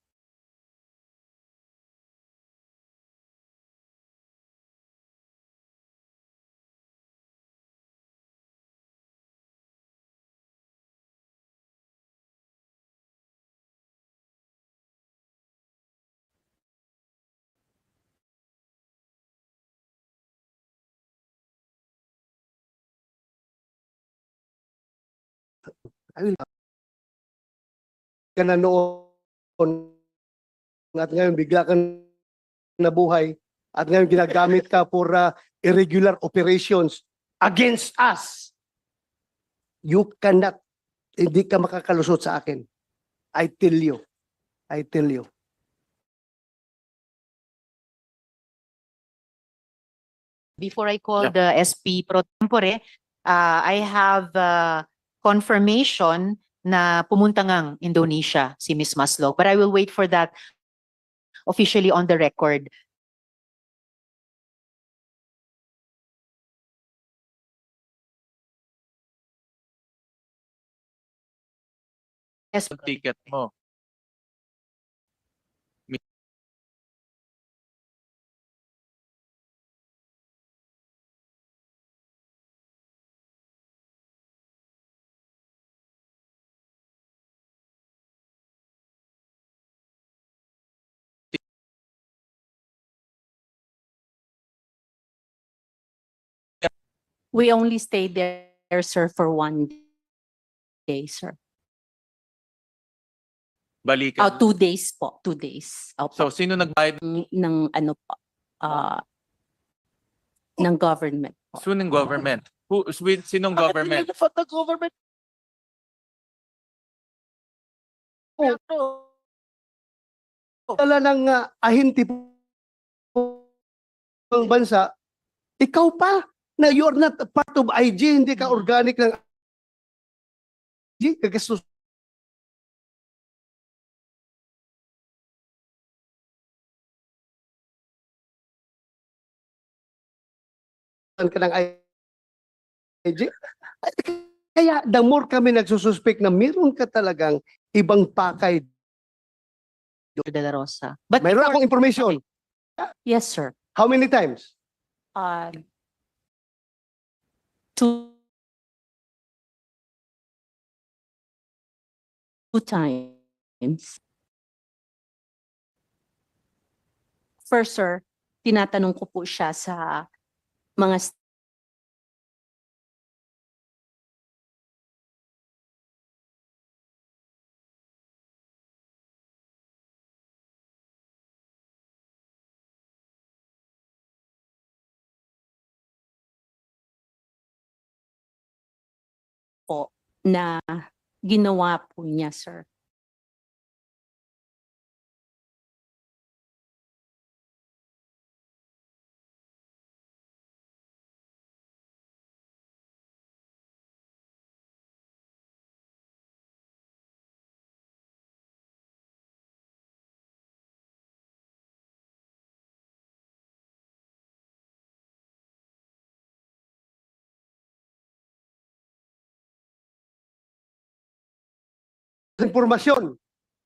I will ka na noon at ngayon bigla kang nabuhay at ngayon ginagamit ka for irregular operations against us. You cannot, hindi ka makakalusot sa akin. I tell you. I tell you.
Before I call
Yeah.
the SP pro tempore, I have confirmation na pumunta ngang Indonesia si Miss Maslog. But I will wait for that officially on the record. Yes,
Ang ticket mo.
We only stayed there, sir, for 1 day, sir.
Balikan.
2 days po, 2 days. Opo.
So, sino nagbayad?
ng ano po, ng government po.
Sinong government? Sinong government?
The government. Dala ng ahinti ng bansa, ikaw pa na you are not a part of IG, hindi ka organic ng IG, kagastos ka ng IG. Kaya the more kami nagsususpek na meron ka talagang ibang pakay.
De La Rosa. But
Mayroon akong information.
Yes, sir.
How many times?
2 times. First, sir, tinatanong ko po siya sa mga na ginawa po niya, sir.
Informasyon,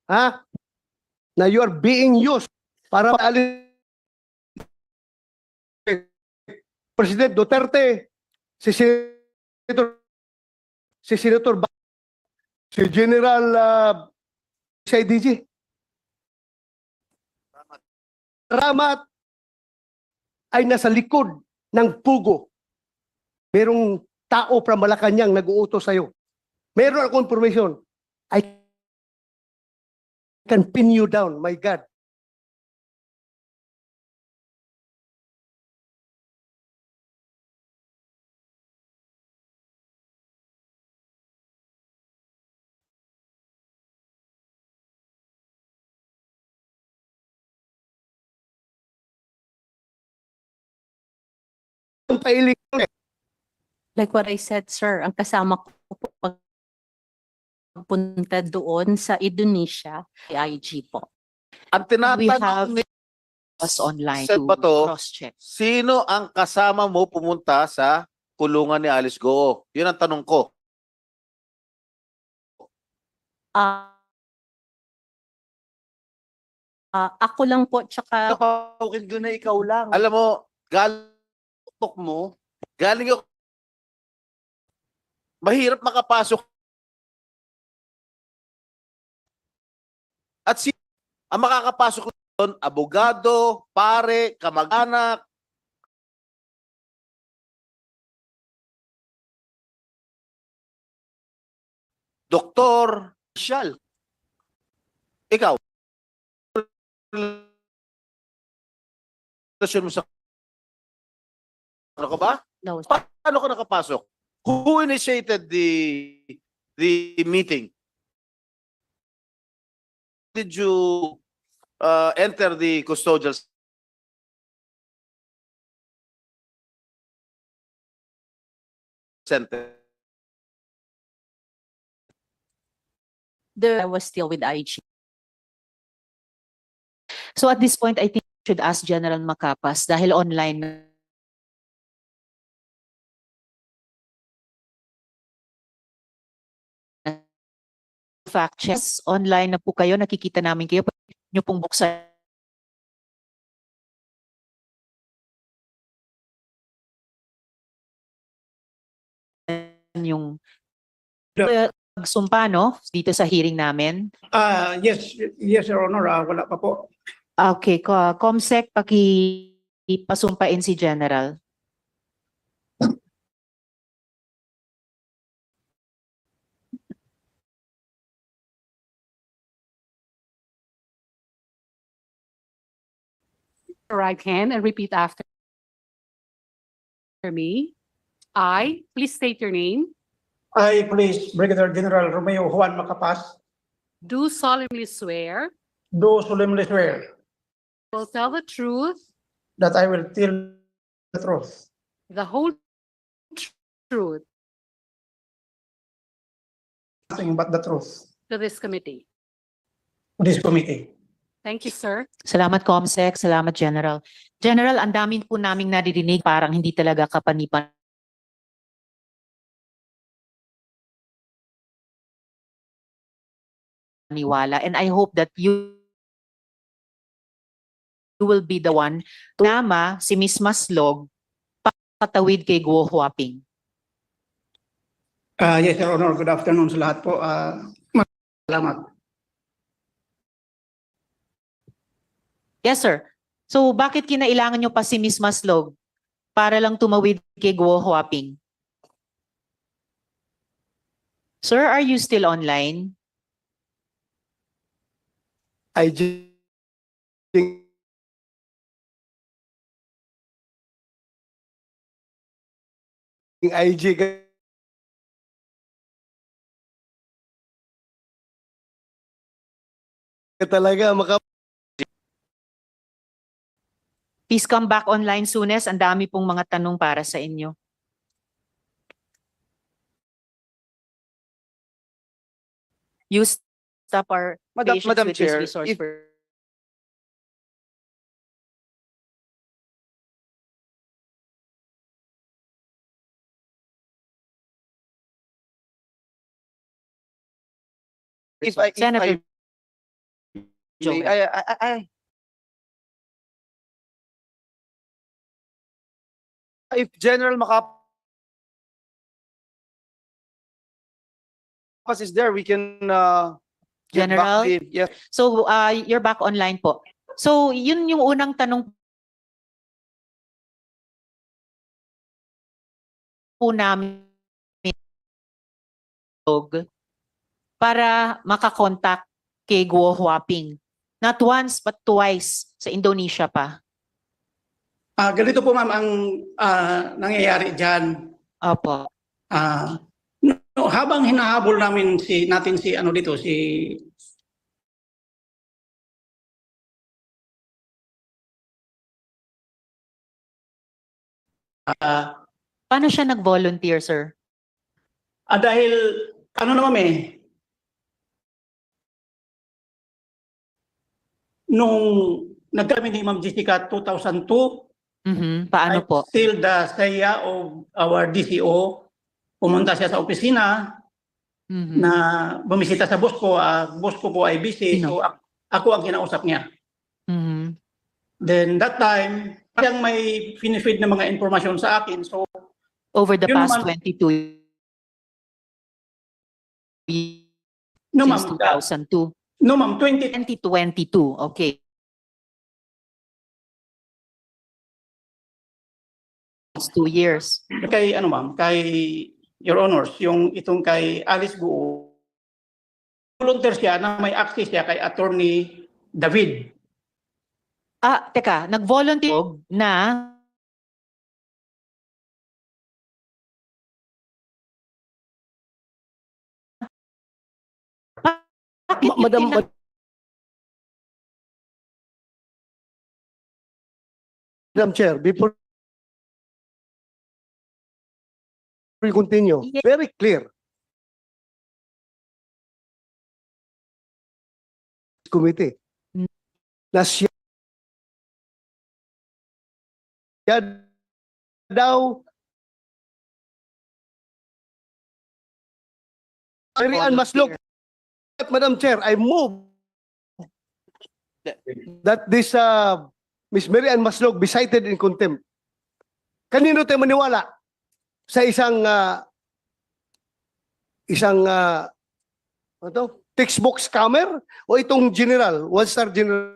ha? Na you are being used para maalis President Duterte, si Senator, si Senator si General si IDG. Ramat ay nasa likod ng Pogo. Merong tao from Malacanang nag-uutos sa'yo. Meron akong information. I can pin you down, my God.
Like what I said, sir, ang kasama ko po pagpunta doon sa Indonesia, IG po.
Ang
We have
tinatanong ni
Was online
Sir
to
Bato,
cross-check.
sino ang kasama mo pumunta sa kulungan ni Alice Goo? Yun ang tanong ko.
Ako lang po, tsaka
Napaukin ko na ikaw lang.
Alam mo, galing
mo,
ako, mahirap makapasok. At si ang makakapasok doon, abogado, pare, kamag-anak, doktor,
Shal.
ikaw. Relasyon mo sa ano ka ba?
no,
Paano ka nakapasok? Who initiated the meeting? Did you enter the custodial center?
I was still with IG.
So at this point, I think we should ask General Macapas dahil online na fact checks. Online na po kayo, nakikita namin kayo. Pwede nyo pong buksan yung pagsumpa, no? Dito sa hearing namin.
Yes, Your Honor, wala pa po.
Okay, Comsec, pakipasumpain si General.
Right hand and repeat after me. I, please state your name,
I, Police Brigadier General Romeo Juan Macapas,
do solemnly swear
do solemnly swear
will tell the truth,
that I will tell the truth,
the whole truth
nothing but the truth,
to this committee.
to this committee.
Thank you, sir.
Salamat, Comsec. Salamat, General. General, ang daming po naming naririnig parang hindi talaga kapanipan. Niwala. And I hope that you will be the one to nama si Miss Maslog patawid kay Guo Huaping.
Yes, Your Honor, good afternoon sa lahat po. Salamat.
Yes, sir. So bakit kinailangan nyo pa si Miss Maslog para lang tumawid kay Guo Huaping? Sir, are you still online?
IG IG talaga
Please come back online soonest. Ang dami pong mga tanong para sa inyo. Use up our patience
Madam
with this
Chair,
resource
if-
for Senator Joel.
if General Macapas is there, we can get
General?
back yes.
So, you're back online po. So, yun yung unang tanong po namin para makakontakt kay Guo Huaping. Not once but twice sa Indonesia pa.
Ganito po ma'am ang nangyayari diyan.
Opo.
Habang hinahabol namin natin si ano dito si
Paano siya nag-volunteer, sir?
dahil ano naman nung nagkami ni Ma'am Jessica 2002,
Paano po?
still the saya of our DCO, pumunta siya sa opisina na bumisita sa boss ko. Boss ko po ay busy, so ako ang kinausap niya. Then that time, parang may finifeed na mga informasyon sa akin. So
over the
yun
past
naman,
22
no,
since
ma'am,
2002.
No ma'am,
2022. Okay. It's 2 years.
Kay ano ma'am, kay Your Honors, yung itong kay Alice Guo, volunteer siya na may access siya kay Attorney David.
Teka, nag-volunteer na
Madam Chair, before we continue, very clear. Committee. Na siya daw Mary Ann Maslog. Madam Chair, I move that this Miss Mary Ann Maslog be cited in contempt. Kanino tayo maniwala? Sa isang textbook scammer o itong general, one-star general?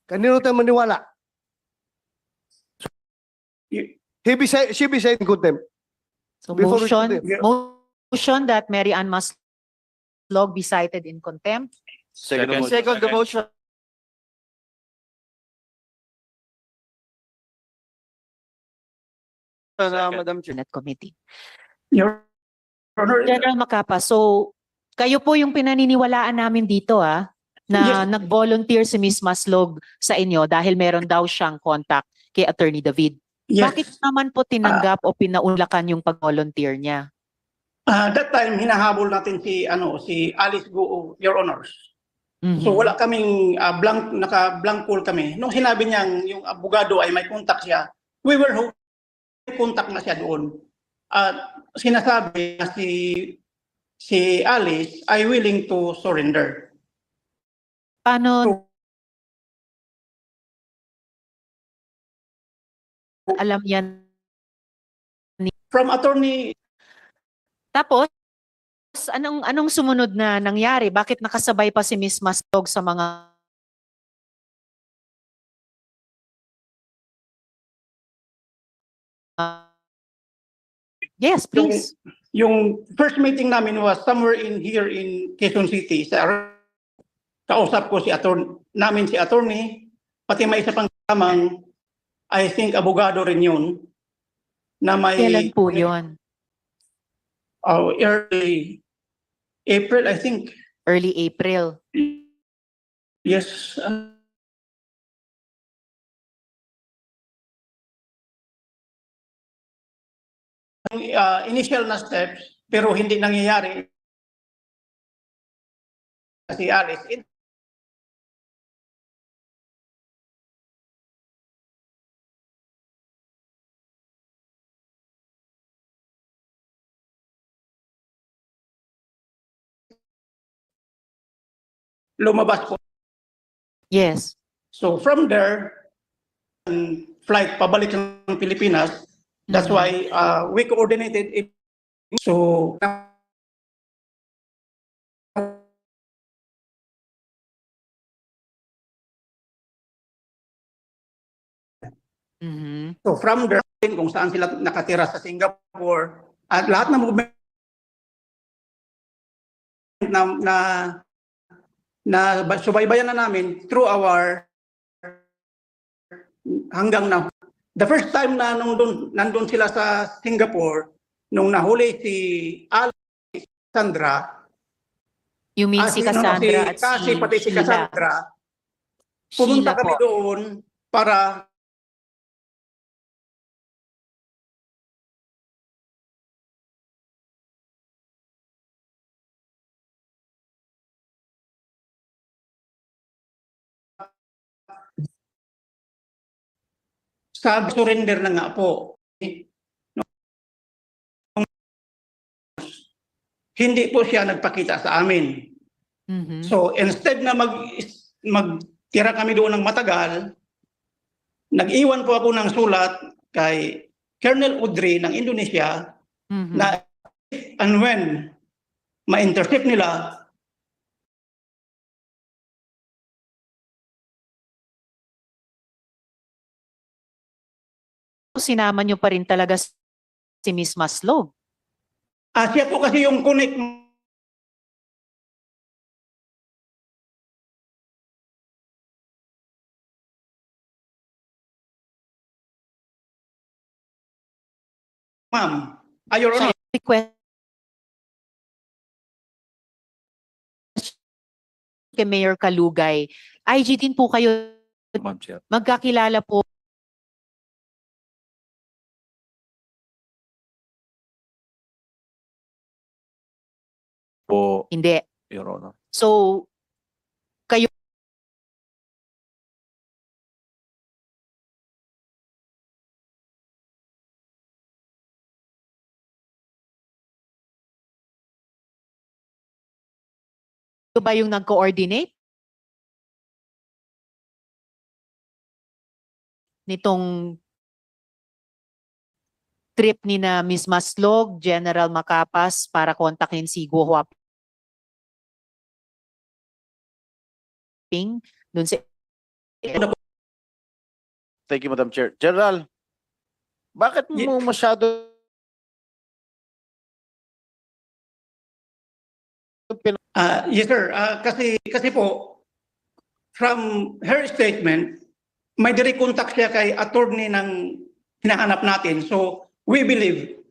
Kanino tayo maniwala? She be cited in contempt.
So
Before we
motion that Mary Ann Maslog be cited in contempt.
Second
the motion. Madam Chair.
Senate Committee.
Your Honor,
General Macapa, so kayo po yung pinaniniwalaan namin dito na nag-volunteer si Miss Maslog sa inyo dahil meron daw siyang contact kay Attorney David.
Yes.
Bakit naman po tinanggap o pinaunlakan yung pag-volunteer niya?
that time hinahabol natin si Alice Guo, Your Honors. So wala kaming naka-blank call kami. Nung sinabi niyang yung abogado ay may contact siya, we were hoping may contact na siya doon. At sinasabi na si Alice ay willing to surrender.
Paano alam yan?
From attorney.
Tapos, anong sumunod na nangyari? Bakit nakasabay pa si Miss Maslog sa mga yes, please.
Yung first meeting namin was somewhere here in Quezon City. Kausap ko si attorney, pati may isa pang kamang, I think abogado rin yun, na may
Kailan po yun?
early April, I think.
Early April.
Yes. Initial na steps pero hindi nangyayari si Alice. Lumabas po.
Yes.
So from there, flight pabalik ng Pilipinas. That's why we coordinated it. So
Mhm.
so from there, kung saan sila nakatira sa Singapore, at lahat ng movement na subaybayan na namin through our hanggang na. The first time na nandun sila sa Singapore, nung nahuli si Sandra,
You mean si Cassandra at
kasi pati si
Sheila?
Cassandra, pumunta
Sheila
kami
po.
doon para surrender na nga po. Hindi po siya nagpakita sa amin.
Mhm.
So instead na magtira kami doon ng matagal, nag-iwan po ako ng sulat kay Colonel Udry ng Indonesia na if and when ma-intercept nila,
Sinama niyo pa rin talaga si Miss Maslog.
siya po kasi yung connect. Ma'am, Your Honor.
Request kay Mayor Kalugay. IG din po kayo.
Ma'am Chair.
Magkakilala po.
Po,
Hindi.
Your Honor.
So, kayo ba yung nag-coordinate? Nitong trip ni na Miss Maslog, General Macapas para kontakin si Guo Huaping dun sa
Thank you, Madam Chair. General, bakit mo masyado
Yes sir, kasi po from her statement, may direct contact siya kay attorney ng hinahanap natin. So we believe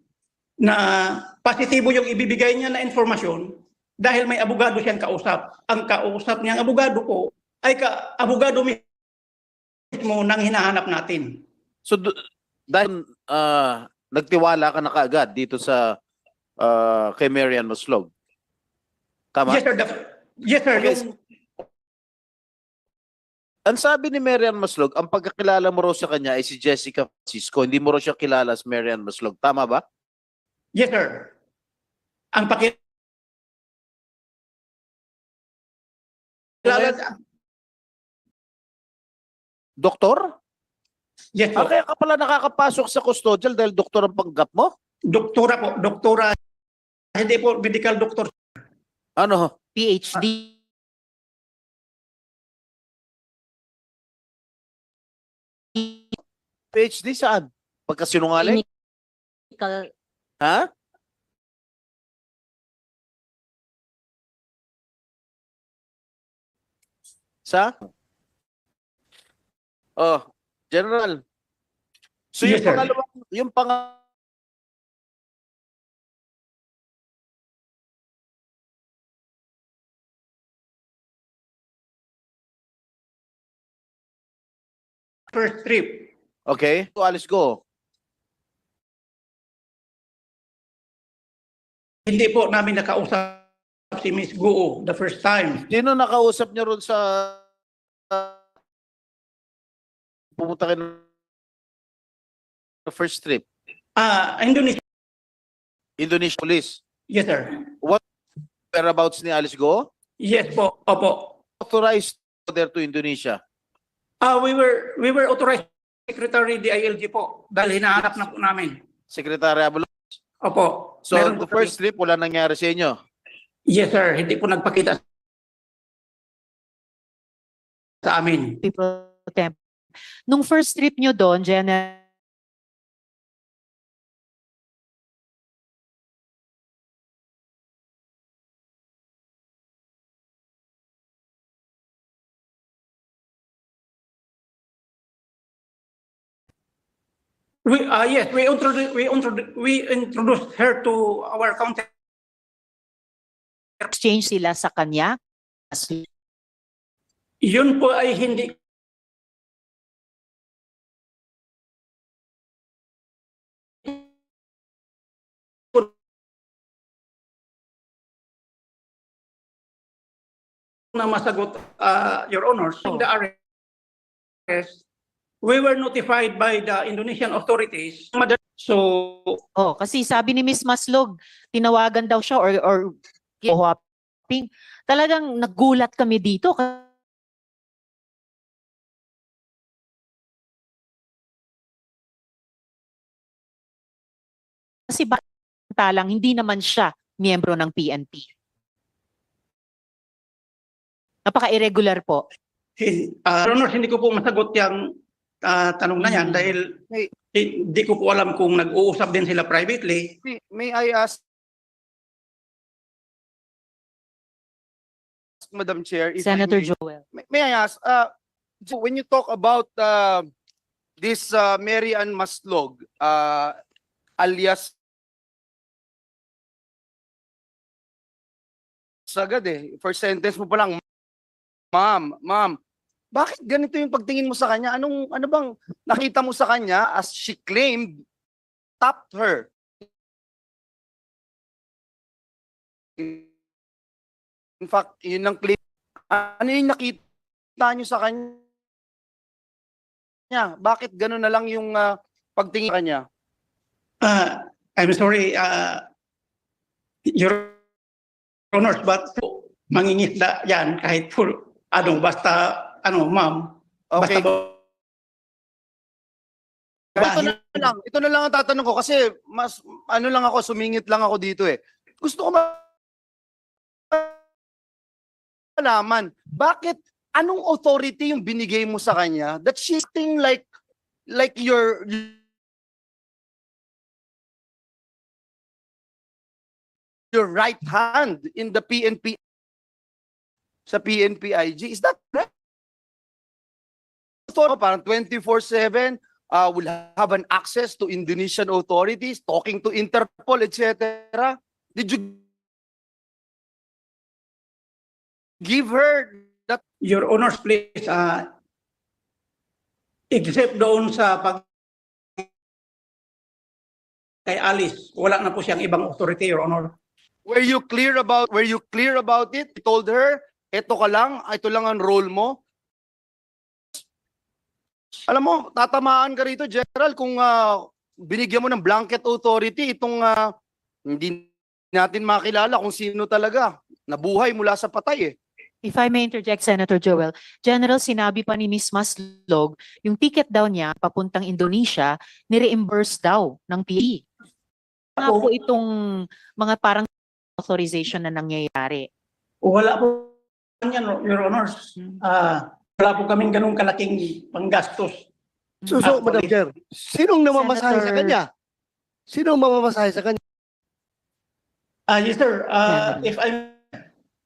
na positibo yung ibibigay niya na informasyon dahil may abogado siyang kausap. Ang kausap niyang abogado po ay abogado mismo ng hinahanap natin.
So dahil nagtiwala ka na kaagad dito sa kay Marian Maslog. Tama?
Yes sir, yes sir.
Okay.
Yung,
Ang sabi ni Marian Maslog, ang pagkakilala mo raw sa kanya ay si Jessica Francisco. Hindi mo raw siya kilala as Marian Maslog. Tama ba?
yes sir. Ang
Doktor?
Yes po.
Kaya ka pala nakakapasok sa custodial dahil doktor ang panggap mo?
Doktora po, doktora. Hindi po medical doctor.
Ano?
PhD.
PhD saan? Pagkasinungaling?
Clinical
Ha? Sa? Oh, General. So
Yes, sir.
yung pangalawang
first trip.
Okay? So, Alice Go.
Hindi po namin nakausap si Miss Guo the first time.
Sino nakausap niyo ron sa pumunta kayo ng first trip?
Indonesia.
Indonesia Police.
Yes, sir.
What whereabouts ni Alice Go?
Yes po. Opo.
Authorized there to Indonesia.
We were authorized Secretary DILG po dahil hinahanap na po namin.
Secretary Abulo.
Opo.
So,
Meron
the
po
first trip, wala nangyari sa inyo?
Yes, sir. Hindi po nagpakita sa amin.
Nung first trip nyo doon, General,
Yes, we introduced her to our counter.
exchange sila sa kanya.
Yun po ay hindi na masagot, Your Honors. The arrest, we were notified by the Indonesian authorities. So,
kasi sabi ni Miss Maslog, tinawagan daw siya or Huaping. Talagang nagulat kami dito. Kasi talang hindi naman siya miyembro ng PNP. Napaka-irregular po.
Honors, hindi ko po masagot yung tanong na yan dahil hindi ko po alam kung nag-uusap din sila privately.
May I ask, Madam Chair, if I
Senator
may?
Joel.
May I ask, so when you talk about this Mary Ann Maslog, alias sagad first sentence mo pa lang, ma'am, bakit ganito yung pagtingin mo sa kanya? Ano bang nakita mo sa kanya as she claimed tapped her? In fact, yun ang claim. Ano yung nakita nyo sa kanya? Bakit gano'n na lang yung pagtingin sa kanya?
I'm sorry, Your Honors, but mangingisda yan kahit full, basta, ma'am.
Okay.
Basta,
Ito na lang ang tatanong ko kasi mas, sumingit lang ako dito Gusto ko malaman, bakit, anong authority yung binigay mo sa kanya that she's acting like your right hand in the PNP sa PNP-IG? Is that correct? Parang 24/7 will have an access to Indonesian authorities, talking to Interpol, etc. Did you give her that?
Your Honors, please, except doon sa kay Alice, wala na po siyang ibang authority, Your Honor.
Were you clear about it? You told her, ito ka lang, ito lang ang role mo. Alam mo, tatamaan ka rito, General, kung binigyan mo ng blanket authority itong hindi natin makilala kung sino talaga. Nabuhay mula sa patay
If I may interject, Senator Joel, General, sinabi pa ni Ms. Maslog, yung ticket daw niya papuntang Indonesia, ni-reimburse daw ng PE. Nga po itong mga parang authorization na nangyayari.
Wala po yan, Your Honors. Wala po kaming ganung kalaking panggastos.
So, Madam Chair, sinong namamasahe sa kanya? Sinong mamamasahe sa kanya?
Yes, sir. If I'm...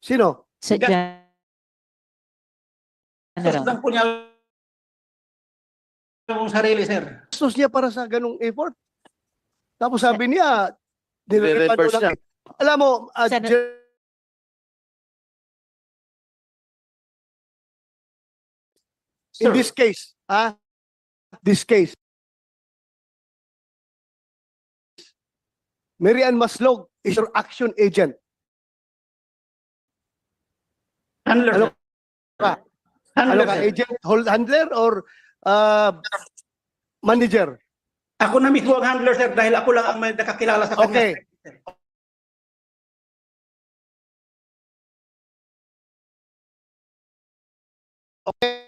Sino?
Gastos lang po niya yung sarili, sir.
Gastos niya para sa ganung effort. Tapos sabi niya,
Reimburse niya.
Alam mo, in this case, this case. Mary Ann Maslog is your action agent.
Handler,
Ano
sir.
ka?
Handler,
Ano ka?
sir.
Agent, handler, or manager?
Ako na mismo ang handler, sir, dahil ako lang ang may nakakilala sa kanya.
Okay. Okay.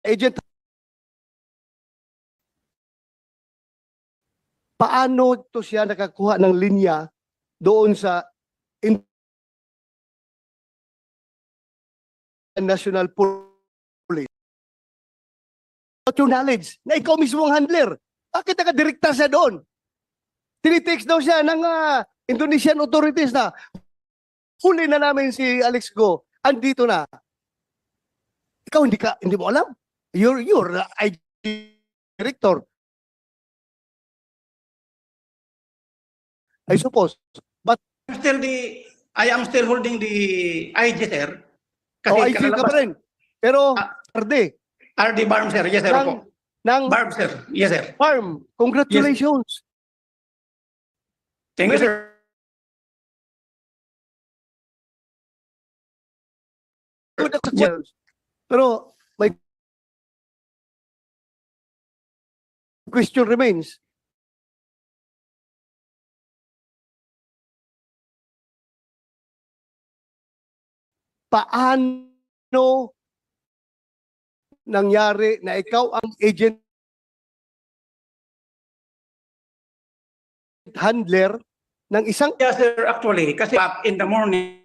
Agent, paano to siya nakakuha ng linya doon sa National Police? What's your knowledge na ikaw mismo ang handler? Bakit nakadirekta siya doon? Tinitext daw siya ng Indonesian authorities na huli na namin si Alex Go. Andito na. Ikaw hindi mo alam. You're the IG director. I suppose. But
I am still holding the IG, sir.
IG ka pa rin. Pero RD.
RD Barm, sir. Yes, sir.
Ng
Barm, sir. Yes, sir.
Farm. Congratulations.
Thank you, sir.
Yes. Pero my question remains. Paano nangyari na ikaw ang agent handler ng isang...
Yes, sir, actually, kasi in the morning,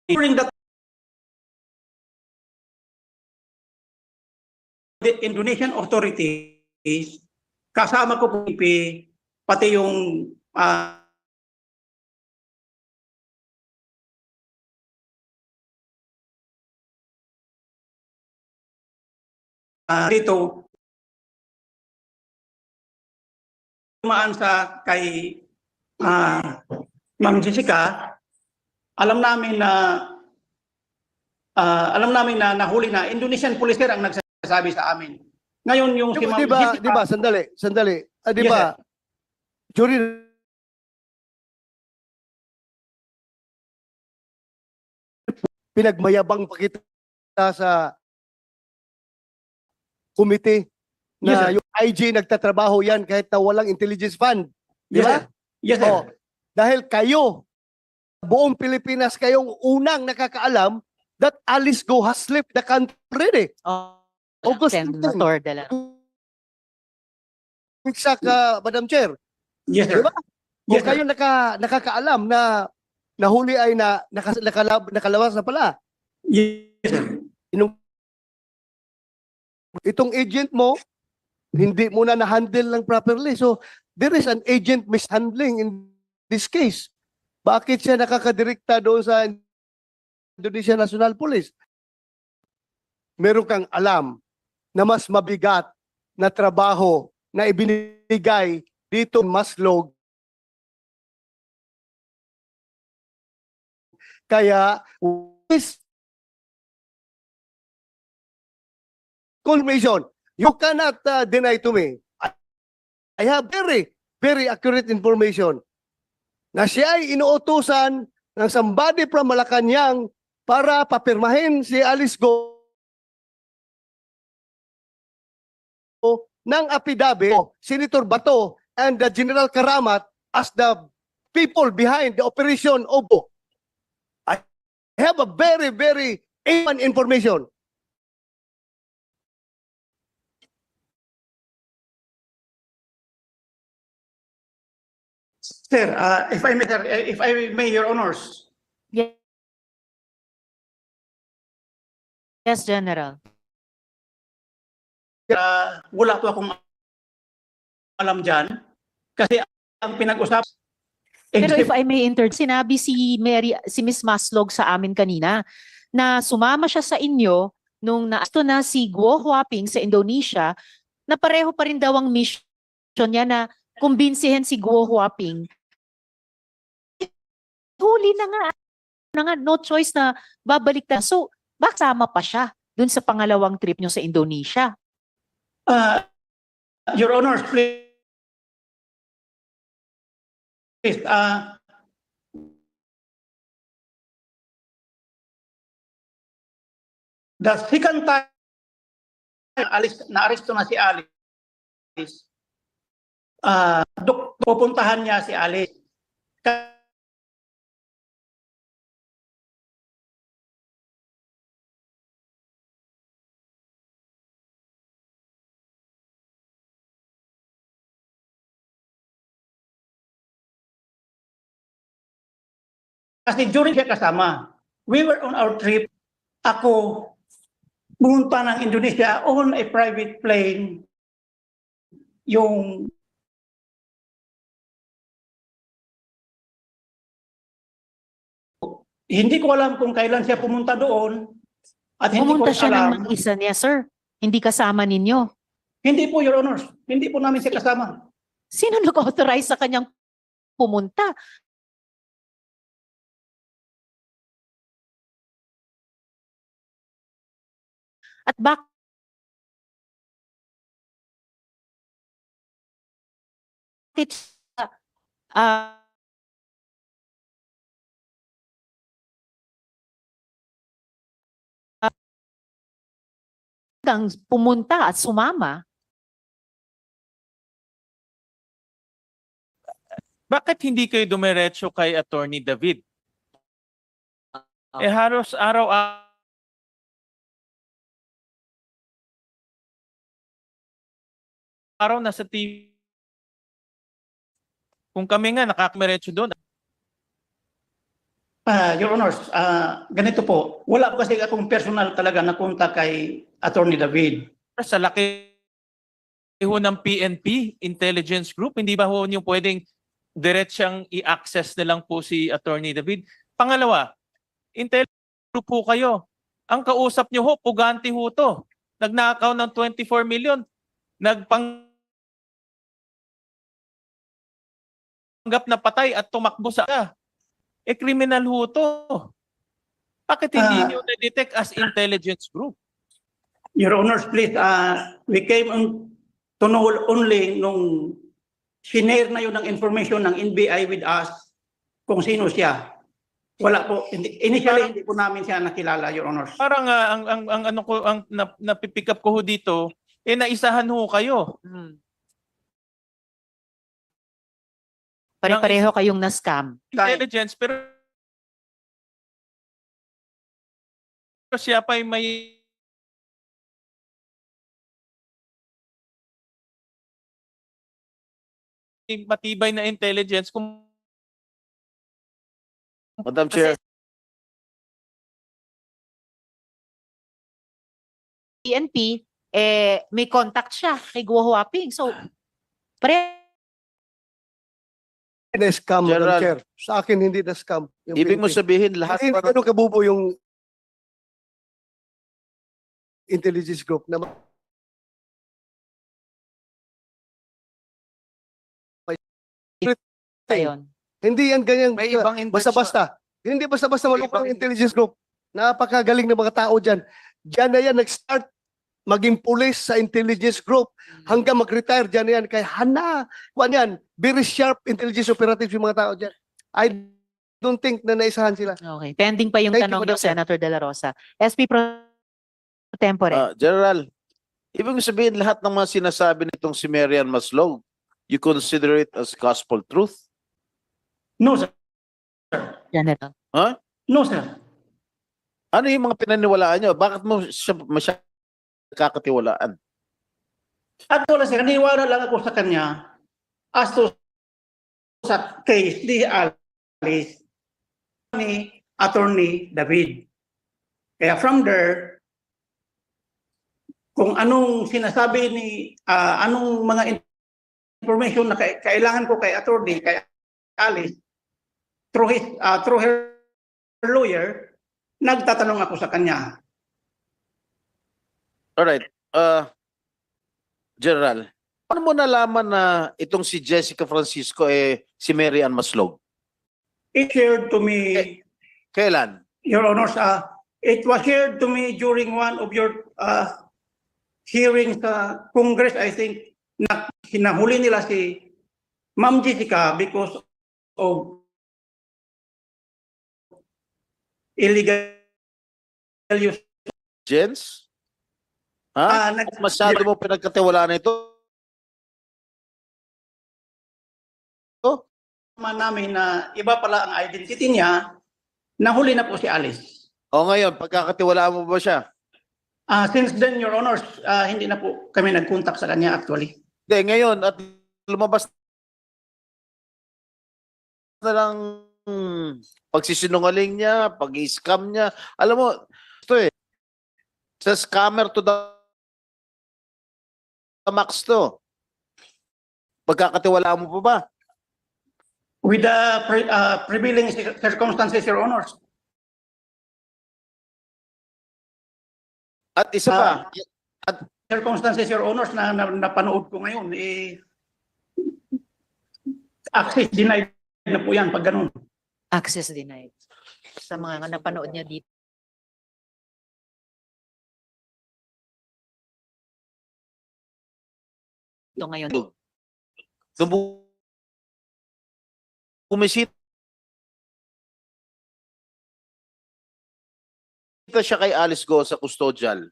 during that the Indonesian authorities, kasama ko po pati yung dito tumaan sa kay Ma'am Jessica, alam namin na nahuli na Indonesian police ang nagsasabi sa amin. Ngayon yung si Ma'am Jessica,
Di ba, sandali. Di
Yes,
ba, during pinagmayabang pa kita sa committee
Yes,
na
sir.
yung IG nagtatrabaho yan kahit na walang intelligence fund. Di
Yes,
ba?
sir. Yes, sir.
Oh, dahil kayo, buong Pilipinas kayong unang nakakaalam that Alice Go has left the country already. August 10.
Senator de la
Exact, Madam Chair.
Yes, sir.
Di ba?
Yes,
Kung kayo nakakaalam na nahuli ay nakalabas na pala.
Yes, sir.
Itong agent mo, hindi mo na na-handle ng properly. So, there is an agent mishandling in this case. Bakit siya nakakadirekta doon sa Indonesia National Police? Meron kang alam na mas mabigat na trabaho na ibinigay dito Maslog. Kaya, confirmation, you cannot deny to me. I have very, very accurate information na siya ay inuutusan ng somebody from Malacanang para papirmahin si Alice Go ng affidavit, Senator Bato and General Karamat as the people behind the Operation Obo. I have a very, very information.
Sir, if I may, Your Honors.
Yes, Yes, General.
Wala po akong alam dyan. Kasi ang pinag-usap.
Pero if I may sinabi si Miss Maslog sa amin kanina na sumama siya sa inyo nung naasto na si Guo Huaping sa Indonesia, na pareho pa rin daw ang mission niya na kumbinsihin si Guo Huaping. Huli na nga, no choice na babalik na. So, bakit sama pa siya dun sa pangalawang trip niyo sa Indonesia?
Your Honor, please. The second time na-aresto na si Alice, pupuntahan niya si Alice. Kasi during siya kasama, we were on our trip. Ako, pumunta ng Indonesia on a private plane. Yung hindi ko alam kung kailan siya pumunta doon. At hindi
Pumunta
ko
siya
alam.
ng mag-isa niya, sir. Hindi kasama ninyo.
Hindi po, Your Honors. Hindi po namin siya kasama.
Sino nag-authorize sa kanyang pumunta? At bakit pumunta at sumama?
Bakit hindi kayo dumiretso kay Attorney David? Halos araw-araw nasa TV. Kung kami nga nakakamiretso doon.
Your Honors, ganito po. Wala po kasi akong personal talaga na kontak kay Attorney David.
Sa laki ho ng PNP, Intelligence Group, hindi ba ho niyo pwedeng diretsang i-access na lang po si Attorney David? Pangalawa, Intelligence Group po kayo. Ang kausap niyo ho, pugante ho to. Nagnakaw ng 24 million. Nagpanggap na patay at tumakbo sa criminal ho to. Bakit hindi niyo na-detect as Intelligence Group?
Your Honors, please, we came to know only nung sinare na yun ng information ng NBI with us kung sino siya. Wala po. Initially, hindi po namin siya nakilala, Your Honors.
Parang ang napipick up ko ho dito, naisahan ho kayo.
Pare-pareho kayong na-scam.
Intelligence, pero siya pa may matibay na intelligence kung
Madam Chair.
PNP, may contact siya kay Guo Huaping. So,
Na-scam, Madam
General.
Chair. Sa akin, hindi na-scam. yung
Ibig mo
PNP.
sabihin lahat
Hindi
pa
ganun kabubo yung intelligence group na
ayun.
hindi yan ganyan
May ibang intensyon.
basta-basta. Hindi basta-basta malukang intelligence group. Napakagaling ng mga tao dyan. Diyan na yan nag-start maging pulis sa intelligence group hanggang mag-retire dyan na yan. Kaya yan, very sharp intelligence operative yung mga tao dyan. I don't think na naisahan sila.
Okay. Pending pa yung
Thank you,
tanong
Madam
niyo,
Chair.
Senator De La Rosa. SP Pro Tempore.
General, ibig sabihin lahat ng mga sinasabi nitong si Marian Maslog, you consider it as gospel truth?
No, sir.
General.
Huh?
No, sir.
Ano yung mga pinaniwalaan nyo? Bakit mo siya masyadong kakatiwalaan?
At wala sir, naniwala lang ako sa kanya as to sa case ni Alice ni Attorney David. Kaya from there, kung anong sinasabi ni anong mga information na kailangan ko kay attorney, kay Alice, through her lawyer, nagtatanong ako sa kanya.
Alright. General, paano mo nalaman na itong si Jessica Francisco si Mary Ann Maslog?
It shared to me,
Kailan?
Your Honors, it was shared to me during one of your hearings sa Congress, I think, na hinahuli nila si Ma'am Jessica because of illegal use.
Jens? Ha? Masyado mo pinagkatiwalaan ito?
Namin na iba pala ang identity niya, nahuli na po si Alice.
O ngayon, pagkakatiwalaan mo ba siya?
Since then, Your Honors, hindi na po kami nag-contact sa kanya actually.
Hindi, ngayon, at lumabas na lang pagsisinungaling niya, pag-i-scam niya. Alam mo, ito sa scammer to the max to. Pagkakatiwalaan mo pa ba?
With the prevailing circumstances, Your Honors.
At isa pa,
Circumstances, Your Honors, na napanood ko ngayon, access denied na po yan pag ganun.
Access denied. Sa mga napanood niya dito. Ito ngayon.
Bumisita siya kay Alice Go sa custodial.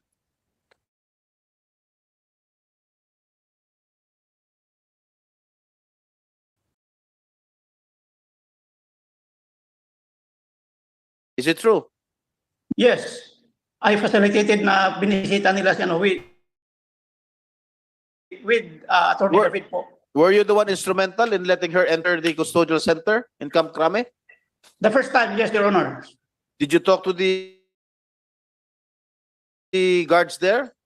Is it true?
Yes. I facilitated na binisita nila siya with Attorney David po.
Were you the one instrumental in letting her enter the custodial center in Camp Crame?
The first time, yes, Your Honor.
Did you talk to the guards there?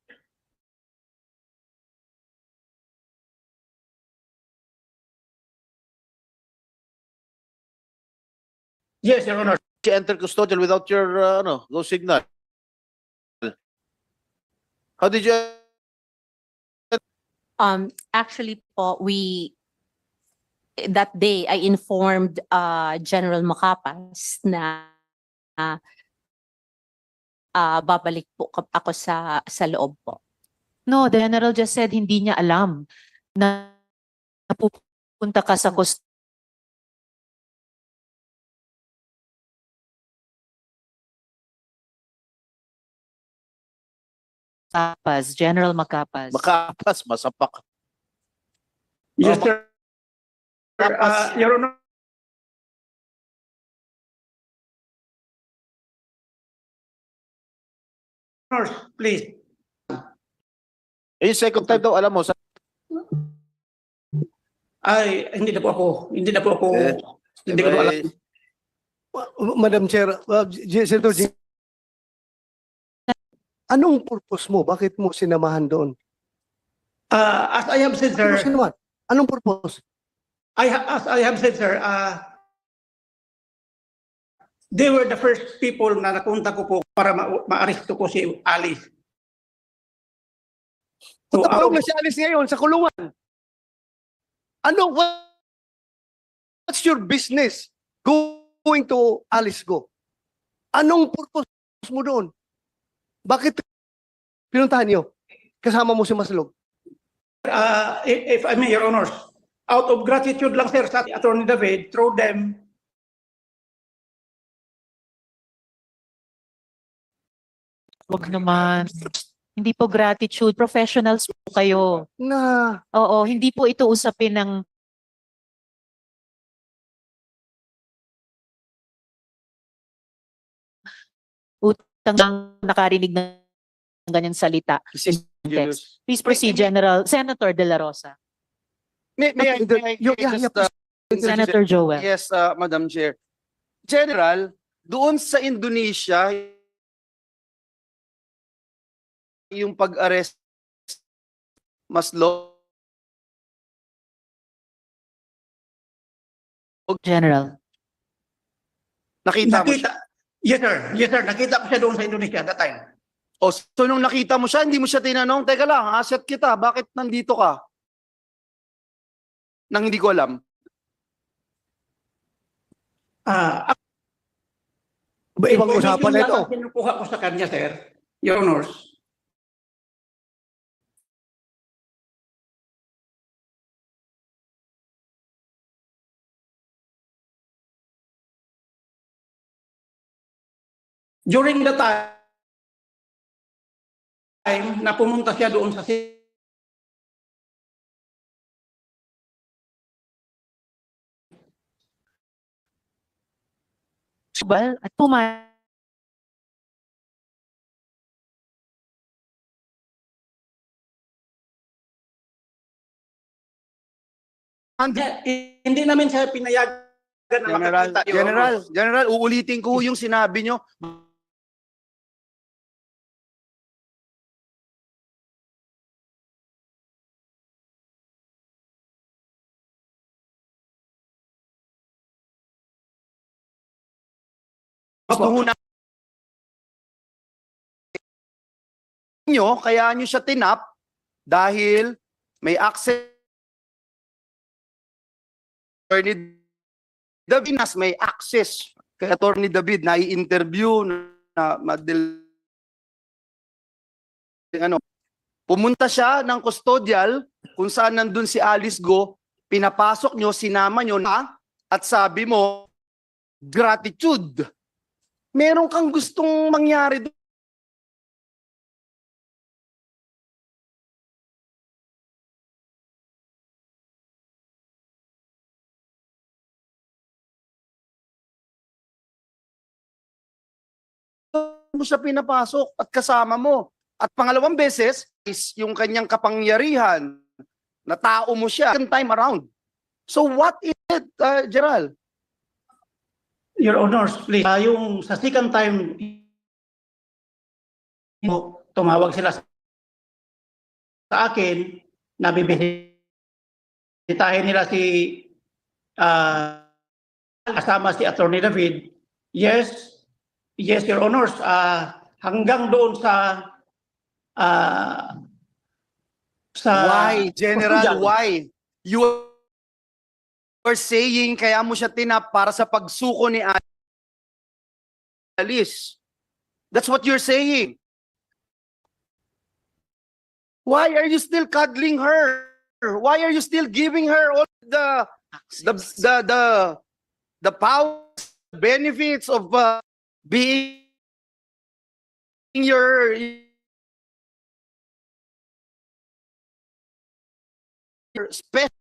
Yes, Your Honor.
She entered custodial without your go signal. How did you?
Actually po, that day I informed General Macapas na babalik po ako sa loob po.
No, the General just said hindi niya alam na napupunta ka sa Macapas, General Macapas.
Macapas, masapak.
Yes, sir. Your Honor. Please.
Second time daw, alam mo,
Ay, hindi na po ako. Hindi na po ako. Hindi ko alam.
Madam Chair, Senator Jing, anong purpose mo? Bakit mo sinamahan doon?
As I have said, sir.
Anong purpose?
As I have said, sir, they were the first people na nakunta ko po para ma-aresto ko si Alice. So,
Nakulong na si Alice ngayon sa kulungan. What's your business going to Alice Go? Anong purpose mo doon? Bakit pinuntahan niyo? Kasama mo si Maslog?
If I may, Your Honors, out of gratitude lang, sir, sa Attorney David, through them,
Wag naman. Hindi po gratitude. Professionals po kayo. Oo, hindi po ito usapin ng utang ng nakarinig ng ganyang salita. Please proceed, General. Senator De La Rosa.
May I just,
Senator Joel.
Yes, Madam Chair. General, doon sa Indonesia, yung pag-arrest mas low.
General.
Nakita mo siya?
Yes, sir. Yes, sir. Nakita ko siya doon sa Indonesia that time.
O, so nung nakita mo siya, hindi mo siya tinanong, teka lang, asset kita, bakit nandito ka? Nang hindi ko alam.
Ibang usapan na ito.
Kinukuha ko sa kanya, sir, Your Honors. During the time na pumunta siya doon sa
At pumayag
hindi namin siya pinayagan na makakita, Your Honors.
General, uulitin ko yung sinabi nyo. Gusto ho na nyo, kaya nyo siya tinap dahil may access. Attorney David may access kay Attorney David na i-interview na pumunta siya ng custodial kung saan nandun si Alice Go, pinapasok nyo, sinama nyo na at sabi mo gratitude. Meron kang gustong mangyari doon. Mo siya pinapasok at kasama mo. At pangalawang beses is yung kanyang kapangyarihan na tao mo siya second time around. So what is it, Gerald?
Your Honors, please. Yung sa second time, tumawag sila sa akin, nabibisitahin nila si kasama si Attorney David. Yes, Your Honors. Hanggang doon sa
Why, General, why? You are saying kaya mo siya tinap para sa pagsuko ni Alice. That's what you're saying. Why are you still cuddling her? Why are you still giving her all the power, benefits of being your special?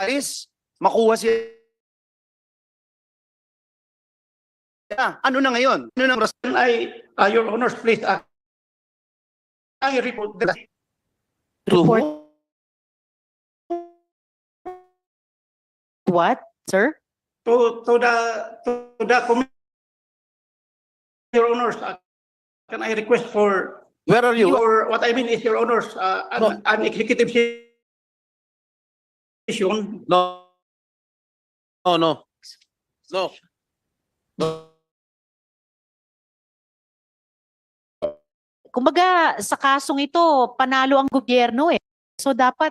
Alice, makuha siya. Ano na ngayon? Ano na
Your Honors, please. I report that.
report. What, sir?
To the committee, Your Honors, can I request for
where are you?
What I mean is, Your Honors, an executive session.
No.
Kumbaga, sa kasong ito, panalo ang gobyerno eh. So dapat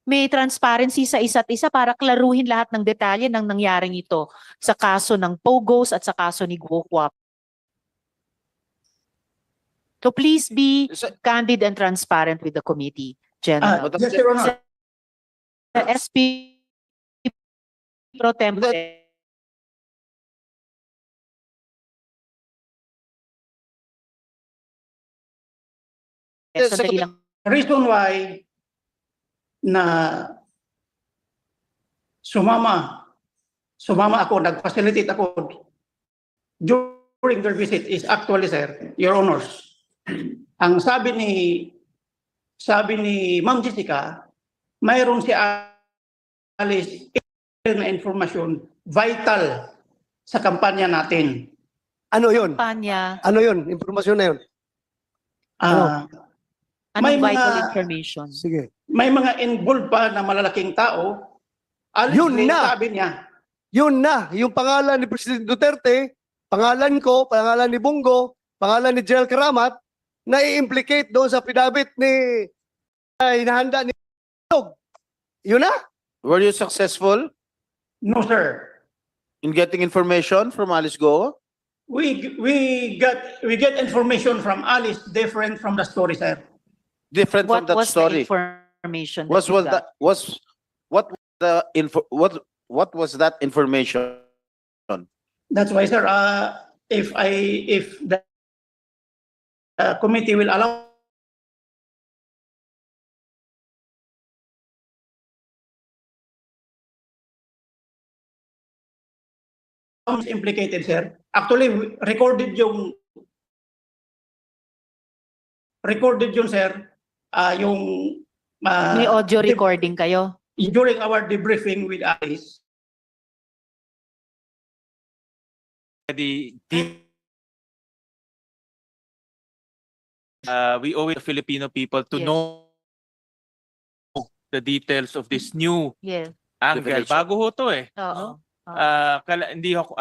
may transparency sa isa't isa para klaruhin lahat ng detalye ng nangyaring ito sa kaso ng Pogos at sa kaso ni Guokwap. So please be candid and transparent with the committee, General.
Yes, Your Honor.
The SP Pro Tempore.
Reason why na sumama ako, nag-facilitate ako during their visit is actually, sir, Your Honors, ang sabi ni Ma'am Jessica, mayroon si Alice na informasyon vital sa kampanya natin.
Ano yun?
Kampanya,
Ano yun? Informasyon na yun?
Ah, may
anong vital
mga-
information?
Sige.
may mga involved pa na malalaking tao. Alice
Yun
din,
na!
sabi niya,
Yun na, yung pangalan ni President Duterte, pangalan ko, pangalan ni Bungo, pangalan ni General Karamat, na i-implicate doon sa pinabit ni hinahanda ni Yun na?
Were you successful
no sir.
in getting information from Alice Go?
We get information from Alice different from the story, sir.
Different
What
from that
was
story.
the information?
Was
you got?
that what was that information?
That's why, sir, if the committee will allow implicated, sir. Actually, recorded yun, sir. Yung
May audio recording kayo?
during our debriefing with Alice.
We owe it to Filipino people to
Yes.
know the details of this new
Yes.
angle.
Revelation.
Bago ho to eh.
Oo.
Hindi ako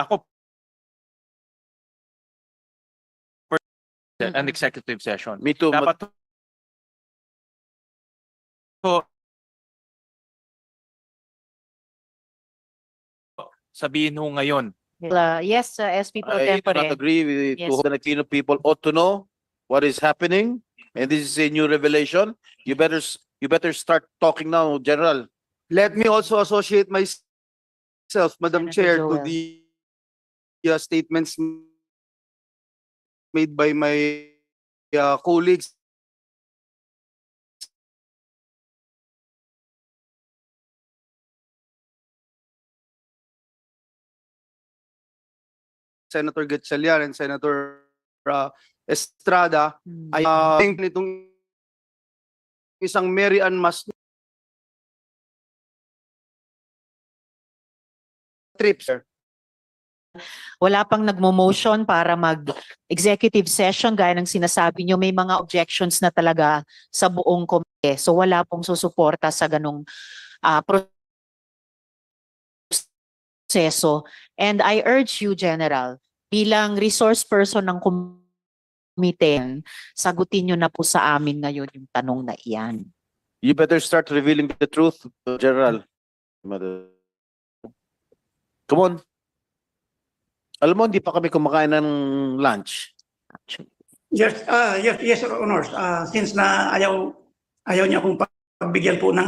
an executive session.
Me too.
Dapat ho, sabihin ho ngayon.
Yes, SP Pro
I do
Tempore.
not agree with
Yes.
the Filipino people ought to know what is happening, and this is a new revelation. You better start talking now, General.
Let me also associate myself, Madam
Senator
Chair, to
Joel.
the statements made by my colleagues. Senator Gatchalian and Senator Estrada, ay nitong isang Mary Ann Mas trip, sir.
Wala pang nagmo-motion para mag-executive session gaya ng sinasabi nyo, may mga objections na talaga sa buong komite. So wala pong susuporta sa ganong proseso. And I urge you, General, bilang resource person ng komite, sagutin nyo na po sa amin ngayon yung tanong na iyan.
You better start revealing the truth, General. Come on. Alam mo, hindi pa kami kumakain ng lunch.
Yes, yes, Your Honors. Since na ayaw niya akong pagbigyan po ng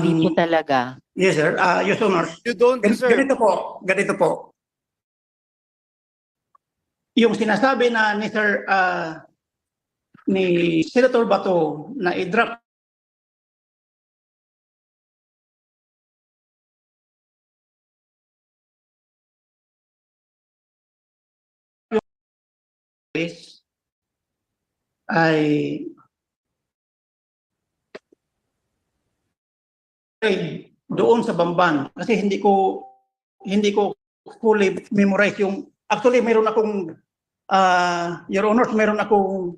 Hindi po talaga.
Yes, sir. Your Honors.
You don't deserve.
Ganito po. Yung sinasabi na ni Senator Bato na i-drop ay doon sa Bamban kasi hindi ko fully memorize yung actually meron akong Your Honors, meron akong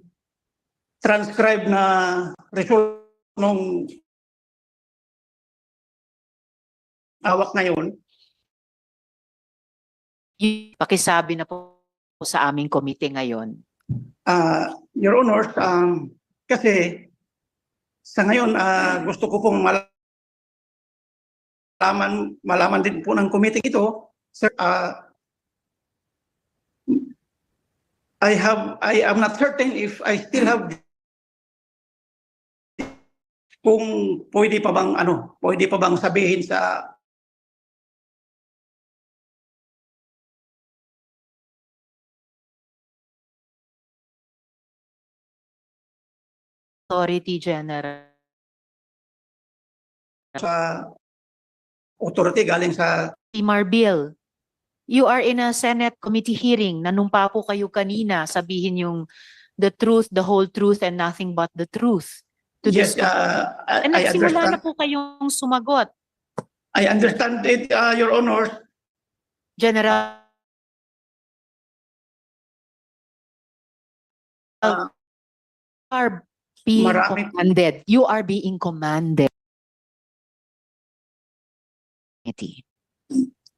transcribe na result nung awak ngayon.
Pakisabi na po sa aming komite ngayon.
Your Honors, kasi sa ngayon gusto ko pong malaman din po ng komite ito, sir. I am not certain if I still have kung pwede pa bang sabihin sa
Authority General.
sa authority galing sa
Marbil, you are in a Senate committee hearing. Nanumpa po kayo kanina sabihin yung the truth, the whole truth, and nothing but the truth. to
Yes,
this? And
I
nagsimula na
understand.
po kayong sumagot,
I understand it, Your Honor.
General. Are being
Marami po.
commanded. You are being commanded.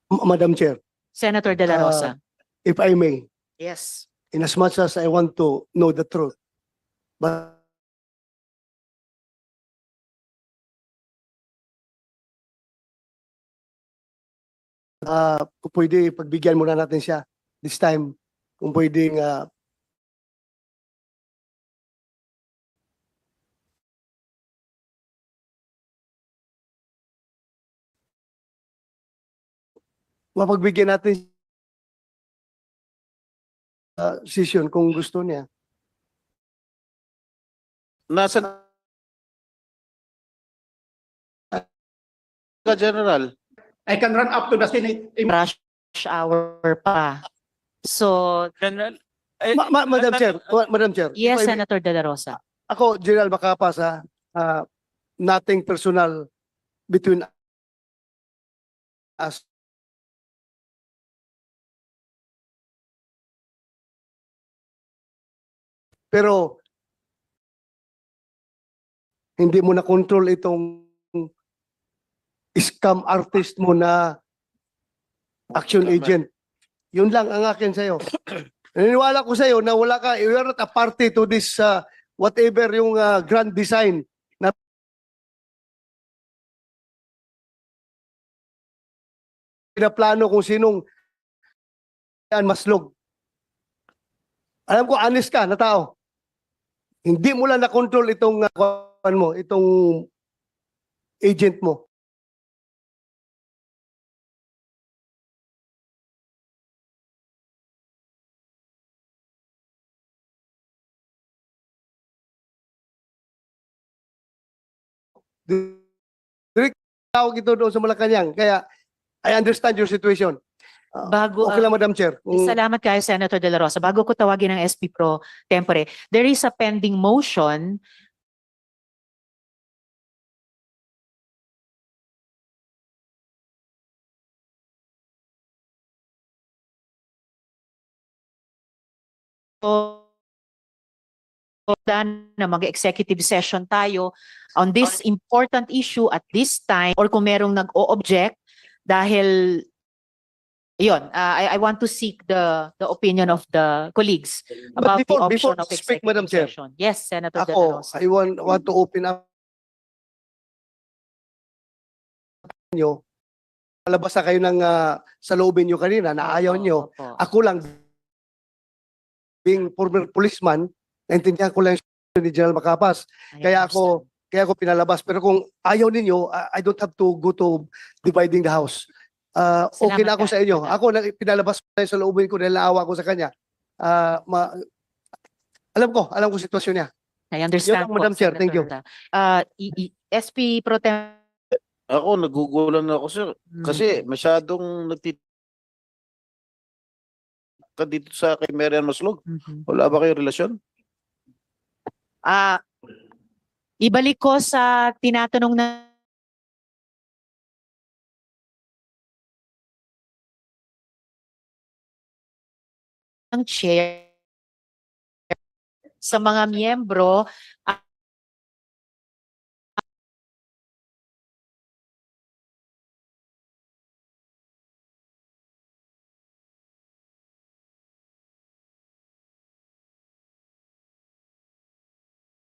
Madam Chair,
Senator De La Rosa.
if I may,
Yes.
in as much as I want to know the truth, but kung pwede, pagbigyan muna natin siya this time, kung pwedeng mapagbigyan natin session kung gusto niya.
Nasa ka, General?
I can run up to the Senate.
Rush hour pa. So,
General,
Madam Chair, Madam Chair.
yes,
if I may-
Senator De La Rosa.
Ako, General Macapas, nothing personal between us. Pero hindi mo na control itong scam artist mo na action agent. Yun lang ang akin sa'yo. Naniniwala ko sa'yo na wala ka, you are not a party to this whatever yung grand design na pinaplano kung sinong maslog. Alam ko, honest ka na tao. Hindi mo lang na-control itong itong agent mo. Direct tawag ito doon sa Malacanang. Kaya, I understand your situation.
Bago,
okay lang, Madam Chair.
Salamat kayo, Senator De La Rosa. Bago ko tawagin ang SP Pro Tempore, there is a pending motion na mag-executive session tayo on this important issue at this time, or kung merong nag-o-object dahil yun, I want to seek the opinion of the colleagues about the option of
speak,
executive
Madam Chair,
session. Yes, Senator De La
ako,
Rosa.
I want to open up nyo. Palabas na kayo ng sa loobin nyo kanina na ayaw nyo.
Opo.
Ako lang, being former policeman, naintindihan ko lang ni General Macapas. Kaya ako pinalabas. Pero kung ayaw ninyo, I don't have to go to dividing the house. Okay na ako sa inyo. Ako, pinalabas ko sa loobin ko dahil naawa ko sa kanya. Alam ko sitwasyon niya.
I understand
Yun lang, Madam Chair. Thank you.
SP Pro Tem.
Ako, nagugulan ako, sir. Kasi masyadong ka dito sa kay Marian Maslog. Wala ba kayong relasyon?
Ibalik ko sa tinatanong ng chair sa mga miyembro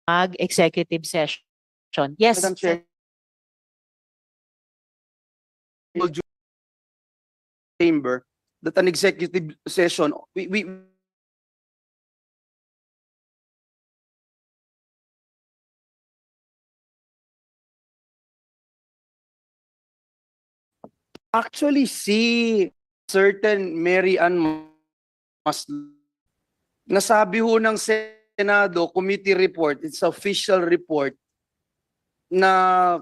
mag-executive session. Yes.
Madam Chair. Chamber that an executive session we actually see certain Mary Ann mas nasabi ho ng Senado committee report, it's official report na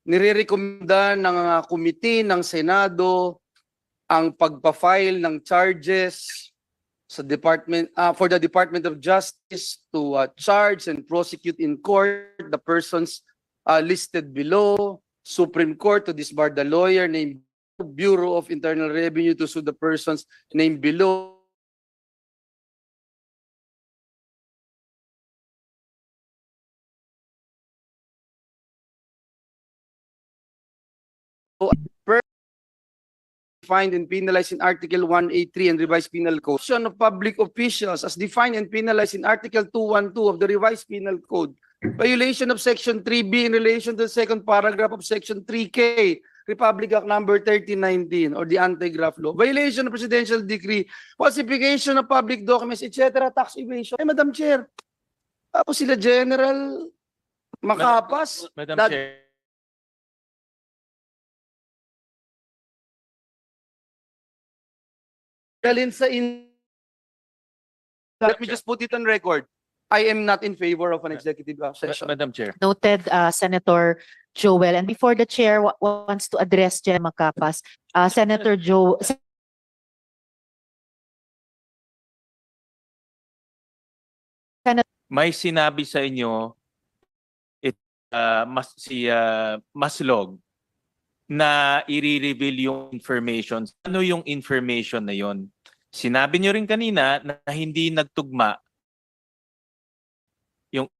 nirerekomenda ng committee ng Senado ang pagpa-file ng charges for the Department of Justice to charge and prosecute in court the persons listed below, Supreme Court to disbar the lawyer named Bureau of Internal Revenue to sue the persons named below. Defined and penalized in Article 183 and Revised Penal Code. Of public officials as defined and penalized in Article 212 of the Revised Penal Code. Violation of Section 3B in relation to the second paragraph of Section 3K, Republic Act Number 1319 or the Anti-Graft Law. Violation of Presidential Decree, falsification of public documents, etc. Tax evasion. Madam Chair, tapos sila General Makapas.
Madam
that-
Chair.
Dalhin sa Let me just put it on record. I am not in favor of an executive session.
Madam Chair.
Noted, Senator Joel. And before the chair wants to address Jen Macapas, Senator Joe.
May sinabi sa inyo Maslog na i-reveal yung information. Ano yung information na yon? Sinabi nyo rin kanina na hindi nagtugma yung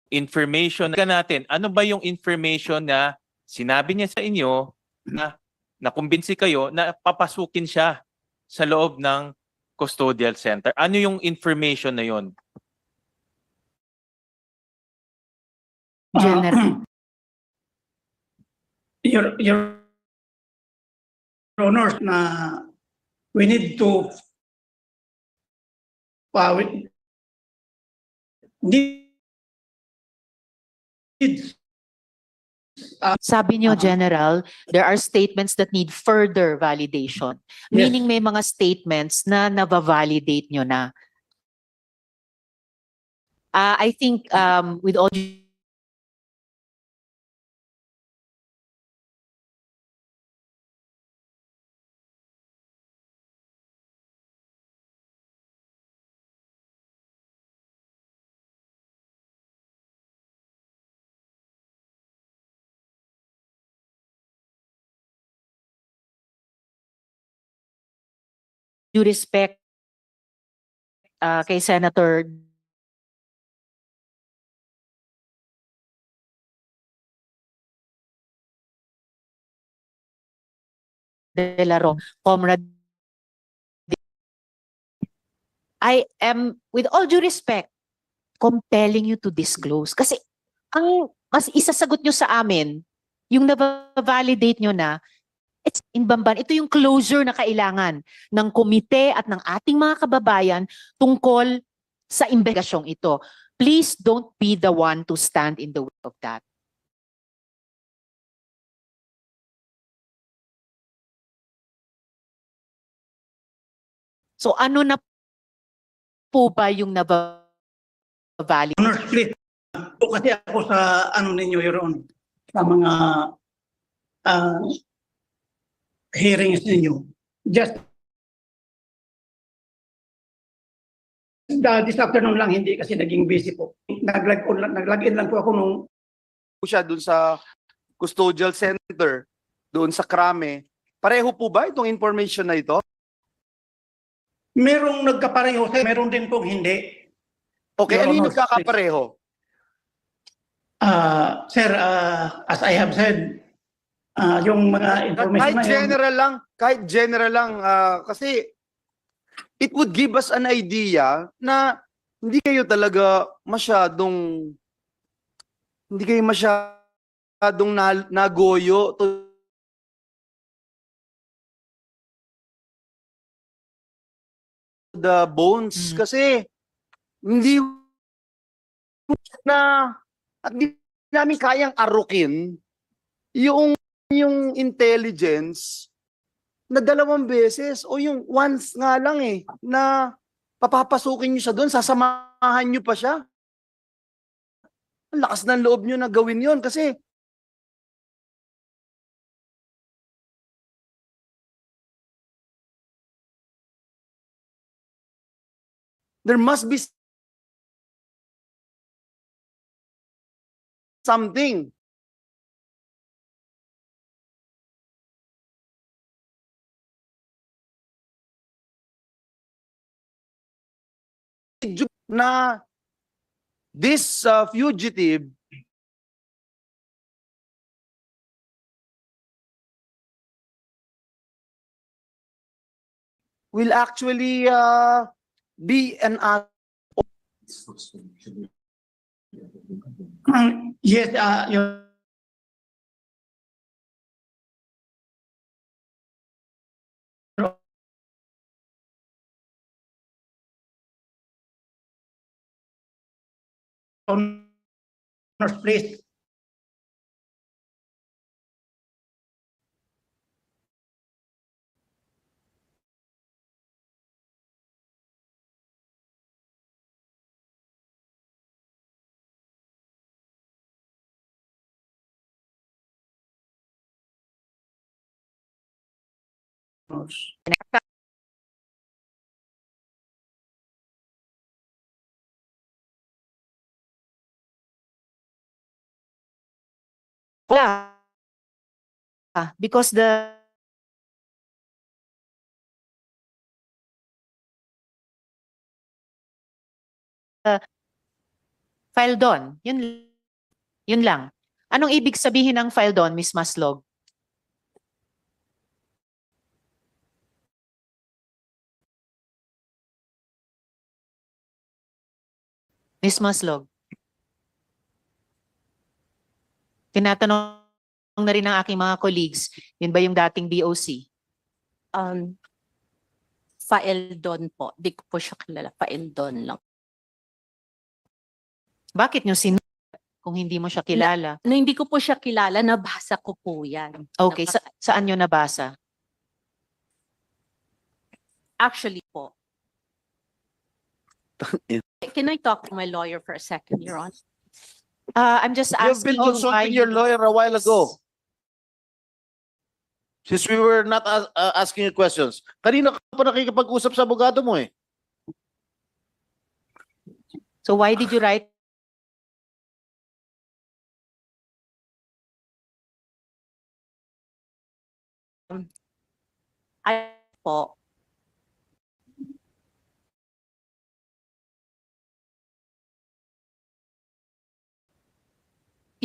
information natin. Ano ba yung information na sinabi niya sa inyo na nakumbinsi kayo na papasukin siya sa loob ng custodial center? Ano yung information na yon?
General.
Your Honor, na we need to
Sabi niyo, General, there are statements that need further validation. Meaning may mga statements na nava-validate nyo na. I think with all due respect kay Senator De La Rosa, Comrade, I am, with all due respect, compelling you to disclose. Kasi ang mas isasagot nyo sa amin, yung na-validate nyo na, it's in Bamban, ito yung closure na kailangan ng komite at ng ating mga kababayan tungkol sa investigasyong ito. Please don't be the one to stand in the way of that. So ano na po ba yung na-validate?
Honor, please. Kasi ako sa ano ninyo, Your Honor, sa mga hearings ninyo. Just this afternoon lang, hindi kasi naging busy po. Nag-login lang po ako nung
siya doon sa custodial center, doon sa Krame. Pareho po ba itong information na ito?
merong nagkapareho, meron din pong hindi.
Okay,
Your
ano yung
Honor,
nagkakapareho?
Sir, as I have said, yung mga information
Kahit general lang, kasi it would give us an idea na hindi kayo talaga masyadong nagoyo to the bones kasi hindi na at di namin kayang arukin yung intelligence na 2 beses o yung once nga lang na papapasukin niyo siya doon, sasamahan niyo pa siya. Ang lakas ng loob niyo na gawin yon kasi There must be something. Na this fugitive will actually be an
Yes, Your Honor, please.
Wala. Because the file doon, yun lang. Anong ibig sabihin ng file doon, Miss Maslog? Miss Maslog. Tinatanong na rin ng aking mga colleagues, yun ba yung dating BOC?
File doon po. Di ko po siya kilala. File doon lang.
Bakit nyo kung hindi mo siya kilala?
Na hindi ko po siya kilala, nabasa ko po yan.
Okay, saan nyo nabasa?
Actually po. Can I talk to my lawyer for a second, Your Honor?
I'm just
You've
asking
been
you why
consulting your lawyer a while ago. Since we were not asking you questions. Kanina ka pa nakikipag-usap sa abogado mo eh.
So why did you write
Ay po.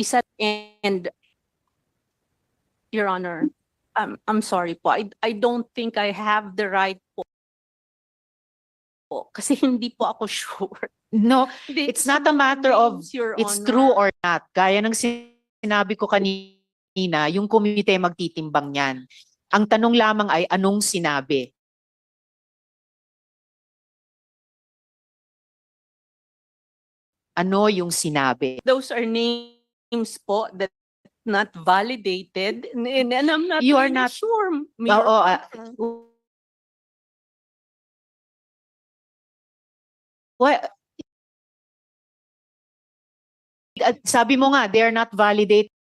Isa and Your Honor, I'm sorry po. I don't think I have the right po. Kasi hindi po ako sure.
No, it's not a matter of
Your
it's
Honor.
true or not. Gaya ng sinabi ko kanina, yung komite magtitimbang yan. Ang tanong lamang ay anong sinabi? Ano yung sinabi?
Those are names po that not validated and I'm not
You are
really
not-
sure.
Oo, sabi mo nga, they are not validated.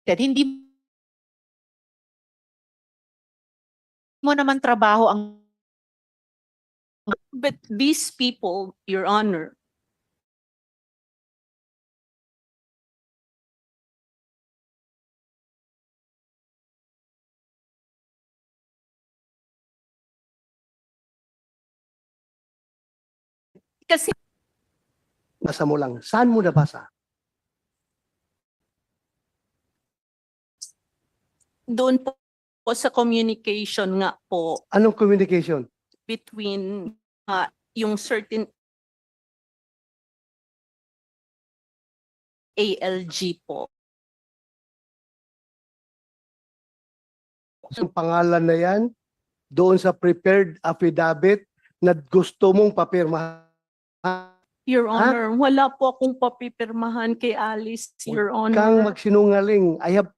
Hindi mo naman trabaho ang
But these people, Your Honor, kasi
Basa mo lang. Saan mo nabasa?
doon po sa communication nga po
Anong communication?
between yung certain ALG po.
Ang pangalan na yan, doon sa prepared affidavit na gusto mong papirmahan.
Your Honor, wala po akong papipirmahan kay Alice, Your
Kang
Honor.
magsinungaling. I have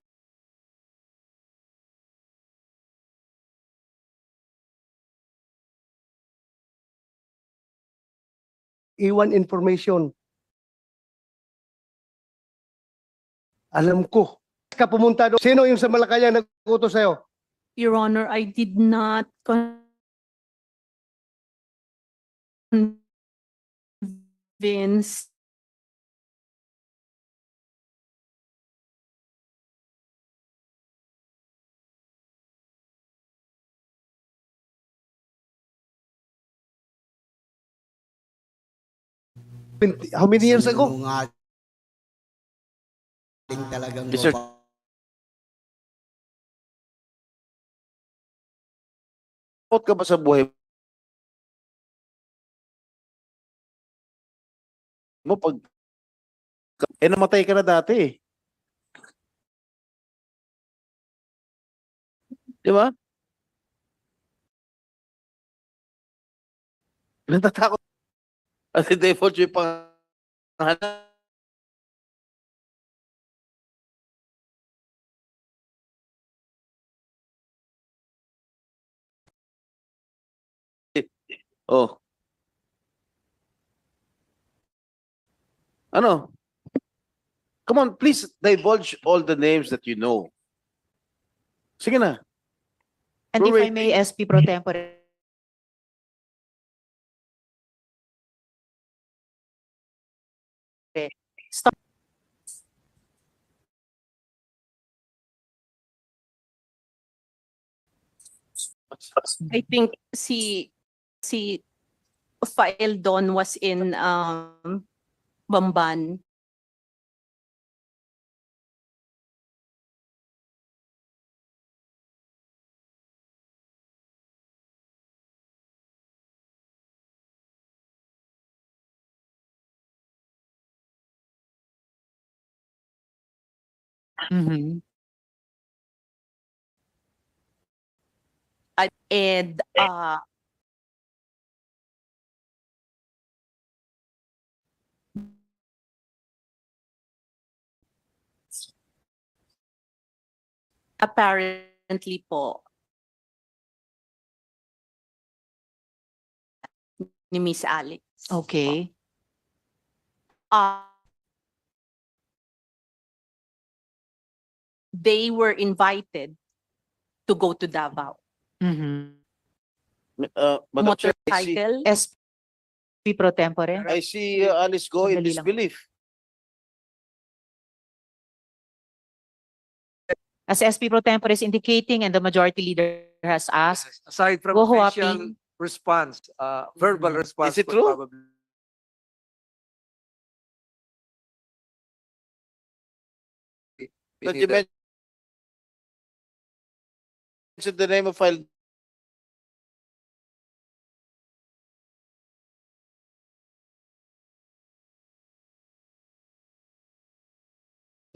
iwan information. Alam ko. Ka pumunta doon. Sino yung sa Malacanang nag-utos sa'yo?
Your Honor, I did not convince
How many years ago?
Sinungaling talagang
Mr. Takot ka ba sa buhay mo pag namatay ka na dati eh. Di ba? Natatakot. At default yung pangalan. Oh. Ano? Come on, please divulge all the names that you know. Sige na.
And if I
We're
may, SP Pro Tempore. Stop.
I think si File Don was in Bamban.
Mhm.
And apparently po ni Miss Alex.
Okay.
They were invited to go to Davao.
Mhm.
Madam Chair, I see,
Motorcycle.
SP Pro Tempore.
I see Alice go in
Sandali lang.
disbelief.
As SP Pro Tempore is indicating and the majority leader has asked,
Aside from
Go
facial
Huaping.
response, verbal response.
Is it
would
true?
probably-
That you mentioned the name of file.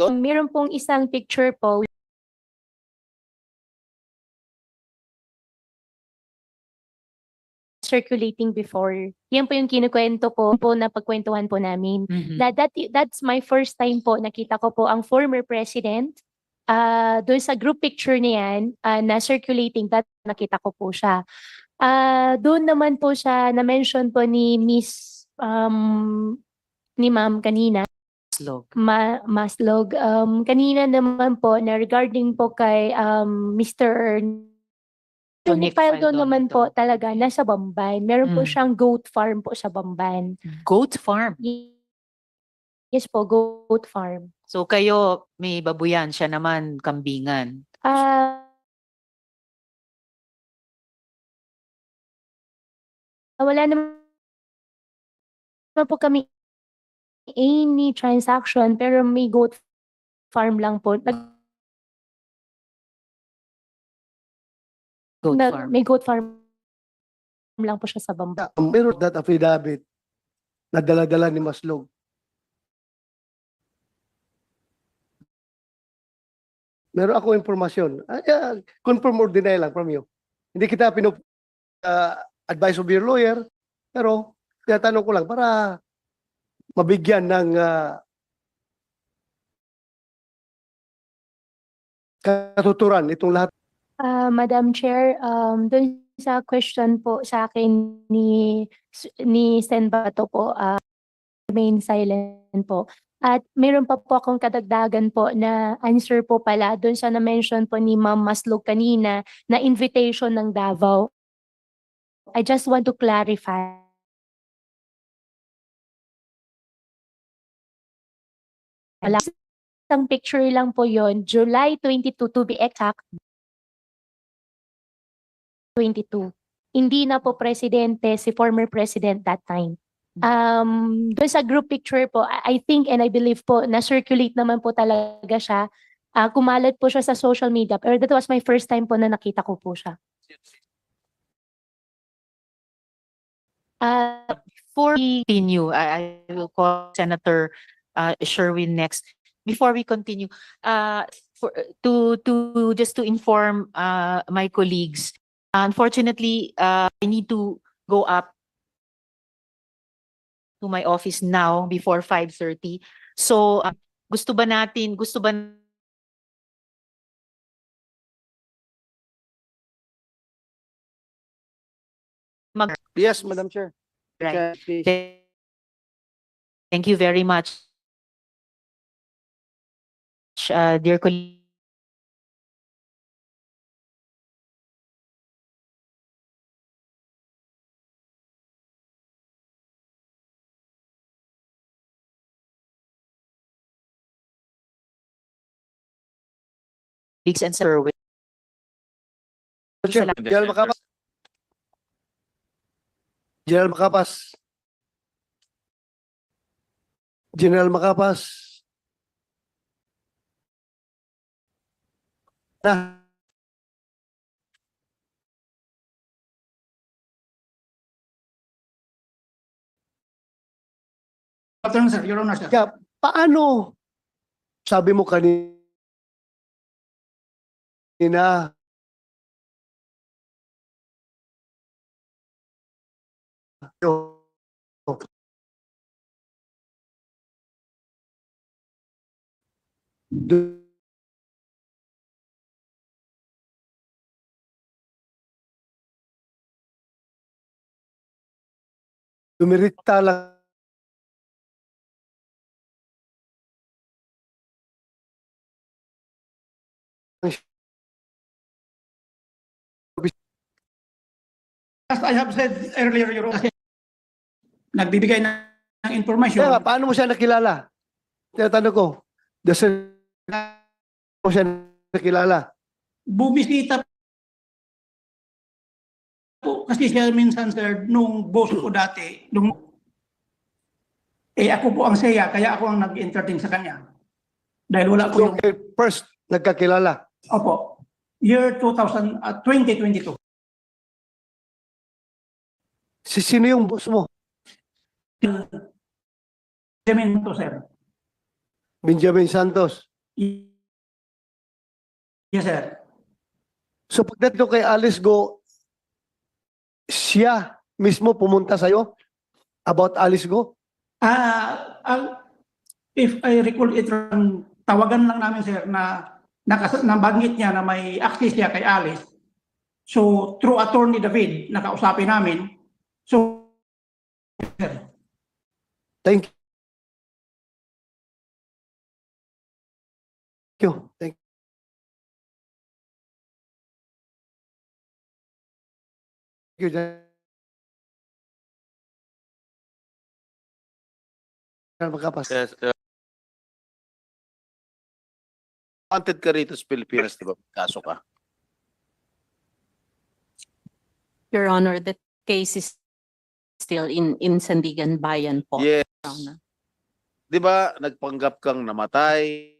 Meron pong isang picture po circulating before. Yan po yung kinukwento po na pagkwentuhan po namin.
Mhm.
That's my first time po nakita ko po ang former president. Doon sa group picture niyan na circulating, that nakita ko po siya. Doon naman po siya na-mention po ni Miss ni Ma'am kanina.
Slog.
Maslog. Kanina naman po na regarding po kay Mr. Yung
Tonic
file doon
Faldon
naman
ito.
po talaga nasa Bamban. Meron po siyang goat farm po sa Bamban.
Goat farm.
Yes po, goat farm.
So kayo may babuyan, siya naman kambingan.
Wala naman po kami any transaction pero may goat farm lang po.
Goat farm.
May goat farm lang po siya sa Bamban.
Meron that affidavit na dala-dala ni Maslog. Meron ako impormasyon. Confirm or deny lang from you. Hindi kita advice of your lawyer, pero tinatanong ko lang para mabigyan ng katuturan itong lahat.
Madam Chair, doon sa question po sa akin ni Sen Bato po, remain silent po. At meron pa po akong kadagdagan po na answer po pala doon sa na-mention po ni Ma'am Maslog kanina na invitation ng Davao. I just want to clarify. Isang picture lang po yon, July 22 to be exact, 22. Hindi na po presidente si former president that time. Doon sa group picture po, I think and I believe po na-circulate naman po talaga siya. Kumalat po siya sa social media, pero that was my first time po na nakita ko po siya.
Before we continue, I will call Senator Sherwin next. Before we continue, just to inform my colleagues, unfortunately, I need to go up to my office now before 5:30. So, gusto ba
Yes, Madam Chair.
Right.
Please.
Thank you very much, dear colleagues. And Sir Win.
Chair, General Macapas. General Macapas. General Macapas. Na.
Afternoon, sir. Your Honor, sir.
Kaya, paano sabi mo kanina dumirita lang
As I have said earlier, Your Honor, nagbibigay ng information.
Kaya nga, paano mo siya nakilala? Tinatanong ko, mo siya nakilala?
Bumisita po kasi siya minsan, sir, nung boss ko dati, ako po ang saya, kaya ako ang nag-entertain sa kanya. Dahil wala po yung...
First, nagkakilala?
Opo. Year 2022.
Sino yung boss mo?
Benjamin to, sir.
Benjamin Santos.
Yes, sir.
So pagdating ko kay Alice Go, siya mismo pumunta sa'yo about Alice Go?
If I recall it, tawagan lang namin, sir, na nabanggit niya na may access siya kay Alice. So, through Attorney David, nakausapin namin. So, sir.
Thank you. Thank you. Makapas.
Yes, wanted ka rito sa Pilipinas, di ba? Kaso ka.
Your Honor, the case is still in Sandigan Bayan po.
Yes.
Your Honor.
Di ba, nagpanggap kang namatay?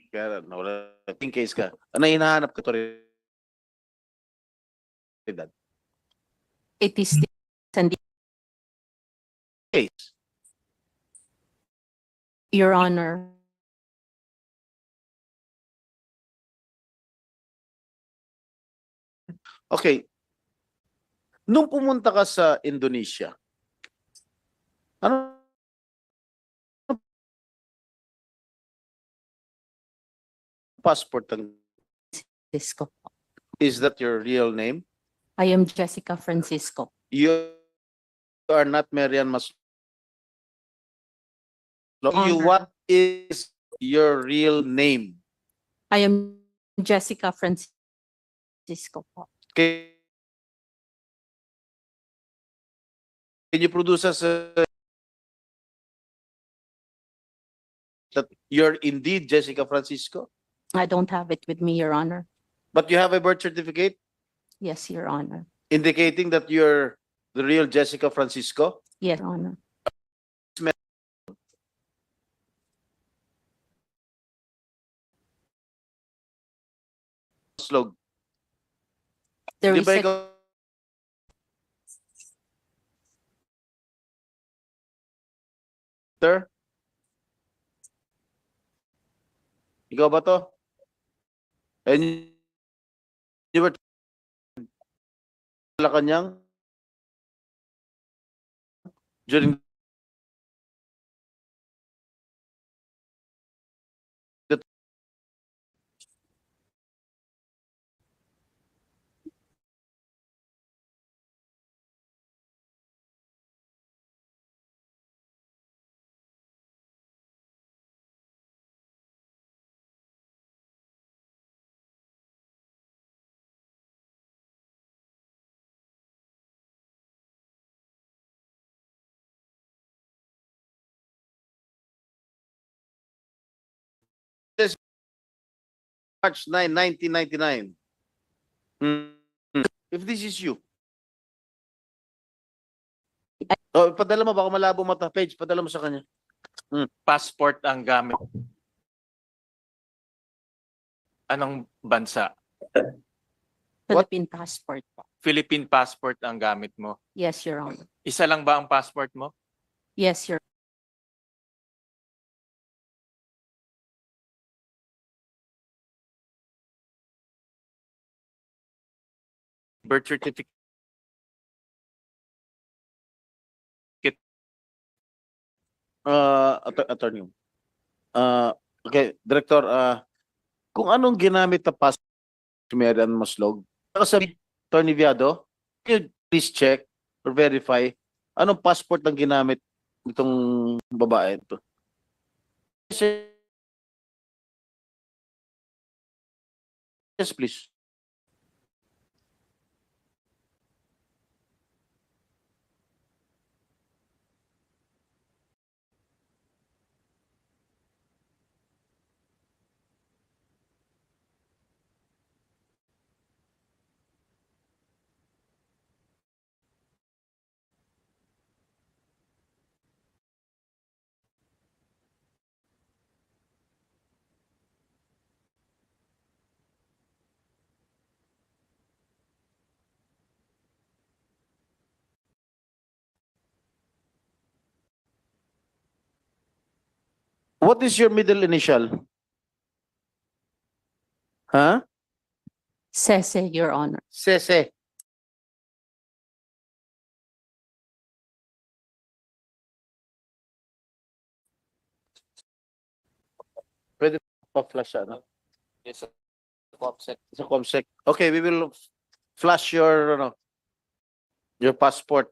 Kaya nawala yung case ka. Ano hinahanap ka to rin?
It is still Sandigan.
Case.
Your Honor.
Okay. Nung pumunta ka sa Indonesia, ano passport ang
Francisco.
Is that your real name?
I am Jessica Francisco.
You are not Marian Maslog.
Honor.
What is your real name?
I am Jessica Francisco po.
Can you produce us that you're indeed Jessica Francisco?
I don't have it with me, Your Honor.
But you have a birth certificate
Yes, Your Honor.
indicating that you're the real Jessica Francisco?
Yes, Your Honor.
Maslog.
There
Di
is
ba
a
ikaw Sir? Ikaw ba to? And you were Malacanang during the March 9, 1999. If this is you. Oh, padala mo, baka malabo mata page. Padala mo sa kanya.
Passport ang gamit. Anong bansa?
Philippine passport po.
Philippine passport ang gamit mo.
Yes, Your Honor.
Isa lang ba ang passport mo?
Yes, Your
Birth certificate.
Attorney. Okay, Director, kung anong ginamit na passport si Marian Maslog, sabi Attorney Viado, can you please check or verify anong passport ang ginamit itong babae ito? Yes, please. What is your middle initial? Huh?
Sese, Your Honor.
Sese. Pwede pa-flash ano?
Yes, Comsec.
Sa Comsec. Okay, we will flash your passport.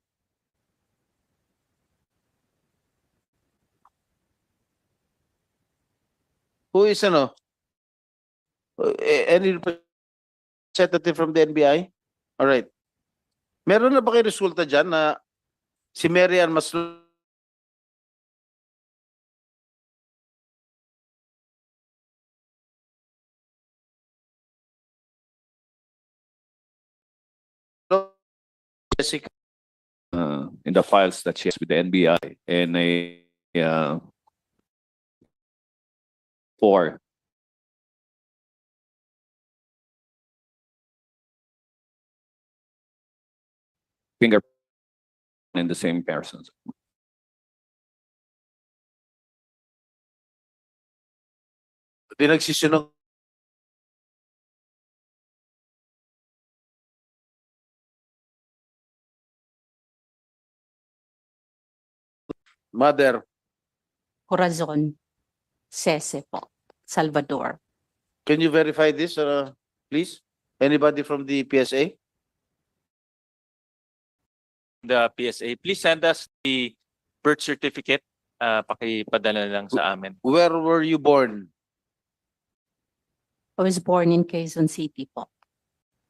Who is any representative from the NBI? All right. Meron na ba kayo resulta dyan na si Marian Maslog Jessica?
In the files that she has with the NBI and a for fingerprint in the same persons.
Di nagsisinong Mother.
Corazon. Sese po. Salvador.
Can you verify this, please? Anybody from the PSA?
The PSA, please send us the birth certificate. Pakipadala lang sa amin.
Where were you born?
I was born in Quezon City po.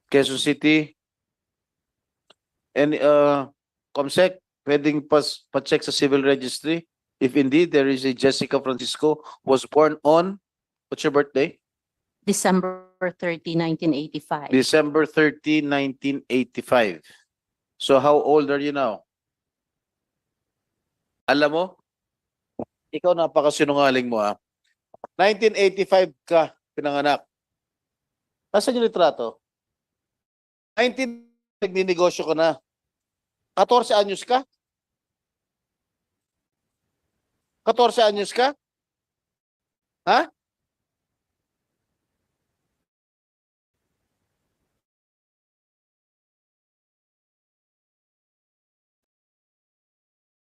Quezon City? And Comsec, pwedeng pa-check sa civil registry if indeed there is a Jessica Francisco was born on, what's your birthday?
December 30, 1985.
December 30, 1985. So how old are you now? Alam mo, ikaw napakasinungaling mo 1985 ka pinanganak. Nasaan yung litrato? 19, nagninegosyo ka na. 14 anyos ka? 14 anyos ka? Ha?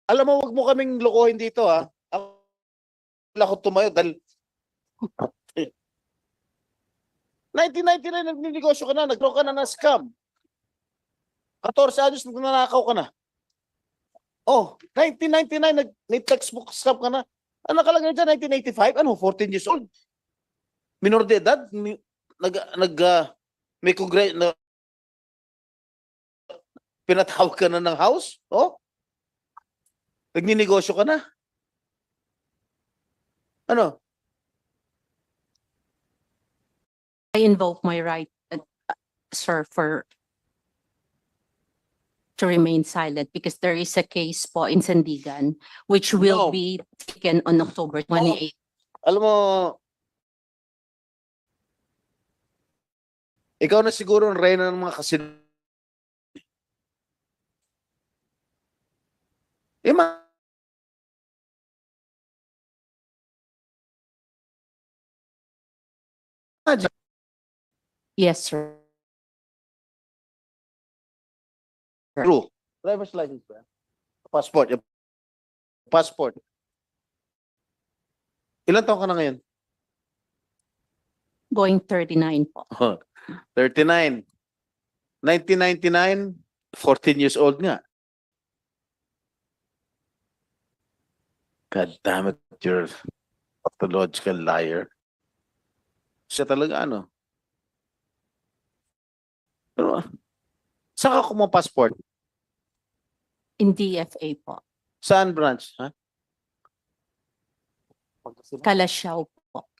Alam mo, wag mo kaming lokohin dito Ako tumayo dahil 1999 nagninegosyo ka na, nagkaroon ka na ng scam. 14 anyos nanakaw ka na. Oh, 1999 nag-textbook scam ka na. Ano nakalagay dyan? 1985? Ano? 14 years old? Minor de edad? May pinatawag ka na ng house? Oh? Nagninegosyo ka na? Ano?
I invoke my right, sir, to remain silent because there is a case po in Sandigan which will
No.
be taken on October 28.
Alam mo, ikaw na siguro ang reyna ng mga kasin.
Yes, sir.
True. Driver's license ba? Passport. Yung passport. Ilan taon ka na ngayon?
Going 39 po.
39. 1999, 14 years old nga. God damn it, you're a pathological liar. Siya talaga Pero, saan ka kumuha passport?
In DFA po.
Saan branch? Ha?
Kalasyaw po.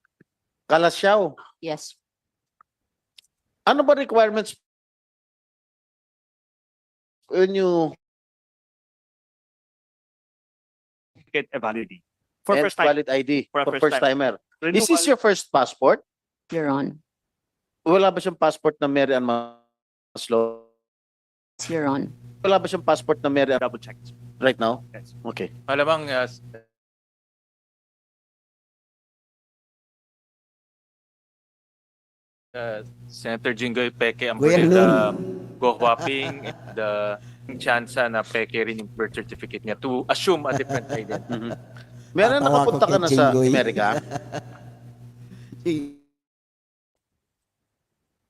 Kalasyaw.
Yes.
Ano ba requirements when you
get a validity for
and
first time.
valid ID
For a
for
first
first timer? Is this
Renewal.
your first passport?
Your Honor.
Wala ba siyang passport na Mary Ann Maslow?
Your Honor.
Wala ba siyang passport na Mary Ann
Double check.
right now?
Yes.
Okay.
Malamang Senator Jinggoy peke ang
Kuya
pwede
Lun.
go whopping the chance na peke rin yung birth certificate niya to assume a different identity.
Meron
Tatawa
nakapunta
ko
ka
kay
na sa
Jinggoy.
Amerika?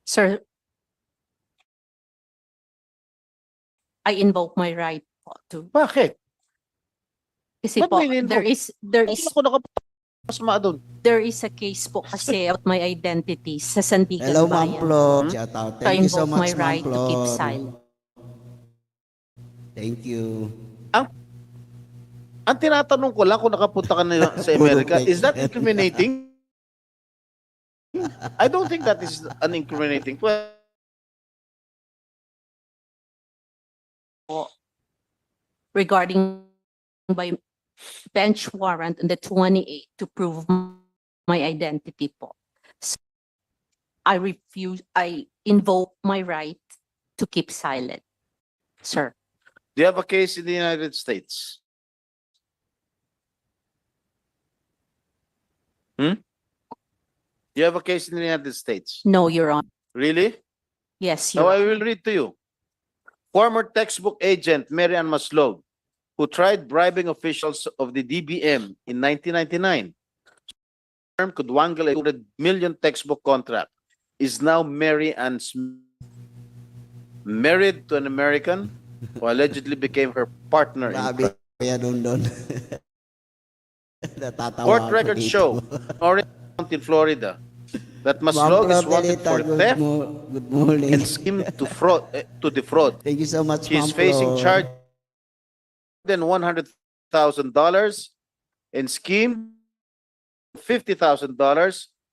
Sir, I invoke my right po to.
Bakit?
Kasi
Ba't
po,
may
there
invoke?
is
Ako nakapunta doon.
there is a case po kasi of my identity sa Sandigan
Hello, Ma'am
Bayan.
Flo. Shout out.
So I
Thank you so
invoke my
much, Ma'am
right to keep
Flo.
silent.
Thank you.
Ang tinatanong ko lang kung nakapunta ka na sa Amerika, is that incriminating? I don't think that is an incriminating question.
Regarding by bench warrant on the 28th to prove my identity po. So, I invoke my right to keep silent, sir.
Do you have a case in the United States? Do you have a case in the United States?
No, Your Honor.
Really?
Yes,
Now
Your
I
Honor.
will read to you. Former textbook agent Mary Ann Maslog, who tried bribing officials of the DBM in 1999, firm could wangle a 200 million textbook contract is now Mary Ann married to an American who allegedly became her partner in
Grabe
crime.
kaya doon. Natatawa
Court
ako
records
dito.
show Orange County in Florida that
Ma'am
Maslog is wanted
Flodelita,
for theft
good morning.
and scheme to defraud.
Thank you so much,
He
Ma'am
is facing
Flor.
charge than $100,000 and scheme $50,000,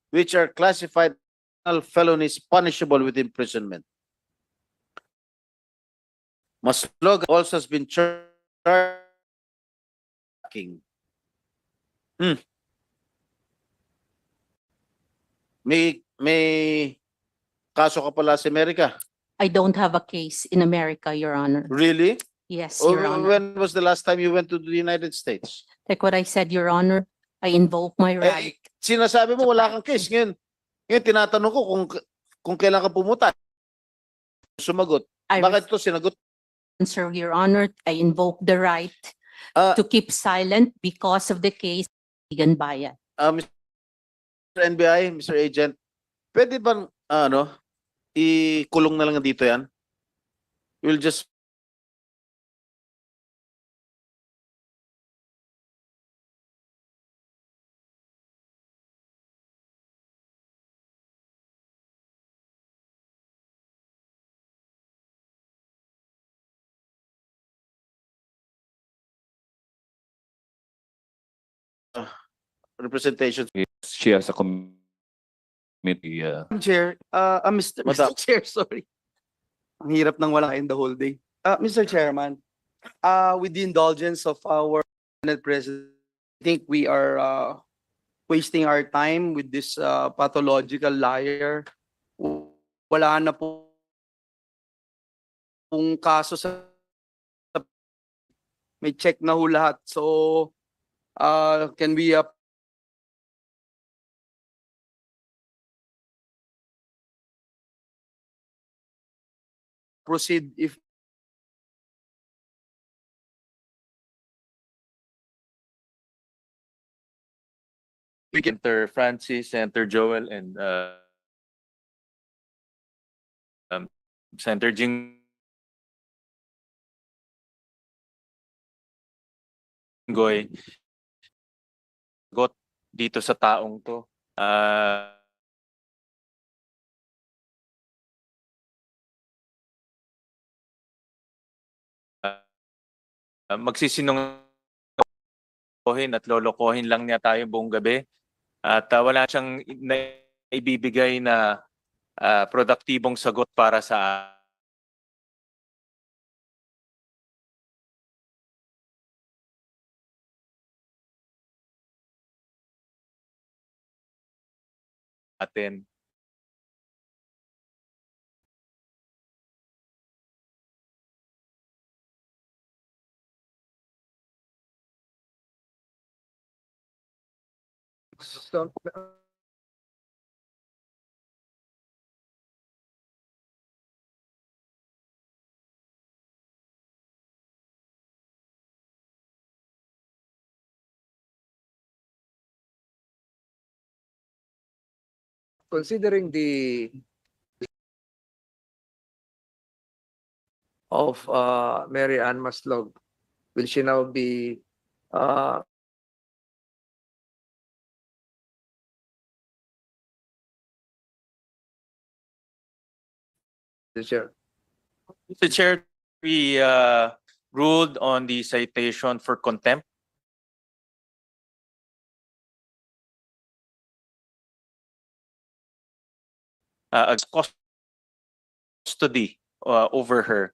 which are classified felonies punishable with imprisonment. Maslog also has been charged. May kaso ka pala sa Amerika.
I don't have a case in America, Your Honor.
Really?
Yes,
Or
Your Honor.
when was the last time you went to the United States?
Like what I said, Your Honor, I invoke my right.
Sinasabi mo wala kang case. Ngayon tinatanong ko kung kailan ka pumunta. Sumagot. Bakit ito sinagot?
Sir, Your Honor, I invoke the right to keep silent because of the case Vegan Bayan.
Mr. NBI, Mr. Agent, pwede bang ikulong na lang dito yan? We'll just representation.
She has a committee.
Chair, Mr.
Madam.
Mr. Chair, sorry. Ang hirap nang wala in the whole day. Mr. Chairman, with the indulgence of our Senate President, I think we are wasting our time with this pathological liar. Wala na po kung kaso sa may check na ho lahat. So, can we proceed if
We can Senator Francis, Senator Joel, and Senator Jinggoy got dito sa taong to. Magsisinungaling at lolokohin lang niya tayo buong gabi. At wala siyang ibibigay na produktibong sagot para sa atin.
Considering the of Mary Ann Maslog, will she now be the chair?
Mr. Chair, we ruled on the citation for contempt. Custody over her.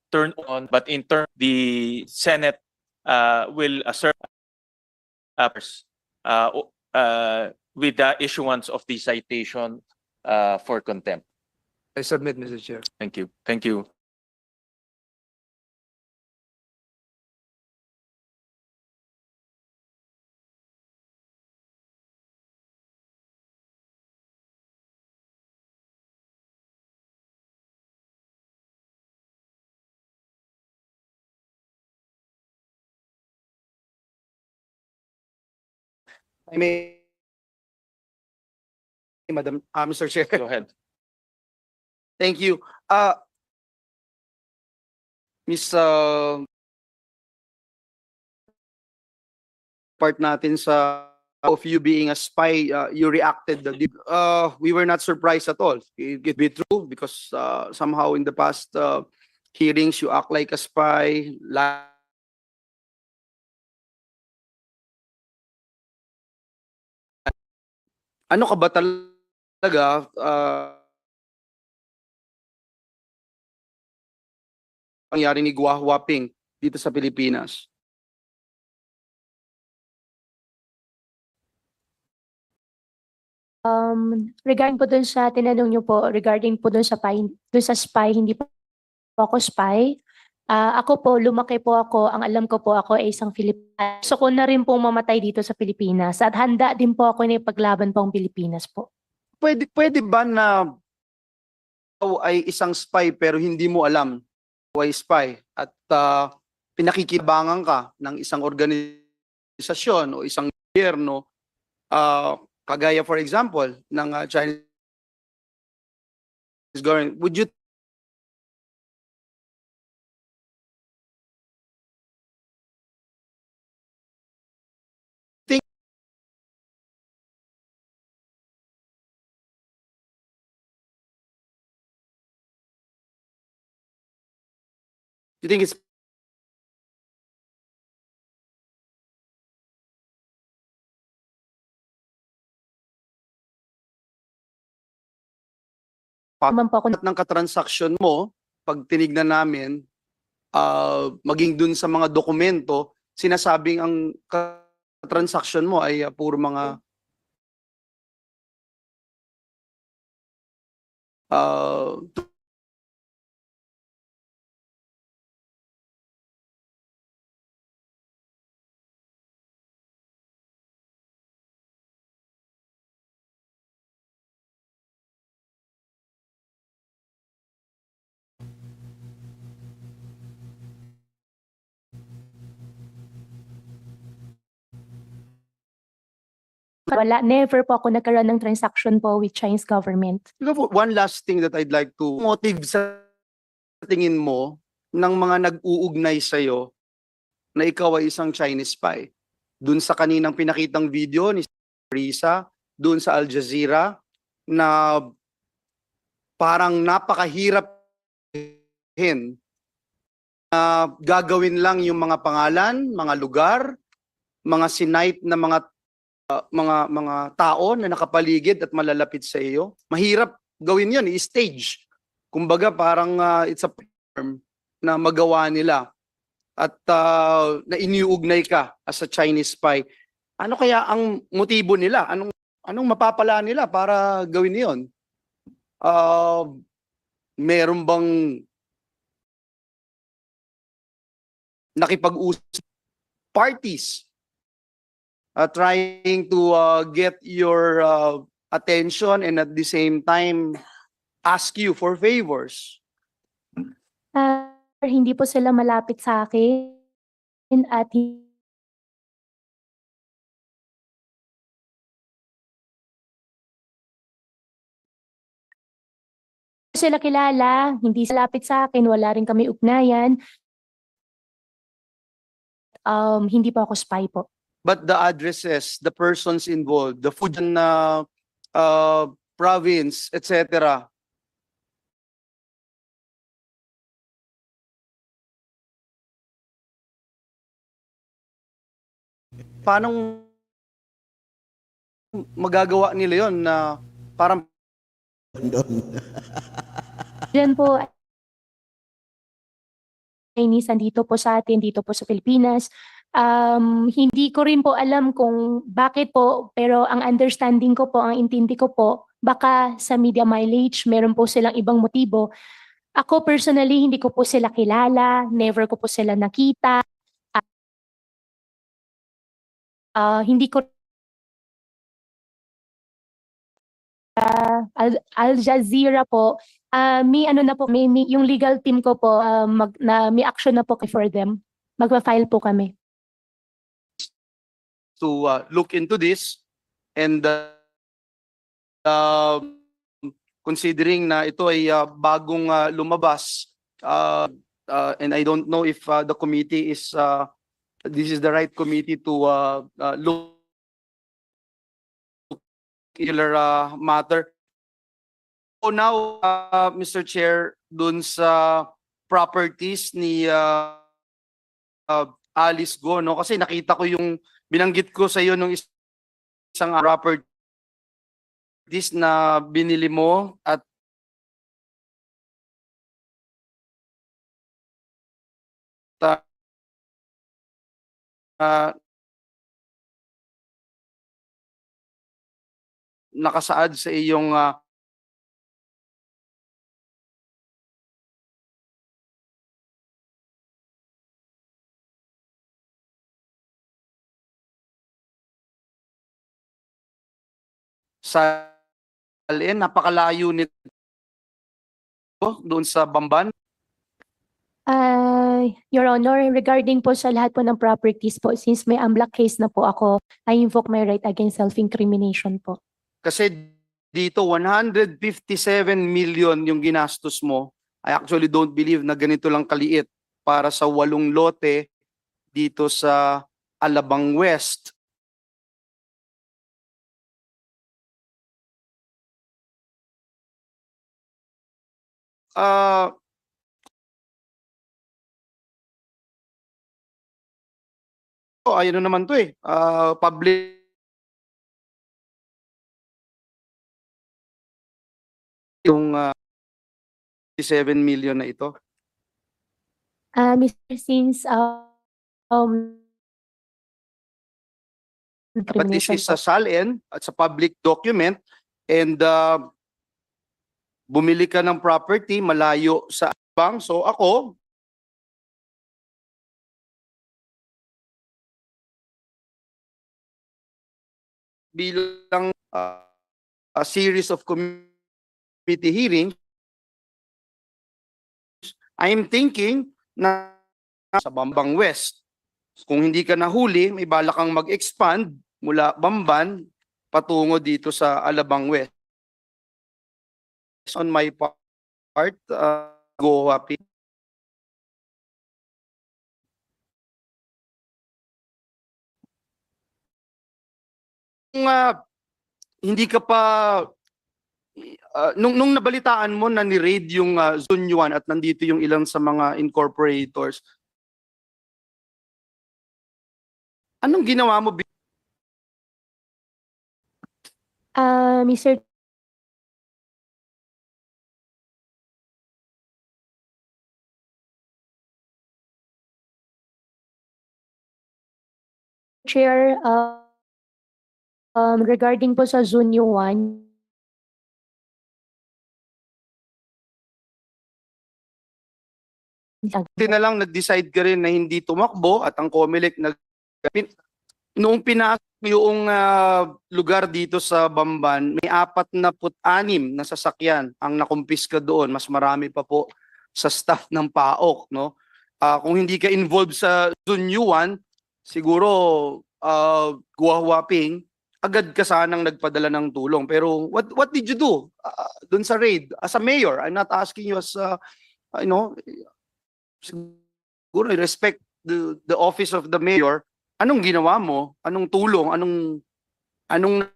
Turn on, but in turn, the Senate will assert with the issuance of the citation for contempt.
I submit, Mr. Chair.
Thank you. Thank you.
I may, Madam, Mr. Chair.
Go ahead.
Thank you. Miss, part natin sa of you being a spy, you reacted. We were not surprised at all. It be true because somehow in the past hearings you act like a spy. Ano ka ba talaga? Nangyari ni Gua Huaping dito sa Pilipinas.
Regarding po dun sa tinanong niyo po, regarding po dun sa spy, hindi po ako spy. Ako po, lumaki po ako, ang alam ko po ako ay isang Filipina. Gusto ko na rin po mamatay dito sa Pilipinas at handa din po ako na ipaglaban po ang Pilipinas po.
Pwede ba na ikaw ay isang spy pero hindi mo alam ikaw ay spy at pinakikibangan ka ng isang organisasyon o isang gobyerno, kagaya for example ng Chinese government? Would you think it's
Naman po ako
ng katransaksyon mo, pag tinignan namin, maging dun sa mga dokumento, sinasabing ang katransaksyon mo ay puro mga
wala, never po ako nagkaroon ng transaction po with Chinese government.
One last thing that I'd like to motive sa tingin mo ng mga nag-uugnay sa'yo na ikaw ay isang Chinese spy. Dun sa kaninang pinakitang video ni Liza, dun sa Al Jazeera, na parang napakahirap na gagawin lang yung mga pangalan, mga lugar, mga sinight na mga tao na nakapaligid at malalapit sa iyo. Mahirap gawin yun, i-stage. Kumbaga parang it's a form na magawa nila at na iniuugnay ka as a Chinese spy. Ano kaya ang motibo nila? Anong mapapala nila para gawin yun? Meron bang nakipag-usap parties trying to get your attention and at the same time ask you for favors?
Hindi po sila malapit sa akin at sila kilala, hindi sila lapit sa akin, wala rin kami ugnayan. Hindi po ako spy po.
But the addresses, the persons involved, the Fujian province, etc. Paano magagawa nila yon na parang
Diyan po, Chinese dito po sa atin, dito po sa Pilipinas. Hindi ko rin po alam kung bakit po, pero ang understanding ko po, ang intindi ko po, baka sa media mileage, meron po silang ibang motibo. Ako personally, hindi ko po sila kilala, never ko po sila nakita. Hindi ko Al Jazeera po, may ano na po, may yung legal team ko po, may action na po for them. Magpa-file po kami.
To look into this and considering na ito ay bagong lumabas and I don't know if the committee is this is the right committee to look particular matter. So now, Mr. Chair, dun sa properties ni Alice Go, no? Kasi nakita ko yung binanggit ko sa iyo nung isang properties na binili mo at nakasaad sa iyong salin, napakalayo nito doon sa Bamban.
Your Honor, regarding po sa lahat po ng properties po, since may unblock case na po ako, I invoke my right against self-incrimination po.
Kasi dito 157 million yung ginastos mo. I actually don't believe na ganito lang kaliit para sa 8 lote dito sa Alabang West. Ayun na naman to public yung 7 million na ito.
Mr. Since
But this
incrimination
is
po.
sa SALN at sa public document and bumili ka ng property malayo sa bank. So ako, bilang a series of committee hearings, I am thinking na sa Bambang West. Kung hindi ka nahuli, may bala kang mag-expand mula Bamban patungo dito sa Alabang West. On my part, go happy. Kung hindi ka pa nung nabalitaan mo na ni-raid yung Zone 1 at nandito yung ilang sa mga incorporators, anong ginawa mo?
Mr. Chair, regarding po sa Zone 1,
Hindi na lang nag-decide ka rin na hindi tumakbo at ang COMELEC noong pinasok yung lugar dito sa Bamban, may 46 na sasakyan ang nakumpiska doon. Mas marami pa po sa staff ng PAOK, no? Kung hindi ka involved sa Zone 1, siguro guwahwaping agad ka sanang nagpadala ng tulong. Pero what did you do doon sa raid as a mayor? I'm not asking you as siguro I respect the office of the mayor. Anong ginawa mo? Anong tulong? Anong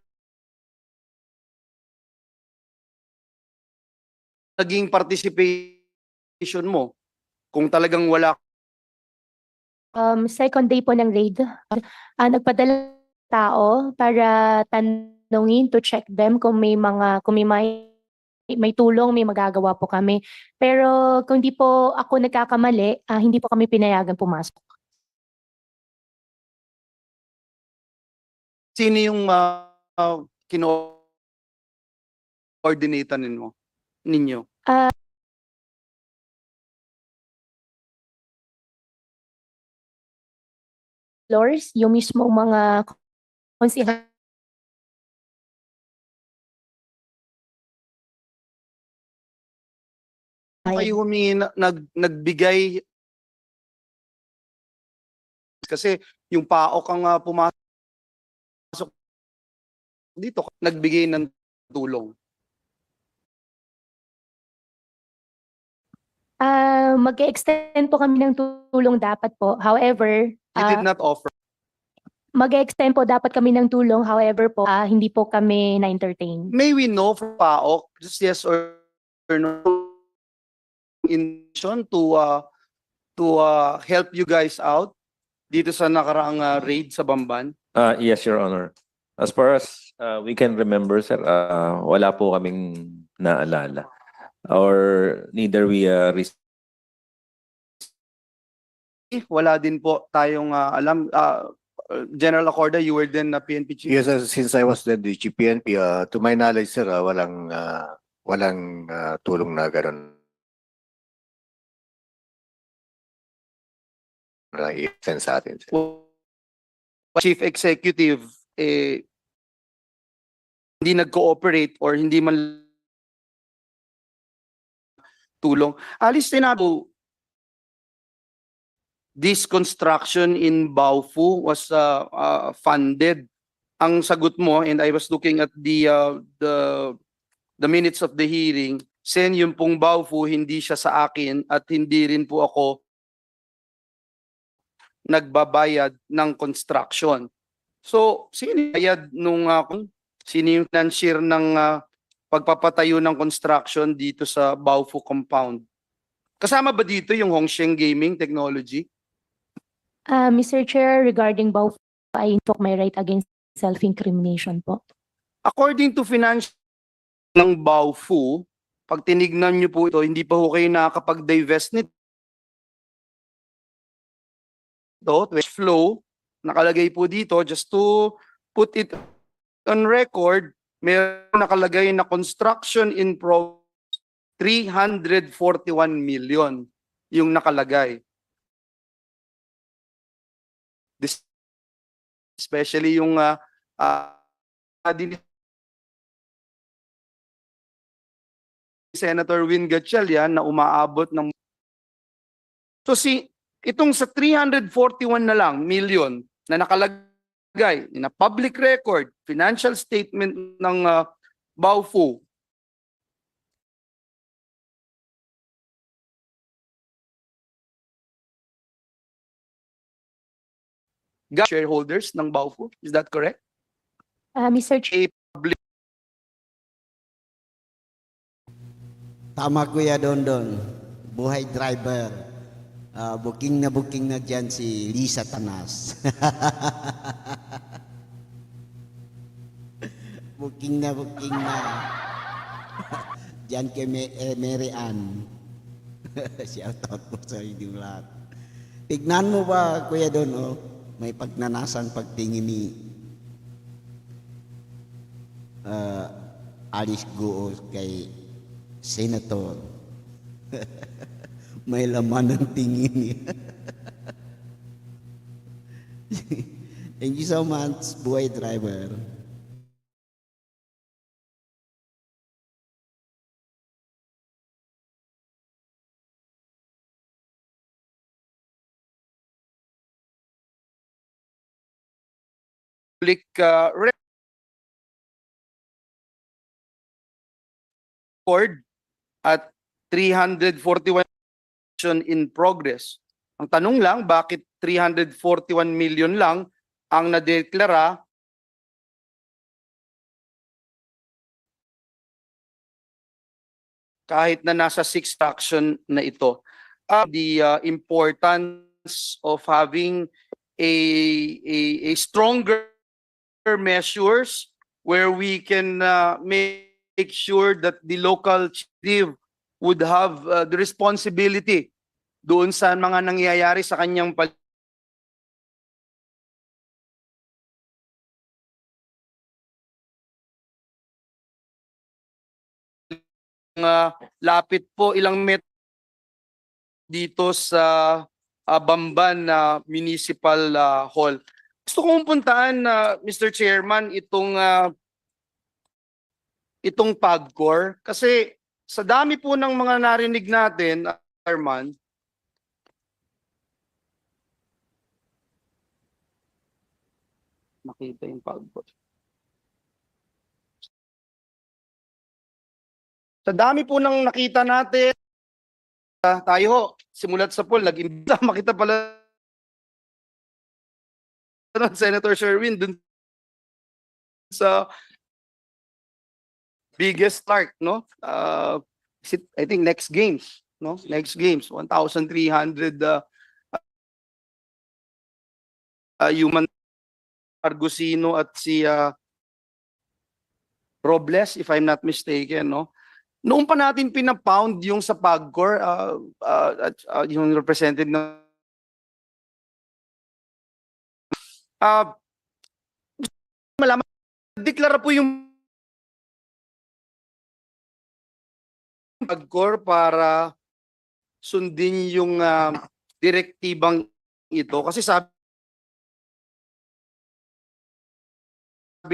naging participation mo? Kung talagang wala.
second day po ng raid, nagpadala tao para tanungin, to check them kung may may tulong, may magagawa po kami. Pero kung di po ako nagkakamali, hindi po kami pinayagan pumasok.
Sino yung coordinate ninyo?
Lors, yung mismo mga konsihal
Kayo humingi nagbigay kasi yung PAOK ang pumasok dito, nagbigay ng tulong.
mag-extend po kami ng tulong dapat po. However,
You did not offer.
mag-extend po dapat kami ng tulong. However po, hindi po kami na-entertain.
May we know from PAOK, just yes or no, intention to help you guys out dito sa nakaraang raid sa Bamban?
Yes, Your Honor. As far as we can remember, sir, wala po kaming naalala. Or neither we
Wala din po tayong alam. General Acorda, you were then PNP chief.
Yes, since I was then the GPNP, to my knowledge, sir, walang tulong na gano'n na i-send sa atin, sir.
Chief Executive, hindi nag-cooperate or hindi man tulong. Alis sinabi, this construction in Baofu was funded. Ang sagot mo, and I was looking at the minutes of the hearing, sen yung pong Baofu, hindi siya sa akin at hindi rin po ako nagbabayad ng construction. So, sino bayad nung sino yung financier ng pagpapatayo ng construction dito sa Baofu compound? Kasama ba dito yung Hongsheng Gaming Technology?
Mr. Chair, regarding Baofu, I invoke my right against self-incrimination po.
According to financial ng Baofu, pag tinignan nyo po ito, hindi pa ho kayo nakakapag-divest nito. Cash flow, nakalagay po dito, just to put it on record, may nakalagay na construction in progress 341 million yung nakalagay. Especially yung Senator Win Gatchalian na umaabot ng so itong sa 341 na lang million na nakalagay na public record, financial statement ng Baofu, shareholders ng Baofu, is that correct?
Mr. Chair,
Tama Kuya Dondon, buhay driver. Booking na dyan si Liza Tanas. booking na. Dyan kay Mary Ann. Shout out po sa inyong lahat. Tignan mo ba, Kuya Don, may pagnanasan pagtingin ni Alice Guo kay Senator. May laman ng tingin niya. Thank you so much, buhay driver.
Public record at 341 in progress. Ang tanong lang, bakit 341 million lang ang nadeklara kahit na nasa 6 fraction na ito? The importance of having a stronger measures where we can make sure that the local chief would have the responsibility doon sa mga nangyayari sa kanyang lapit po ilang metro dito sa Bamban Municipal Hall. Gusto kong puntahan Mr. Chairman itong PAGCOR kasi sa dami po ng mga narinig natin, Chairman, makita yung PAGCOR. Sa dami po ng nakita natin, tayo ho, simulat sa poll, nag-imbita, makita pala Senator Sherwin dun sa biggest start, no? I think next games, no? Next games, 1,300 human Argusino at si Robles, if I'm not mistaken, no? Noong pa natin pinapound yung sa PAGCOR, yung represented na malaman, deklara po yung PAGCOR para sundin yung direktibang ito. Kasi sabi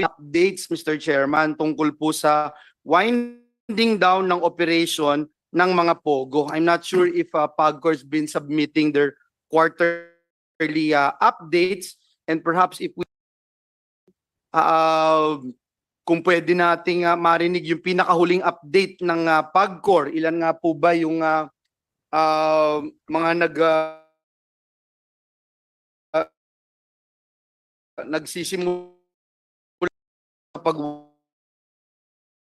updates, Mr. Chairman, tungkol po sa winding down ng operation ng mga Pogo. I'm not sure if PAGCOR's been submitting their quarterly updates, and perhaps if we kung pwede nating marinig yung pinakahuling update ng PAGCOR, ilan nga po ba yung mga nagsisimula pag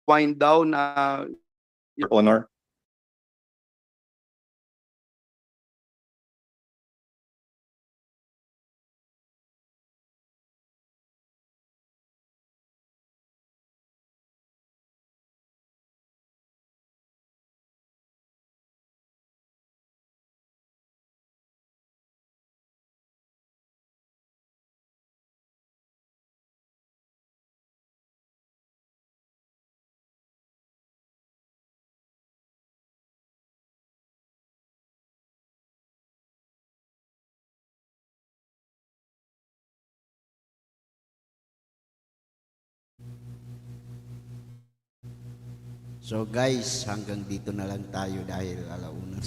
wind down
Your Honor.
So guys, hanggang dito na lang tayo dahil alauna.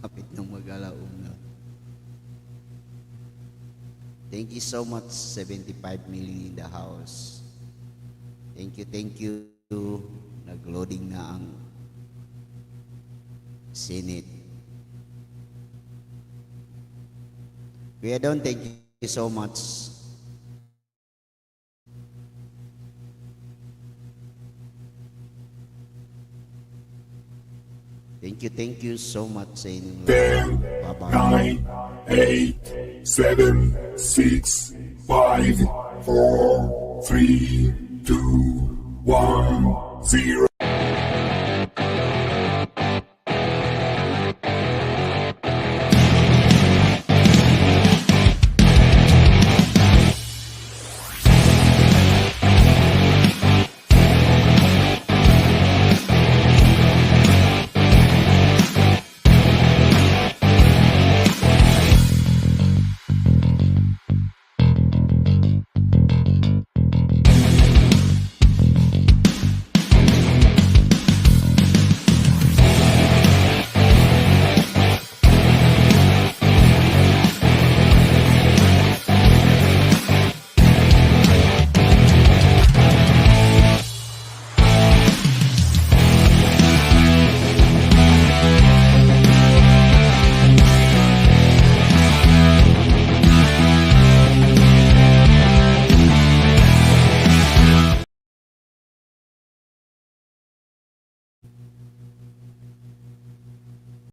Lapit ng mag-alauna. Thank you so much, 75 million in the house. Thank you. Nag-loading na ang Senate. Kuya Don, thank you so much. Thank you so much sa inyong lahat.
10, 9, 8, 7, 6, 5, 4, 3, 2, 1, 0.